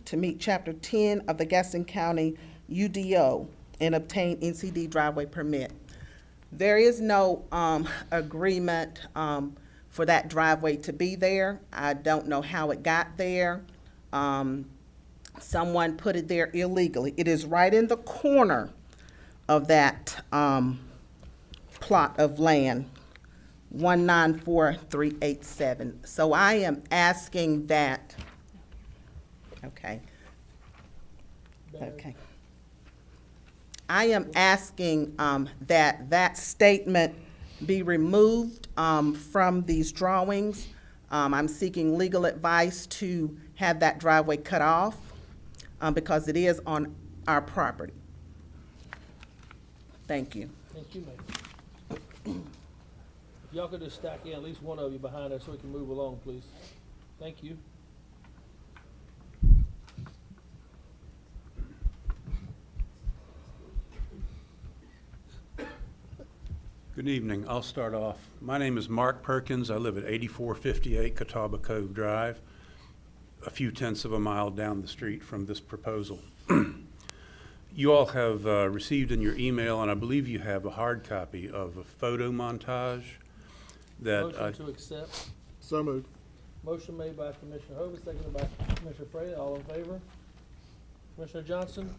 to meet Chapter 10 of the Gaston County UDO and obtain NCD driveway permit. There is no agreement for that driveway to be there. I don't know how it got there. Someone put it there illegally. It is right in the corner of that plot of land, 194387. So I am asking that, okay. I am asking that statement be removed from these drawings. I'm seeking legal advice to have that driveway cut off because it is on our property. Thank you. Thank you, ma'am. If y'all could just stack in, at least one of you behind us so we can move along, please. Thank you. Good evening. I'll start off. My name is Mark Perkins. I live at 8458 Catawba Cove Drive, a few tenths of a mile down the street from this proposal. You all have received in your email, and I believe you have a hard copy of a photo montage that Motion to accept. So moved. Motion made by Commissioner Hovey, seconded by Commissioner Fraley. All in favor? Commissioner Johnson?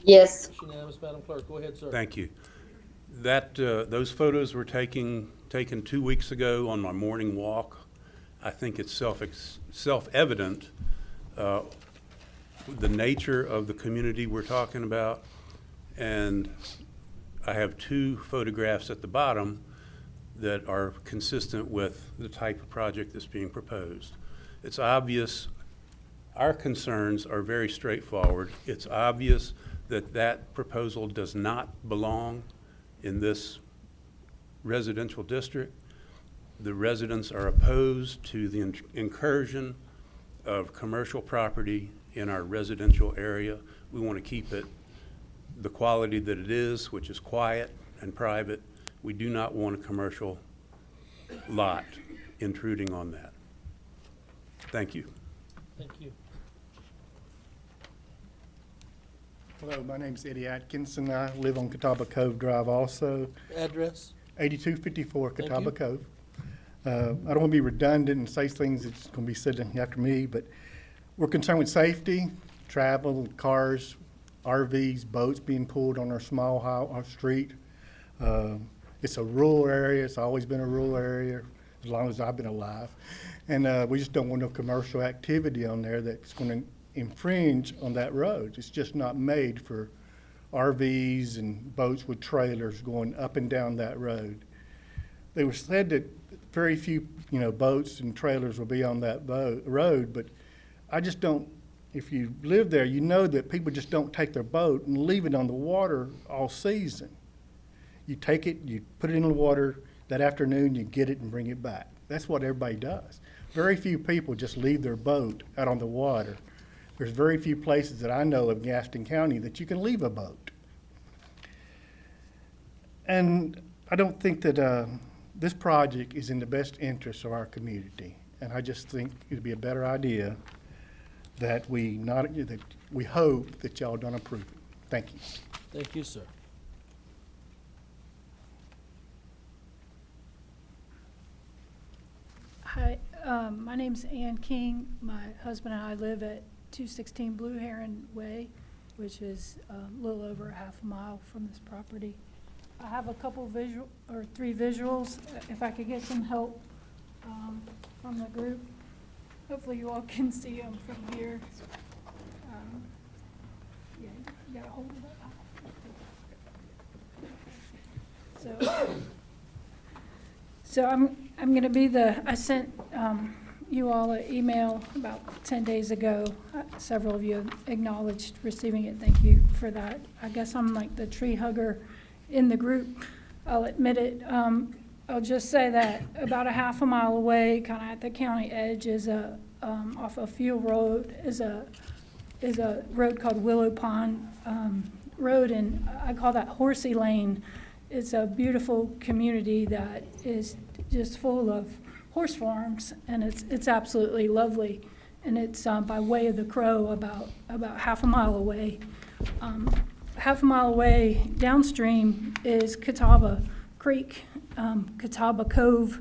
Yes. It's unanimous, Madam Clerk. Go ahead, sir. Thank you. That those photos were taken 2 weeks ago on my morning walk. I think it's self-evident the nature of the community we're talking about, and I have 2 photographs at the bottom that are consistent with the type of project that's being proposed. It's obvious, our concerns are very straightforward. It's obvious that that proposal does not belong in this residential district. The residents are opposed to the incursion of commercial property in our residential area. We want to keep it the quality that it is, which is quiet and private. We do not want a commercial lot intruding on that. Thank you. Thank you. Hello, my name's Eddie Atkinson. I live on Catawba Cove Drive also. Address? 8254 Thank Catawba you. Cove. I don't want to be redundant and say things that's going to be said after me, but we're concerned with safety, travel, cars, RVs, boats being pulled on our small street. It's a rural area. It's always been a rural area. as long as I've been alive. And we just don't want no commercial activity on there that's going to infringe on that road. It's just not made for RVs and boats with trailers going up and down that road. They were said that very few, boats and trailers will be on that road, but I just don't, if you live there, you know that people just don't take their boat and leave it on the water all season. You take it, you put it in the water, that afternoon you get it and bring it back. That's what everybody does. Very few people just leave their boat out on the water. There's very few places that I know of in Gaston County that you can leave a boat. And I don't think that this project is in the best interest of our community. And I just think it'd be a better idea that we hope that y'all don't approve it. Thank you. Thank you, sir. Hi, my name's Ann King. My husband and I live at 216 Blue Heron Way, which is a little over a half a mile from this property. I have a couple three visuals, if I could get some help from the group. Hopefully you all can see them from here. Yeah, you gotta hold it up. So I'm going to be I sent you all an email about 10 days ago. Several of you acknowledged receiving it. Thank you for that. I guess I'm like the tree hugger in the group. I'll admit it. I'll just say that about a half a mile away, kind of at the county edge, is off of Field Road, is a road called Willow Pond Road, and I call that Horsey Lane. It's a beautiful community that is just full of horse farms, and it's absolutely lovely. And it's by way of the Crow, about half a mile away. Half a mile away downstream is Catawba Creek, Catawba Cove,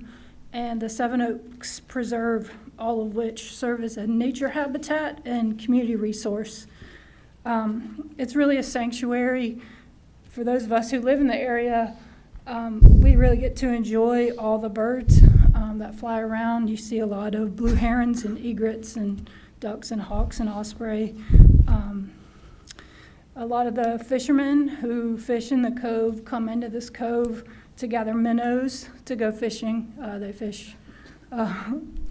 and the Seven Oaks Preserve, all of which serve as a nature habitat and community resource. It's really a sanctuary. For those of us who live in the area, we really get to enjoy all the birds that fly around. You see a lot of blue herons and egrets and ducks and hawks and osprey. A lot of the fishermen who fish in the cove come into this cove to gather minnows to go fishing. They fish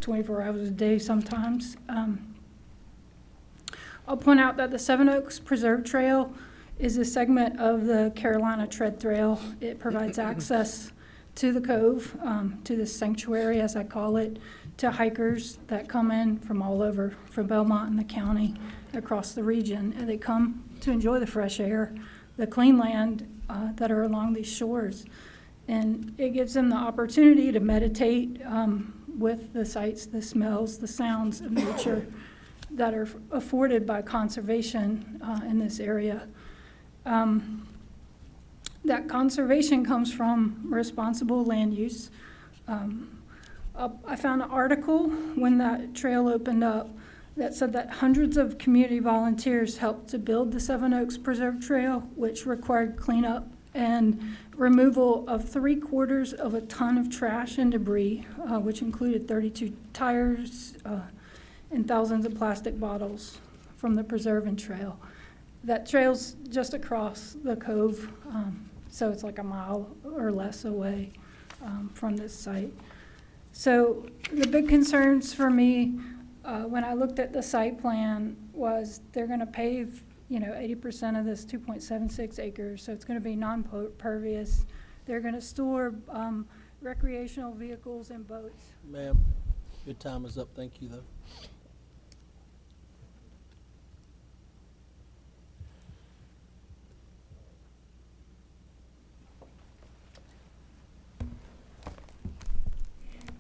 24 hours a day sometimes. I'll point out that the Seven Oaks Preserve Trail is a segment of the Carolina Tread Trail. It provides access to the cove, to this sanctuary, as I call it, to hikers that come in from all over, from Belmont and the county, across the region, and they come to enjoy the fresh air, the clean land that are along these shores. And it gives them the opportunity to meditate with the sights, the smells, the sounds of nature that are afforded by conservation in this area. That conservation comes from responsible land use. I found an article when that trail opened up that said that hundreds of community volunteers helped to build the Seven Oaks Preserve Trail, which required cleanup and removal of 3/4 of a ton of trash and debris, which included 32 tires and thousands of plastic bottles from the preserve and trail. That trail's just across the cove, so it's like a mile or less away from this site. So the big concerns for me when I looked at the site plan was they're going to pave 80% of this 2.76 acres, so it's going to be non-pervious. They're going to store recreational vehicles and boats. Ma'am, your time is up. Thank you, though.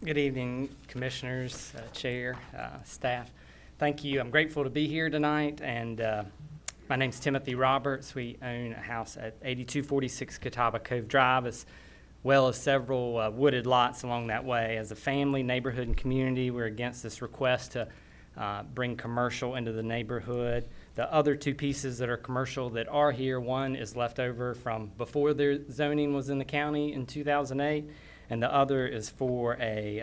Good evening, commissioners, chair, staff. Thank you. I'm grateful to be here tonight, and my name's Timothy Roberts. We own a house at 8246 Catawba Cove Drive, as well as several wooded lots along that way. As a family, neighborhood, and community, we're against this request to bring commercial into the neighborhood. The other two pieces that are commercial that are here, one is left over from before the zoning was in the county in 2008, and the other is for a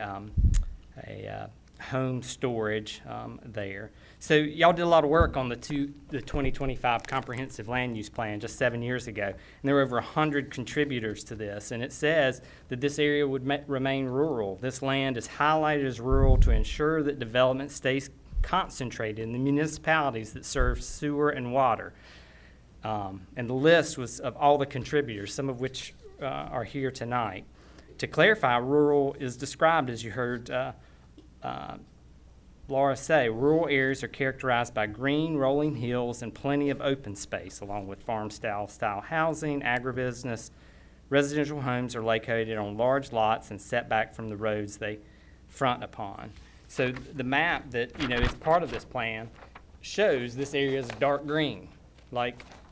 home storage there. So y'all did a lot of work on the 2025 Comprehensive Land Use Plan just 7 years ago, and there were over 100 contributors to this, and it says that this area would remain rural. This land is highlighted as rural to ensure that development stays concentrated in the municipalities that serve sewer and water. And the list was of all the contributors, some of which are here tonight. To clarify, rural is described, as you heard Laura say, rural areas are characterized by green rolling hills and plenty of open space, along with farm-style housing, agribusiness. Residential homes are located on large lots and set back from the roads they front upon. So the map that, is part of this plan shows this area is dark green,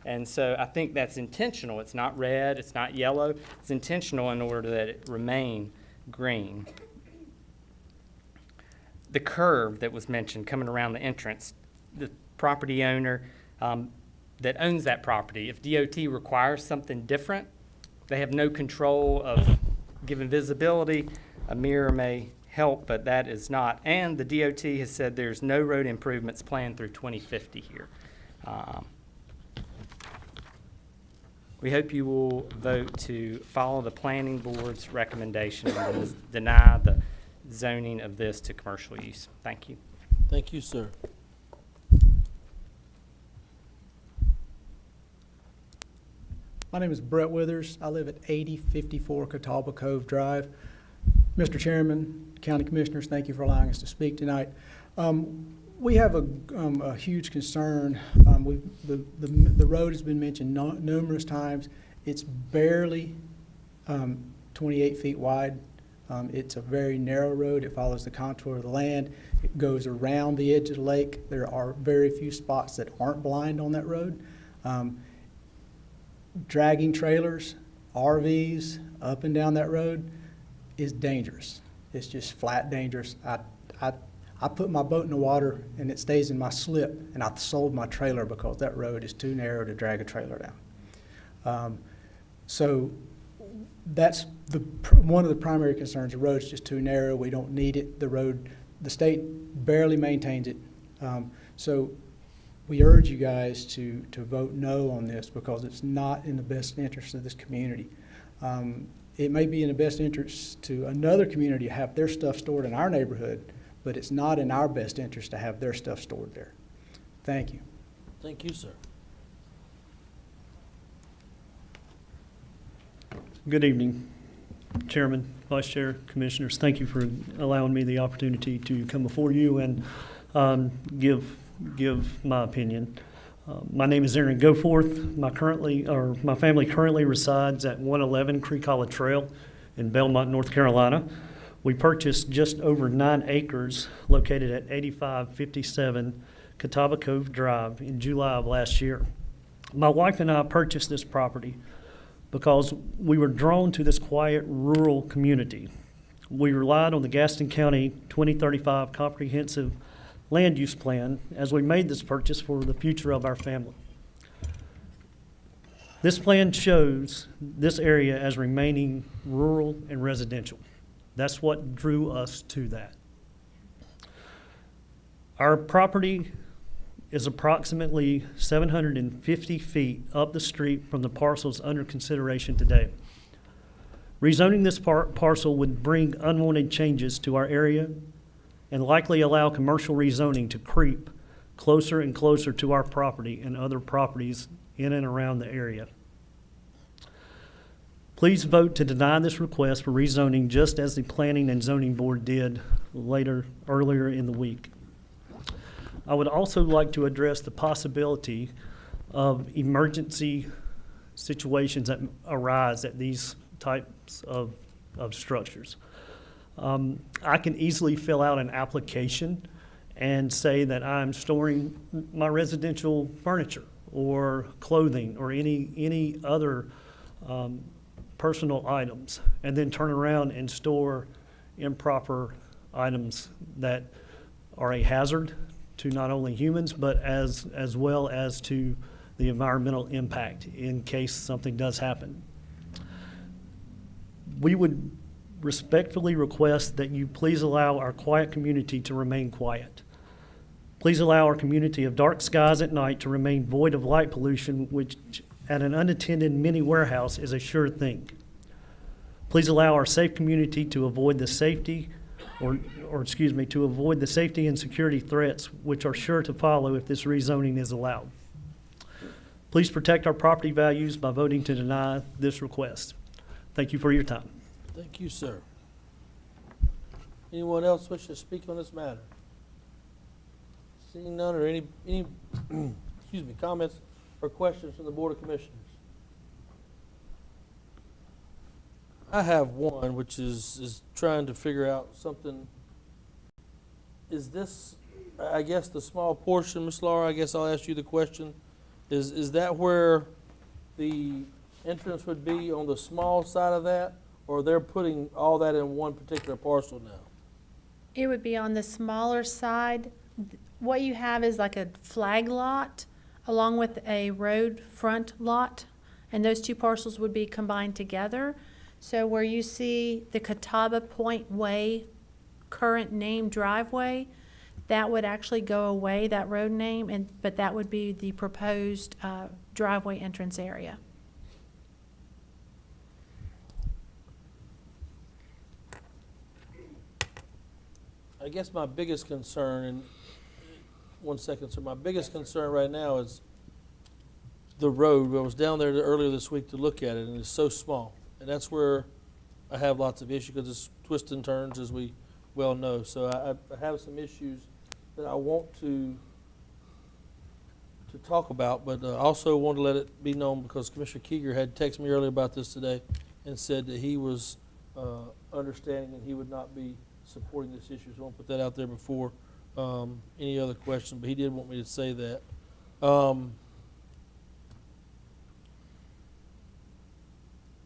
and so I think that's intentional. It's not red, it's not yellow. It's intentional in order that it remain green. The curve that was mentioned coming around the entrance, the property owner that owns that property, if DOT requires something different, they have no control of giving visibility. A mirror may help, but that is not. And the DOT has said there's no road improvements planned through 2050 here. We hope you will vote to follow the planning board's recommendation and deny the zoning of this to commercial use. Thank you. Thank you, sir. My name is Brett Withers. I live at 8054 Catawba Cove Drive. Mr. Chairman, County Commissioners, thank you for allowing us to speak tonight. We have a huge concern. The road has been mentioned numerous times. It's barely 28 feet wide. It's a very narrow road. It follows the contour of the land. It goes around the edge of the lake. There are very few spots that aren't blind on that road. Dragging trailers, RVs up and down that road is dangerous. It's just flat dangerous. I put my boat in the water and it stays in my slip, and I sold my trailer because that road is too narrow to drag a trailer down. So that's one of the primary concerns. The road's just too narrow. We don't need it. The state barely maintains it. So we urge you guys to vote no on this because it's not in the best interest of this community. It may be in the best interest to another community to have their stuff stored in our neighborhood, but it's not in our best interest to have their stuff stored there. Thank you. Thank you, sir. Good evening, Chairman, Vice Chair, Commissioners. Thank you for allowing me the opportunity to come before you and give my opinion. My name is Aaron Goforth. My family currently resides at 111 Creek Hollow Trail in Belmont, North Carolina. We purchased just over 9 acres located at 8557 Catawba Cove Drive in July of last year. My wife and I purchased this property because we were drawn to this quiet rural community. We relied on the Gaston County 2035 Comprehensive Land Use Plan as we made this purchase for the future of our family. This plan shows this area as remaining rural and residential. That's what drew us to that. Our property is approximately 750 feet up the street from the parcels under consideration today. Rezoning this parcel would bring unwanted changes to our area and likely allow commercial rezoning to creep closer and closer to our property and other properties in and around the area. Please vote to deny this request for rezoning just as the Planning and Zoning Board did earlier in the week. I would also like to address the possibility of emergency situations that arise at these types of structures. I can easily fill out an application and say that I'm storing my residential furniture or clothing or any other personal items, and then turn around and store improper items that are a hazard to not only humans but as well as to the environmental impact in case something does happen. We would respectfully request that you please allow our quiet community to remain quiet. Please allow our community of dark skies at night to remain void of light pollution, which at an unattended mini warehouse is a sure thing. Please allow our safe community to avoid the safety to avoid the safety and security threats which are sure to follow if this rezoning is allowed. Please protect our property values by voting to deny this request. Thank you for your time. Thank you, sir. Anyone else wish to speak on this matter? Seeing none or any excuse me, comments or questions from the Board of Commissioners? I have one, which is trying to figure out something. Is this, I guess, the small portion, Ms. Laura, I guess I'll ask you the question. Is that where the entrance would be, on the small side of that? Or they're putting all that in one particular parcel now? It would be on the smaller side. What you have is like a flag lot along with a road front lot, and those two parcels would be combined together. So where you see the Catawba Point Way current name driveway, that would actually go away, that road name, but that would be the proposed driveway entrance area. I guess my biggest concern, and one second, sir, my biggest concern right now is the road. I was down there earlier this week to look at it, and it's so small. And that's where I have lots of issues, because it's twists and turns, as we well know. So I have some issues that I want to talk about, but also want to let it be known, because Commissioner Keeger had texted me earlier about this today and said that he was understanding and he would not be supporting this issue. So I want to put that out there before any other question, but he did want me to say that.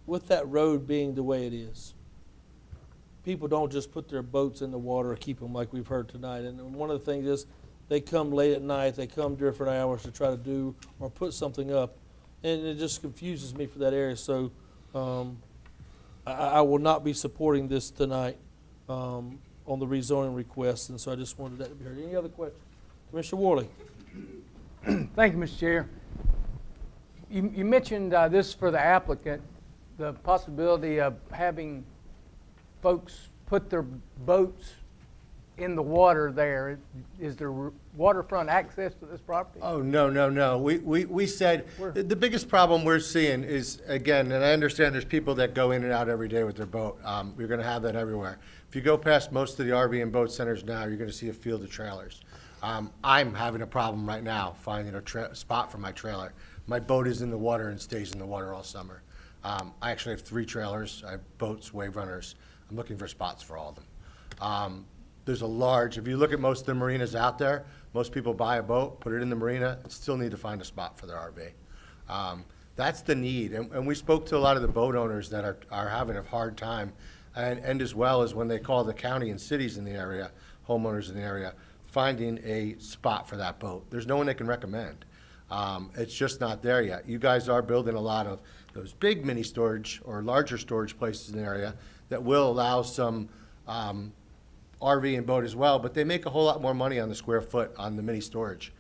With that road being the way it is, people don't just put their boats in the water or keep them like we've heard tonight. And one of the things is they come late at night, they come different hours to try to do or put something up, and it just confuses me for that area. So I will not be supporting this tonight on the rezoning request, and so I just wanted that to be heard. Any other questions? Commissioner Worley. Thank you, Mr. Chair. You mentioned this for the applicant, the possibility of having folks put their boats in the water there. Is there waterfront access to this property? Oh, no. We said, the biggest problem we're seeing is, again, and I understand there's people that go in and out every day with their boat. You're going to have that everywhere. If you go past most of the RV and boat centers now, you're going to see a field of trailers. I'm having a problem right now finding a spot for my trailer. My boat is in the water and stays in the water all summer. I actually have 3 trailers. I have boats, wave runners. I'm looking for spots for all of them. There's a large, if you look at most of the marinas out there, most people buy a boat, put it in the marina, and still need to find a spot for their RV. That's the need. And we spoke to a lot of the boat owners that are having a hard time, and as well as when they call the county and cities in the area, homeowners in the area, finding a spot for that boat. There's no one they can recommend. It's just not there yet. You guys are building a lot of those big mini storage or larger storage places in the area that will allow some RV and boat as well, but they make a whole lot more money on the square foot on the mini storage.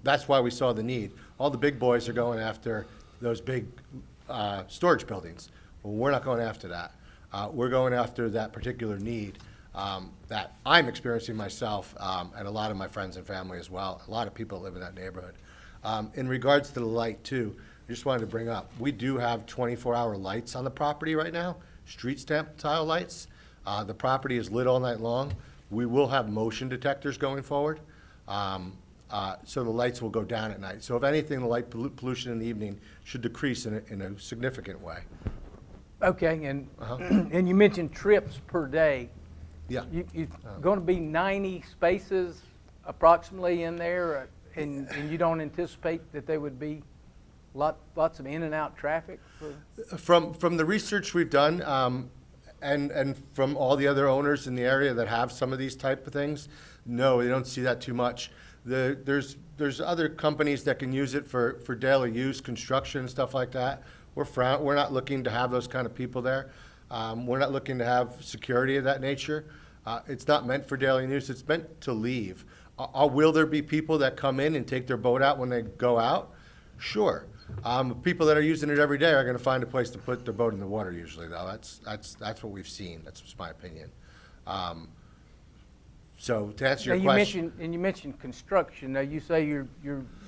That's why we saw the need. All the big boys are going after those big storage buildings. Well, we're not going after that. We're going after that particular need that I'm experiencing myself and a lot of my friends and family as well. A lot of people live in that neighborhood. In regards to the light too, I just wanted to bring up, we do have 24-hour lights on the property right now, street stamp tile lights. The property is lit all night long. We will have motion detectors going forward, so the lights will go down at night. So if anything, the light pollution in the evening should decrease in a significant way. Okay, and and you mentioned trips per day. Yeah. You going to be 90 spaces approximately in there, and you don't anticipate that there would be lots of in and out traffic? From the research we've done, and from all the other owners in the area that have some of these type of things, no, they don't see that too much. There's other companies that can use it for daily use, construction and stuff like that. We're not looking to have those kind of people there. We're not looking to have security of that nature. It's not meant for daily use, it's meant to leave. Will there be people that come in and take their boat out when they go out? Sure. People that are using it every day are gonna find a place to put their boat in the water usually, though. That's what we've seen. That's just my opinion. So to answer your question. You mentioned construction. Now, you say you're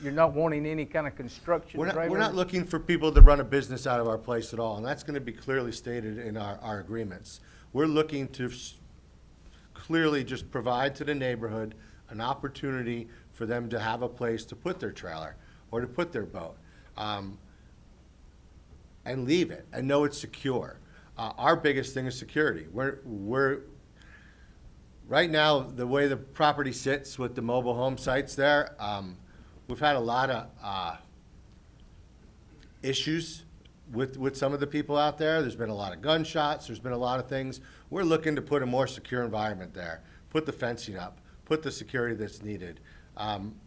not wanting any kind of construction We're trailer? not looking for people to run a business out of our place at all, and that's gonna be clearly stated in our agreements. We're looking to clearly just provide to the neighborhood an opportunity for them to have a place to put their trailer or to put their boat, and leave it, and know it's secure. Our biggest thing is security. Right now, the way the property sits with the mobile home sites there, we've had a lot of issues with some of the people out there. There's been a lot of gunshots, there's been a lot of things. We're looking to put a more secure environment there, put the fencing up, put the security that's needed,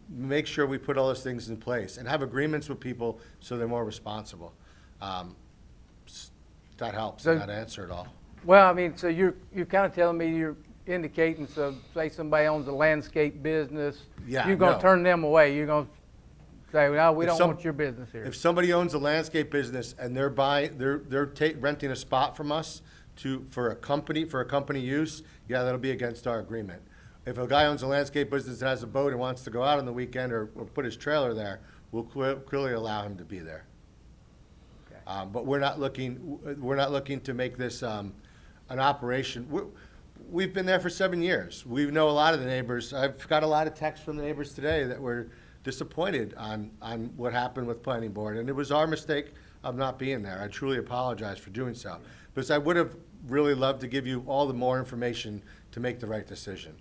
make sure we put all those things in place, and have agreements with people so they're more responsible. That helps, So- that answer it all. Well, I mean, so you're kind of telling me, you're indicating, so say somebody owns a landscape business, Yeah, you're gonna no. turn them away, you're gonna say, well, we If don't some- want your business here. If somebody owns a landscape business and they're renting a spot from us for a company use, yeah, that'll be against our agreement. If a guy owns a landscape business that has a boat and wants to go out on the weekend or put his trailer there, we'll clearly allow him to be there. But we're not looking to make this an operation. We've been there for 7 years. We know a lot of the neighbors. I've got a lot of texts from the neighbors today that were disappointed on what happened with planning board, and it was our mistake of not being there. I truly apologize for doing so, because I would have really loved to give you all the more information to make the right decision,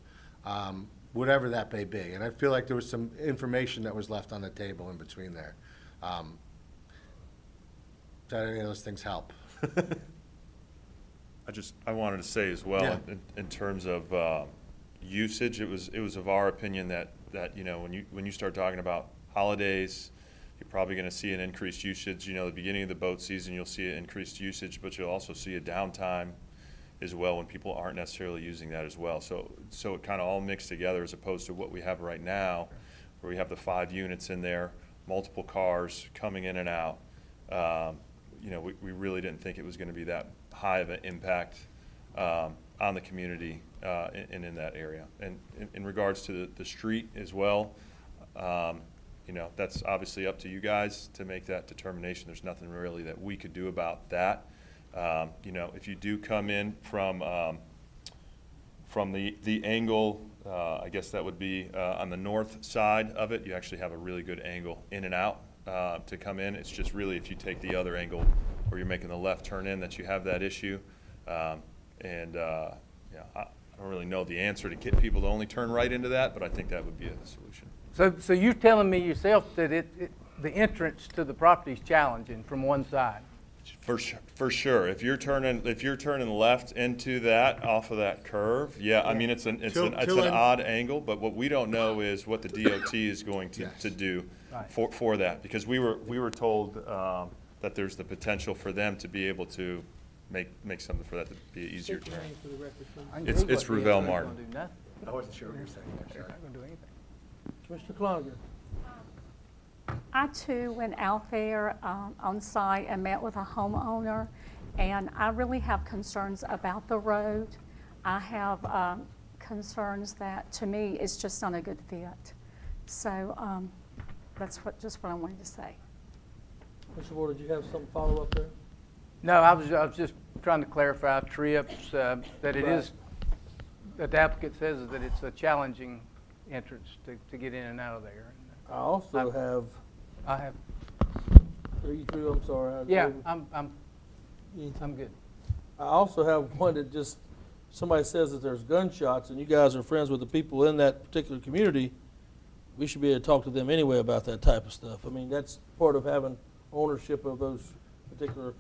whatever that may be. And I feel like there was some information that was left on the table in between there. Did any of those things help? I wanted to say as well, Yeah. in terms of usage, it was of our opinion that when you start talking about holidays, you're probably going to see an increased usage. The beginning of the boat season, you'll see an increased usage, but you'll also see a downtime as well when people aren't necessarily using that as well. So it kind of all mixed together, as opposed to what we have right now, where we have the 5 units in there, multiple cars coming in and out. We really didn't think it was going to be that high of an impact on the community and in that area. And in regards to the street as well, that's obviously up to you guys to make that determination. There's nothing really that we could do about that. If you do come in from the angle, I guess that would be on the north side of it, you actually have a really good angle in and out to come in. It's just really if you take the other angle where you're making the left turn in that you have that issue. I don't really know the answer to get people to only turn right into that, but I think that would be a solution. So you're telling me yourself that the entrance to the property is challenging from one side? For sure. If you're turning left into that off of that curve, yeah, I mean it's an odd angle, but what we don't know is what the DOT is going to do for that, because we were told that there's the potential for them to be able to make something for that to be easier turn. It's Revell Martin. I wasn't sure what you were saying there, sorry. Mr. Cloninger. I too went out there on site and met with a homeowner, and I really have concerns about the road. I have concerns that, to me, it's just not a good fit. So that's just what I wanted to say. Mr. Ward, did you have some follow-up there? No, I was just trying to clarify trips, that it is, that the applicant says that it's a challenging entrance to get in and out of there. I also have. I have. Are you through? I'm sorry. Yeah, I'm good. I also have one that just, somebody says that there's gunshots and you guys are friends with the people in that particular community. We should be able to talk to them anyway about that type of stuff. I mean, that's part of having ownership of those particular.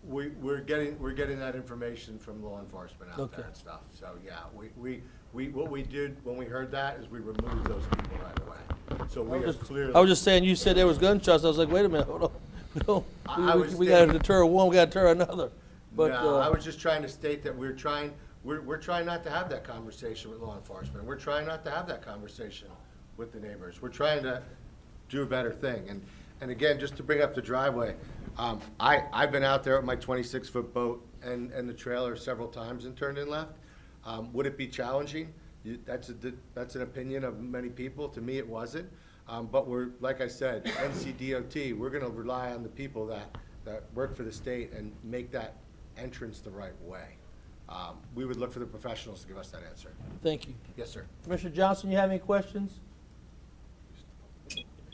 We're getting that information from law enforcement out there and stuff. So yeah, what we did when we heard that is we removed those people right away. So we are clearly. I was just saying, you said there was gunshots. I was like, wait a minute, hold on. We got to deter one, we got to deter another. But, No, I was just trying to state that we're trying not to have that conversation with law enforcement. We're trying not to have that conversation with the neighbors. We're trying to do a better thing. And again, just to bring up the driveway, I've been out there with my 26-foot boat and the trailer several times and turned in left. Would it be challenging? That's an opinion of many people. To me, it wasn't. But we're, like I said, NCDOT, we're gonna rely on the people that work for the state and make that entrance the right way. We would look for the professionals to give us that answer. Thank you. Yes, sir. Commissioner Johnson, you have any questions?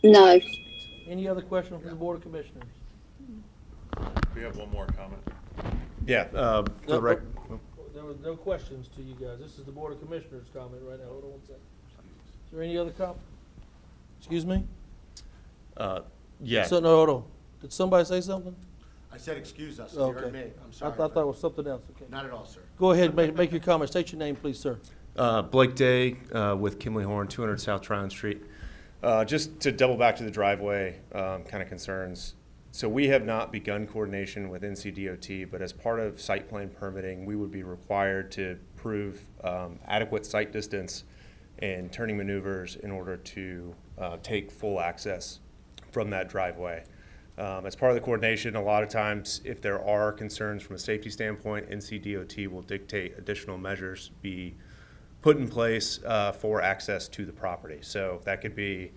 No. Any other questions from the Board of Commissioners? We have one more comment. Yeah, No, there were no questions to you guys. This is the Board of Commissioners comment right now. Hold on one second. Is there any other comment? Excuse me? yeah. So, no, hold on. Did somebody say something? I said excuse us. Oh, You heard okay. me. I'm I sorry. thought that was something else. Okay. Not at all, sir. Go ahead, make your comments. State your name, please, sir. Blake Day with Kimley Horn, 200 South Tryon Street. Just to double back to the driveway kind of concerns. So we have not begun coordination with NCDOT, but as part of site plan permitting, we would be required to prove adequate site distance and turning maneuvers in order to take full access from that driveway. As part of the coordination, a lot of times, if there are concerns from a safety standpoint, NCDOT will dictate additional measures be put in place for access to the property. So that could be,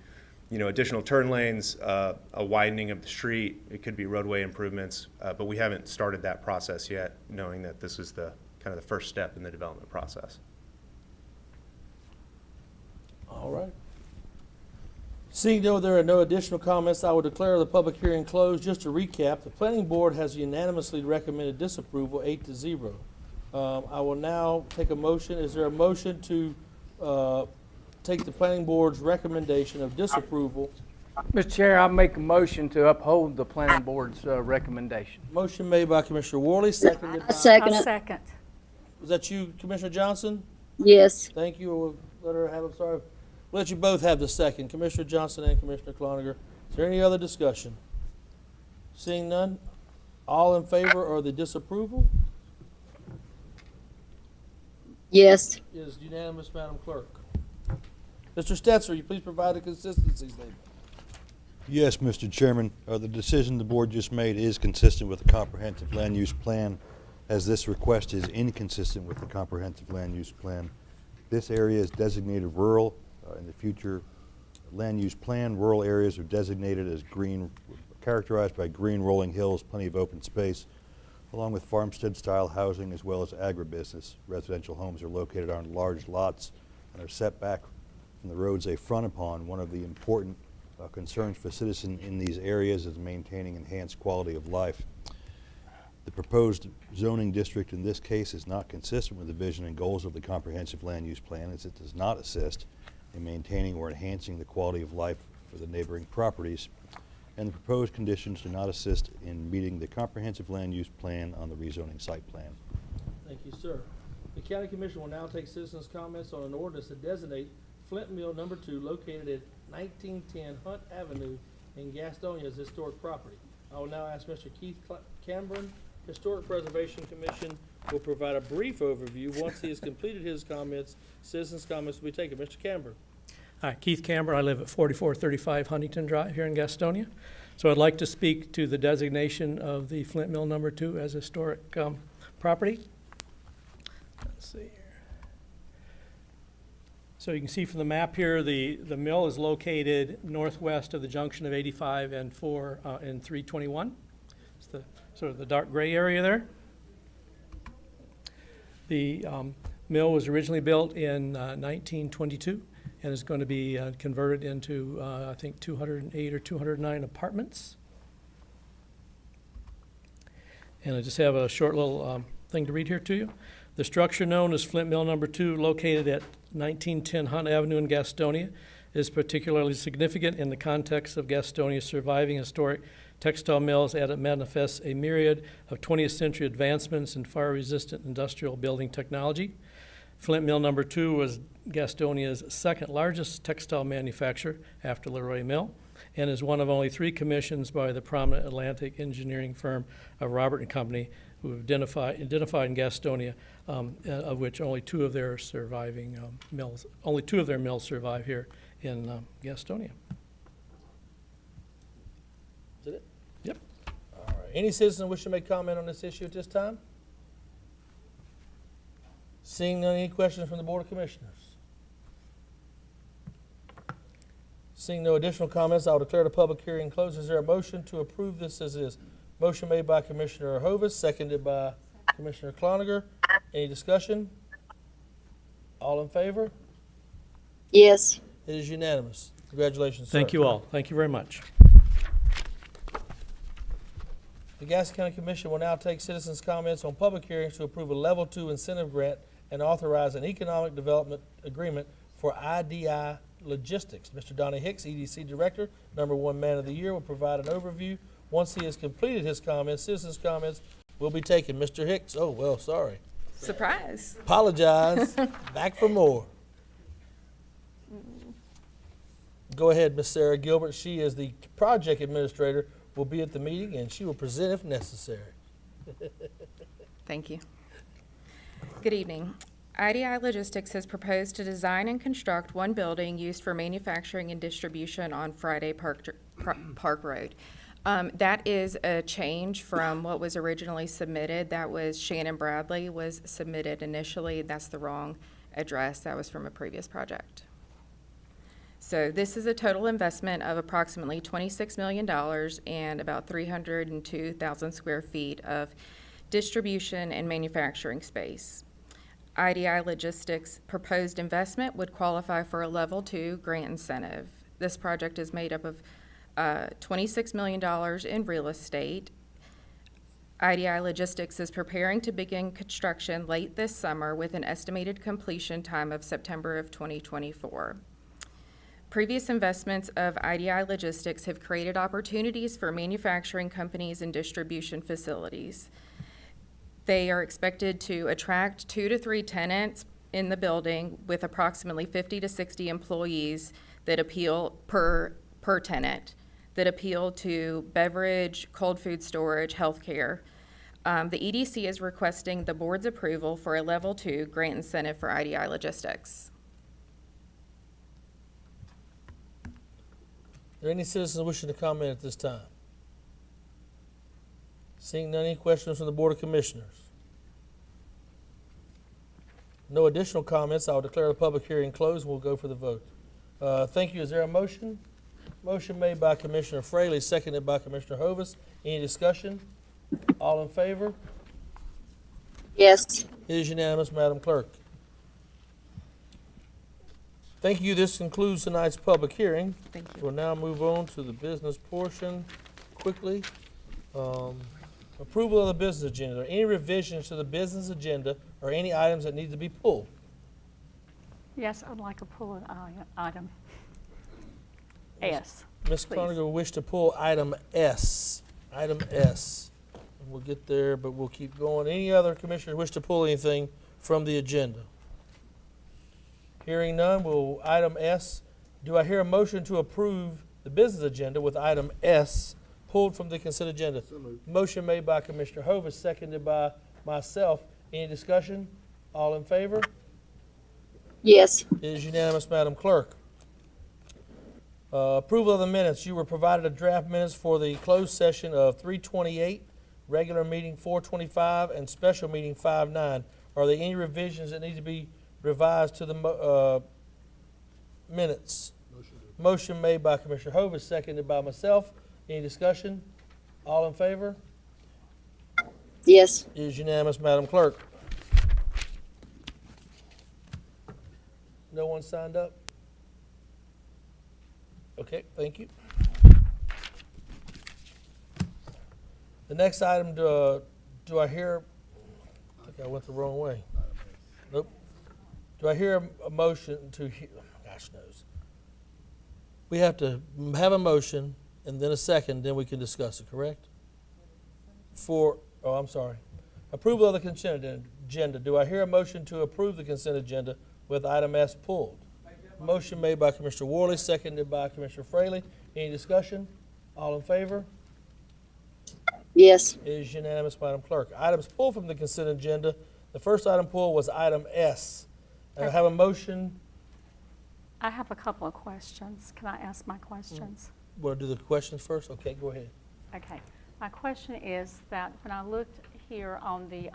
additional turn lanes, a widening of the street. It could be roadway improvements, but we haven't started that process yet, knowing that this is the kind of the first step in the development process. All right. Seeing though there are no additional comments, I will declare the public hearing closed. Just to recap, the planning board has unanimously recommended disapproval 8-0. I will now take a motion. Is there a motion to take the planning board's recommendation of disapproval? Mr. Chair, I make a motion to uphold the planning board's recommendation. Motion made by Commissioner Worley, seconded I by... second I'll it. second. Was that you, Commissioner Johnson? Yes. Thank you. We'll let her have, I'm sorry. We'll let you both have the second, Commissioner Johnson and Commissioner Cloninger. Is there any other discussion? Seeing none, all in favor of the disapproval? Yes. Is unanimous, Madam Clerk. Mr. Stetzer, you please provide a consistency statement. Yes, Mr. Chairman. The decision the board just made is consistent with the comprehensive land use plan, as this request is inconsistent with the comprehensive land use plan. This area is designated rural. In the future land use plan, rural areas are designated as green, characterized by green rolling hills, plenty of open space, along with farmstead-style housing as well as agribusiness. Residential homes are located on large lots and are set back from the roads they front upon. One of the important concerns for citizens in these areas is maintaining enhanced quality of life. The proposed zoning district in this case is not consistent with the vision and goals of the comprehensive land use plan, as it does not assist in maintaining or enhancing the quality of life for the neighboring properties, and the proposed conditions do not assist in meeting the comprehensive land use plan on the rezoning site plan. Thank you, sir. The County Commission will now take citizens' comments on an ordinance to designate Flint Mill Number 2 located at 1910 Hunt Avenue in Gastonia as historic property. I will now ask Mr. Keith Cameron, Historic Preservation Commission, will provide a brief overview. Once he has completed his comments, citizens' comments will be taken. Mr. Cameron. Hi, Keith Camber. I live at 4435 Huntington Drive here in Gastonia. So I'd like to speak to the designation of the Flint Mill Number 2 as historic property. Let's see here. So you can see from the map here, the mill is located northwest of the junction of 85 and 4 and 321. It's the sort of the dark gray area there. The mill was originally built in 1922 and is going to be converted into, I think, 208 or 209 apartments. And I just have a short little thing to read here to you. The structure known as Flint Mill Number 2, located at 1910 Hunt Avenue in Gastonia, is particularly significant in the context of Gastonia's surviving historic textile mills, as it manifests a myriad of 20th century advancements in fire-resistant industrial building technology. Flint Mill number 2 was Gastonia's second largest textile manufacturer after Leroy Mill, and is one of only 3 commissions by the prominent Atlantic engineering firm of Robert and Company, who have identified in Gastonia, of which only 2 of their surviving mills, only 2 of their mills survive here in Gastonia. Is that it? Yep. All right. Any citizen wish to make comment on this issue at this time? Seeing none, any questions from the Board of Commissioners? Seeing no additional comments, I will declare the public hearing closed. Is there a motion to approve this as is? Motion made by Commissioner Hovis, seconded by Commissioner Cloninger. Any discussion? All in favor? Yes. It is unanimous. Congratulations, sir. Thank you all. Thank you very much. The Gaston County Commission will now take citizens' comments on public hearings to approve a Level 2 incentive grant and authorize an economic development agreement for IDI Logistics. Mr. Donnie Hicks, EDC Director, #1 Man of the Year, will provide an overview. Once he has completed his comments, citizens' comments will be taken. Mr. Hicks, oh, well, sorry. Surprise. Apologize. Back for more. Go ahead, Miss Sarah Gilbert. She is the project administrator, will be at the meeting, and she will present if necessary. Thank you. Good evening. IDI Logistics has proposed to design and construct one building used for manufacturing and distribution on Friday Park Road. That is a change from what was originally submitted. That was Shannon Bradley was submitted initially. That's the wrong address. That was from a previous project. So this is a total investment of approximately $26 million and about 302,000 square feet of distribution and manufacturing space. IDI Logistics' proposed investment would qualify for a Level 2 grant incentive. This project is made up of $26 million in real estate. IDI Logistics is preparing to begin construction late this summer with an estimated completion time of September of 2024. Previous investments of IDI Logistics have created opportunities for manufacturing companies and distribution facilities. They are expected to attract 2 to 3 tenants in the building with approximately 50 to 60 employees that appeal per tenant, that appeal to beverage, cold food storage, healthcare. The EDC is requesting the board's approval for a Level 2 grant incentive for IDI Logistics. Are there any citizens wishing to comment at this time? Seeing none, any questions from the Board of Commissioners? No additional comments. I will declare the public hearing closed. We'll go for the vote. Thank you. Is there a motion? Motion made by Commissioner Fraley, seconded by Commissioner Hovis. Any discussion? All in favor? Yes. It is unanimous, Madam Clerk. Thank you. This concludes tonight's public hearing. Thank you. We'll now move on to the business portion quickly. Approval of the business agenda. Are there any revisions to the business agenda or any items that need to be pulled? Yes, I'd like to pull an item. S. Ms. please. Cloninger will wish to pull item S. Item S. And we'll get there, but we'll keep going. Any other commissioners wish to pull anything from the agenda? Hearing none, we'll item S. Do I hear a motion to approve the business agenda with item S pulled from the consent agenda? Motion made by Commissioner Hovis, seconded by myself. Any discussion? All in favor? Yes. It is unanimous, Madam Clerk. Approval of the minutes. You were provided a draft minutes for the closed session of 3/28, regular meeting 4/25, and special meeting 5/9. Are there any revisions that need to be revised to the minutes? Motion made by Commissioner Hovis, seconded by myself. Any discussion? All in favor? Yes. It is unanimous, Madam Clerk. No one signed up? Okay, thank you. The next item, do I hear, I think I went the wrong way. Nope. Do I hear a motion to, gosh knows. We have to have a motion and then a second, then we can discuss it, correct? I'm sorry. Approval of the consent agenda. Do I hear a motion to approve the consent agenda with item S pulled? Motion made by Commissioner Worley, seconded by Commissioner Fraley. Any discussion? All in favor? Yes. It is unanimous, Madam Clerk. Items pulled from the consent agenda. The first item pulled was item S. I have a motion. I have a couple of questions. Can I ask my questions? Want to do the questions first? Okay, go ahead. Okay. My question is that when I looked here on the,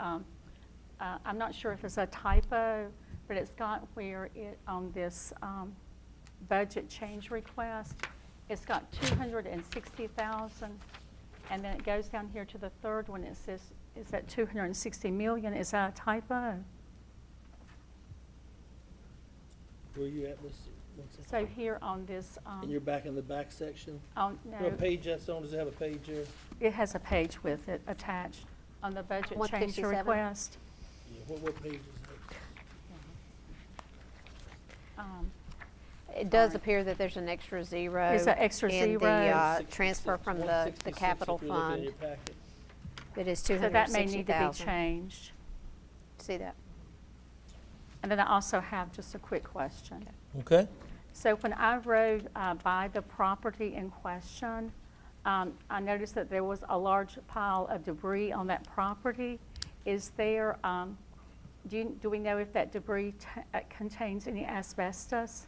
I'm not sure if it's a typo, but it's got where it, on this budget change request, it's got 260,000, and then it goes down here to the third one, it says, is that 260 million? Is that a typo? Where you at, Miss? So here on this, And you're back in the back section? on, What no, page that's on? Does it have a page there? it has a page with it attached on the budget change 157. request. Yeah, what page is It does appear that there's an extra zero. There's an extra in the zero. transfer from the 166 capital if you're looking at fund. your packet. It is So that may need to be 260,000. changed. See that? And then I also have just a quick question. Okay. So when I rode by the property in question, I noticed that there was a large pile of debris on that property. Is there, do we know if that debris contains any asbestos?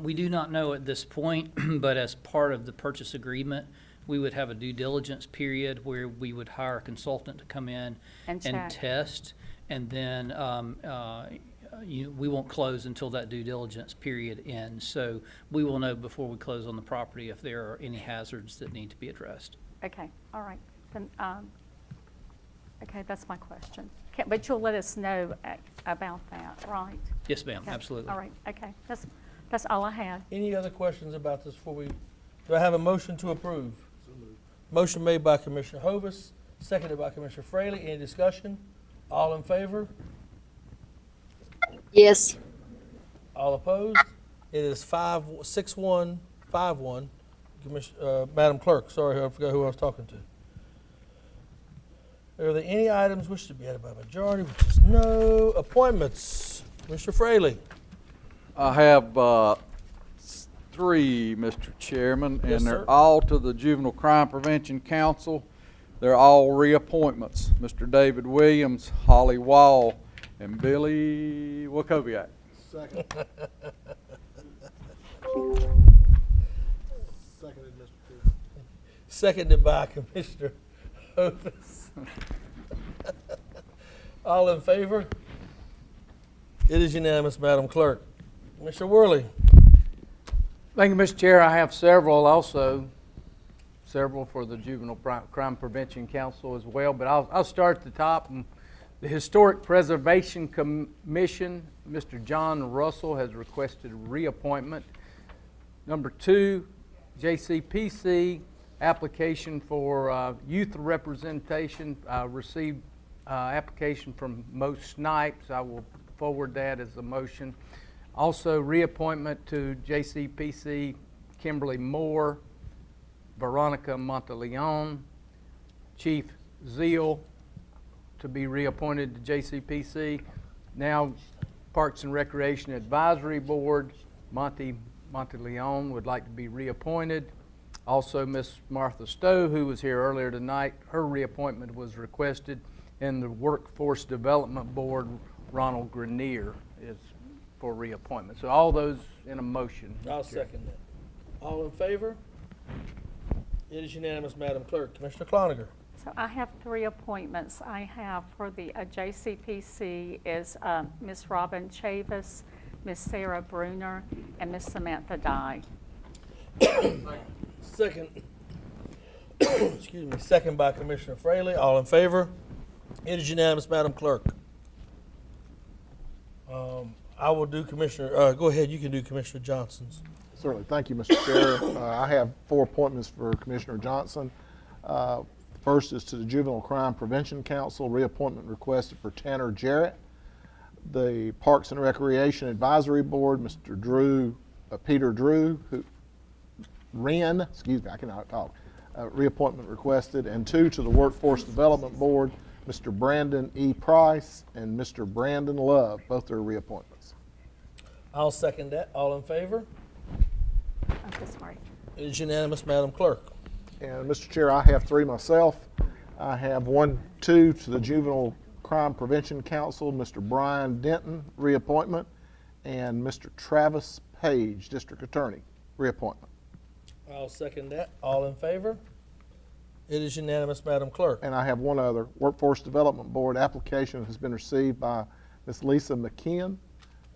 We do not know at this point, but as part of the purchase agreement, we would have a due diligence period where we would hire a consultant to come in And check. test, and then we won't close until that due diligence period ends. So we will know before we close on the property if there are any hazards that need to be addressed. Okay, all right. Then, okay, that's my question. But you'll let us know about that, right? Yes, ma'am, Okay, absolutely. All right, okay. That's all I had. Any other questions about this before we, do I have a motion to approve? Motion made by Commissioner Hovis, seconded by Commissioner Fraley. Any discussion? All in favor? Yes. All opposed? It is 6-1, 5-1. Madam Clerk, sorry, I forgot who I was talking to. Are there any items which should be added by majority, which is no? Appointments. Mr. Fraley. I have three, Mr. Chairman, Yes, and sir. they're all to the Juvenile Crime Prevention Council. They're all reappointments. Mr. David Williams, Holly Wall, and Billy Wakoviak. Second. Seconded, Mr. Chair. Seconded by Commissioner Hovis. All in favor? It is unanimous, Madam Clerk. Mr. Worley. Thank you, Mr. Chair. I have several also, several for the Juvenile Crime Prevention Council as well, but I'll start at the top. The Historic Preservation Commission, Mr. John Russell has requested reappointment. Number 2, JCPC, application for youth representation. Received application from Mo Snipes. I will forward that as a motion. Also, reappointment to JCPC, Kimberly Moore, Veronica Monteleon, Chief Zeal to be reappointed to JCPC. Now, Parks and Recreation Advisory Board, Monty Monteleon would like to be reappointed. Also, Miss Martha Stowe, who was here earlier tonight, her reappointment was requested. And the Workforce Development Board, Ronald Grenier is for reappointment. So all those in a motion. I'll second that. All in favor? It is unanimous, Madam Clerk. Commissioner Cloninger. So I have 3 appointments. I have for the JCPC is Ms. Robin Chavis, Ms. Sarah Bruner, and Ms. Samantha Dye. Second. Excuse me. Second by Commissioner Fraley. All in favor? It is unanimous, Madam Clerk. I will do Commissioner, go ahead, you can do Commissioner Johnson's. Certainly. Thank you, Mr. Chair. I have 4 appointments for Commissioner Johnson. First is to the Juvenile Crime Prevention Council, reappointment requested for Tanner Jarrett. The Parks and Recreation Advisory Board, Mr. Drew, Peter Drew, I cannot talk, reappointment requested. And 2 to the Workforce Development Board, Mr. Brandon E. Price, and Mr. Brandon Love. Both are reappointments. I'll second that. All in favor? I'm so sorry. It is unanimous, Madam Clerk. And Mr. Chair, I have three myself. I have 1, 2 to the Juvenile Crime Prevention Council, Mr. Brian Denton, reappointment, and Mr. Travis Page, District Attorney, reappointment. I'll second that. All in favor? It is unanimous, Madam Clerk. And I have one other. Workforce Development Board application has been received by Ms. Lisa McKeon,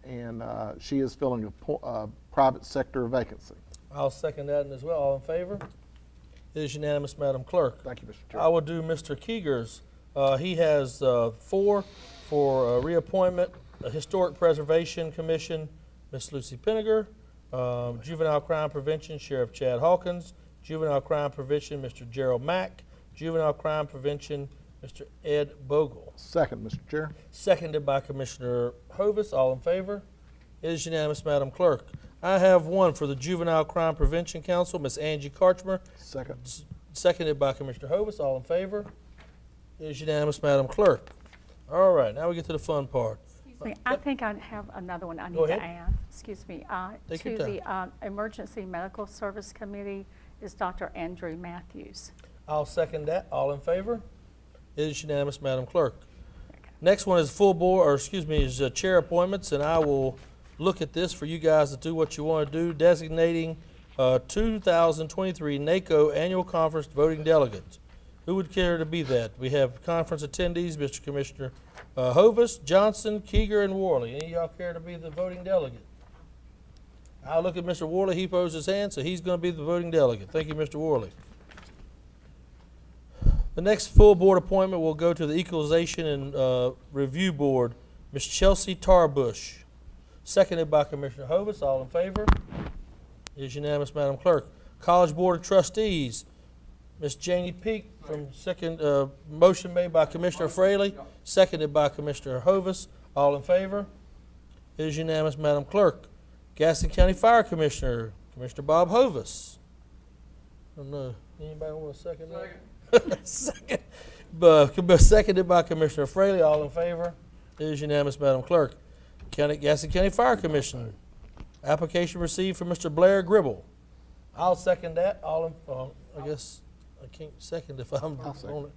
and she is filling a private sector vacancy. I'll second that as well. All in favor? It is unanimous, Madam Clerk. Thank you, Mr. Chair. I will do Mr. Keeger's. He has 4 for reappointment. Historic Preservation Commission, Ms. Lucy Pinniger. Juvenile Crime Prevention, Sheriff Chad Hawkins. Juvenile Crime Prevention, Mr. Gerald Mack. Juvenile Crime Prevention, Mr. Ed Bogle. Second, Mr. Chair. Seconded by Commissioner Hovis. All in favor? It is unanimous, Madam Clerk. I have one for the Juvenile Crime Prevention Council, Ms. Angie Karchmer. Second. Seconded by Commissioner Hovis. All in favor? It is unanimous, Madam Clerk. All right, now we get to the fun part. I think I have another one I need Go to ahead. add. Excuse me. Take To your the Emergency Medical Service Committee is Dr. Andrew Matthews. I'll second that. All in favor? It is unanimous, Madam Clerk. Next one is full board, or excuse me, is chair appointments, and I will look at this for you guys to do what you want to do, designating 2023 NACO Annual Conference voting delegates. Who would care to be that? We have conference attendees, Mr. Commissioner Hovis, Johnson, Keeger, and Worley. Any of y'all care to be the voting delegate? I'll look at Mr. Worley. He posed his hand, so he's going to be the voting delegate. Thank you, Mr. Worley. The next full board appointment will go to the Equalization and Review Board, Ms. Chelsea Tarbush. Seconded by Commissioner Hovis. All in favor? It is unanimous, Madam Clerk. College Board of Trustees, Ms. Janie Peak from second, motion made by Commissioner Fraley, seconded by Commissioner Hovis. All in favor? It is unanimous, Madam Clerk. Gaston County Fire Commissioner, Commissioner Bob Hovis. I don't know. Anybody want to second that? Second. Seconded by Commissioner Fraley. All in favor? It is unanimous, Madam Clerk. Gaston County Fire Commission. Application received from Mr. Blair Gribble. I'll second that. I guess I can't second if I'm on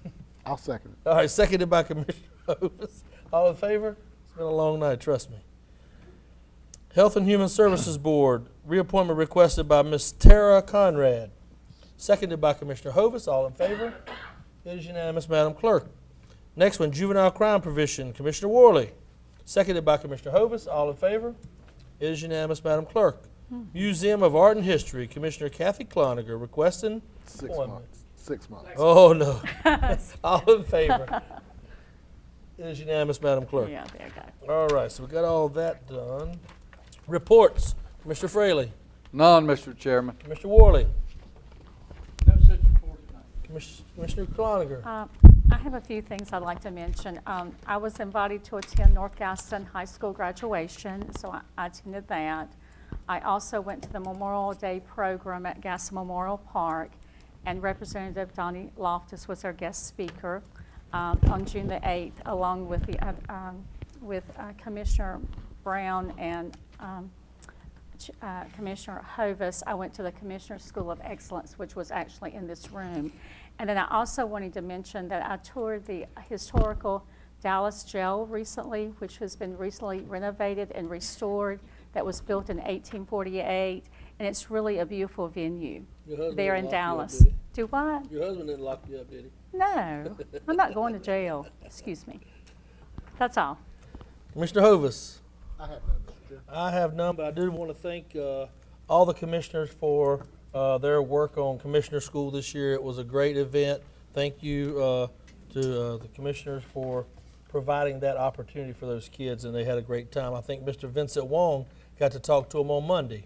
it. I'll second it. All right, seconded by Commissioner Hovis. All in favor? It's been a long night, trust me. Health and Human Services Board, reappointment requested by Ms. Tara Conrad. Seconded by Commissioner Hovis. All in favor? It is unanimous, Madam Clerk. Next one, Juvenile Crime Prevention, Commissioner Worley. Seconded by Commissioner Hovis. All in favor? It is unanimous, Madam Clerk. Museum of Art and History, Commissioner Kathy Cloninger, requesting 6 months. 6 months. Oh, no. All in favor? It is unanimous, Madam Clerk. Yeah, there you go. All right, so we got all that done. Reports, Commissioner Fraley. None, Mr. Chairman. Commissioner Worley. No such report tonight. Commissioner Cloninger. I have a few things I'd like to mention. I was invited to attend North Gaston High School graduation, so I attended that. I also went to the Memorial Day program at Gaston Memorial Park, and Representative Donnie Loftus was our guest speaker on June the 8th, along with Commissioner Brown and Commissioner Hovis. I went to the Commissioner School of Excellence, which was actually in this room. And then I also wanted to mention that I toured the historical Dallas Jail recently, which has been recently renovated and restored. That was built in 1848, and it's really a beautiful venue there in Dallas. Do what? Your husband didn't lock you up, did he? No, I'm not going to jail. Excuse me. That's all. Commissioner Hovis. I have none, Mr. Chair. I have none, but I do want to thank all the commissioners for their work on Commissioner School this year. It was a great event. Thank you to the commissioners for providing that opportunity for those kids, and they had a great time. I think Mr. Vincent Wong got to talk to them on Monday,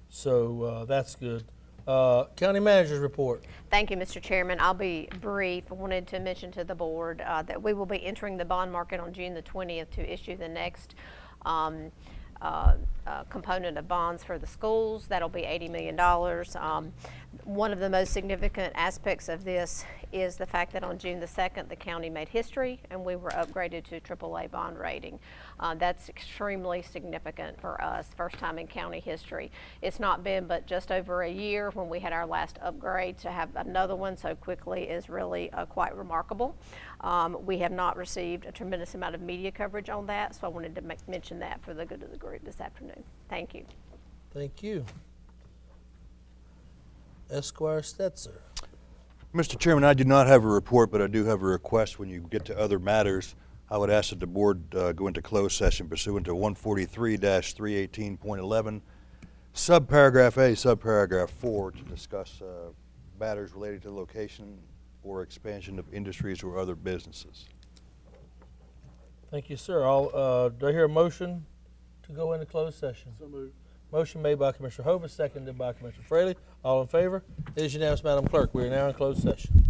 so that's good. County Manager's report. Thank you, Mr. Chairman. I'll be brief. I wanted to mention to the board that we will be entering the bond market on June the 20th to issue the next component of bonds for the schools. That'll be $80 million. One of the most significant aspects of this is the fact that on June the 2nd, the county made history and we were upgraded to AAA bond rating. That's extremely significant for us, first time in county history. It's not been but just over a year when we had our last upgrade. To have another one so quickly is really quite remarkable. We have not received a tremendous amount of media coverage on that, so I wanted to mention that for the good of the group this afternoon. Thank you. Thank you. Esquire Stetzer. Mr. Chairman, I do not have a report, but I do have a request. When you get to other matters, I would ask that the board go into closed session pursuant to 143-318.11, subparagraph A, subparagraph 4, to discuss matters related to location or expansion of industries or other businesses. Thank you, sir. Do I hear a motion to go into closed session? So moved. Motion made by Commissioner Hovis, seconded by Commissioner Fraley. All in favor? It is unanimous, Madam Clerk. We are now in closed session.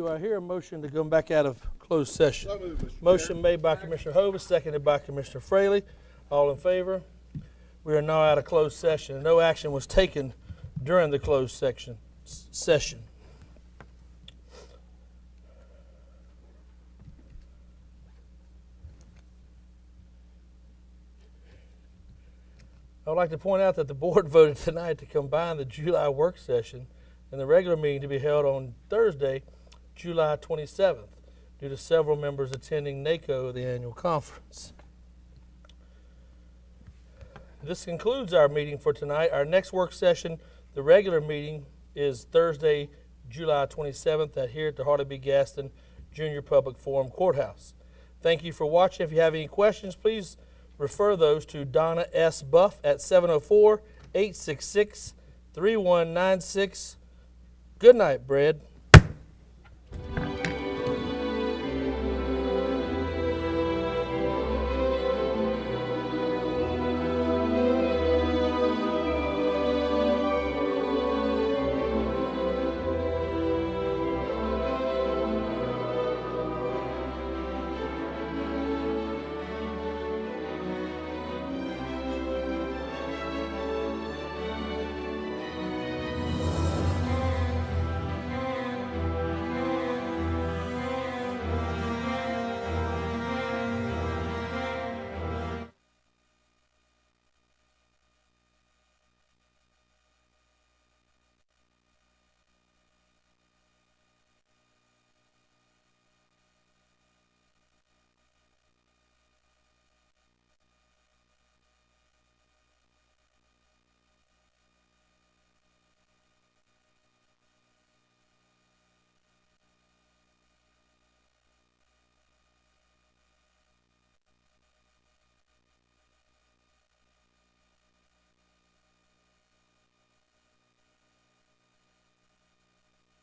Do I hear a motion to come back out of closed session? So moved, Mr. Motion made by Commissioner Hovis, seconded by Commissioner Fraley. All in favor? We are now out of closed session. No action was taken during the closed session. I would like to point out that the board voted tonight to combine the July work session and the regular meeting to be held on Thursday, July 27th, due to several members attending NACO, the annual conference. This concludes our meeting for tonight. Our next work session, the regular meeting, is Thursday, July 27th here at the Harley B. Gaston Junior Public Forum Courthouse. Thank you for watching. If you have any questions, please refer those to Donna S. Buff at 704-866-3196. Good night, Brad.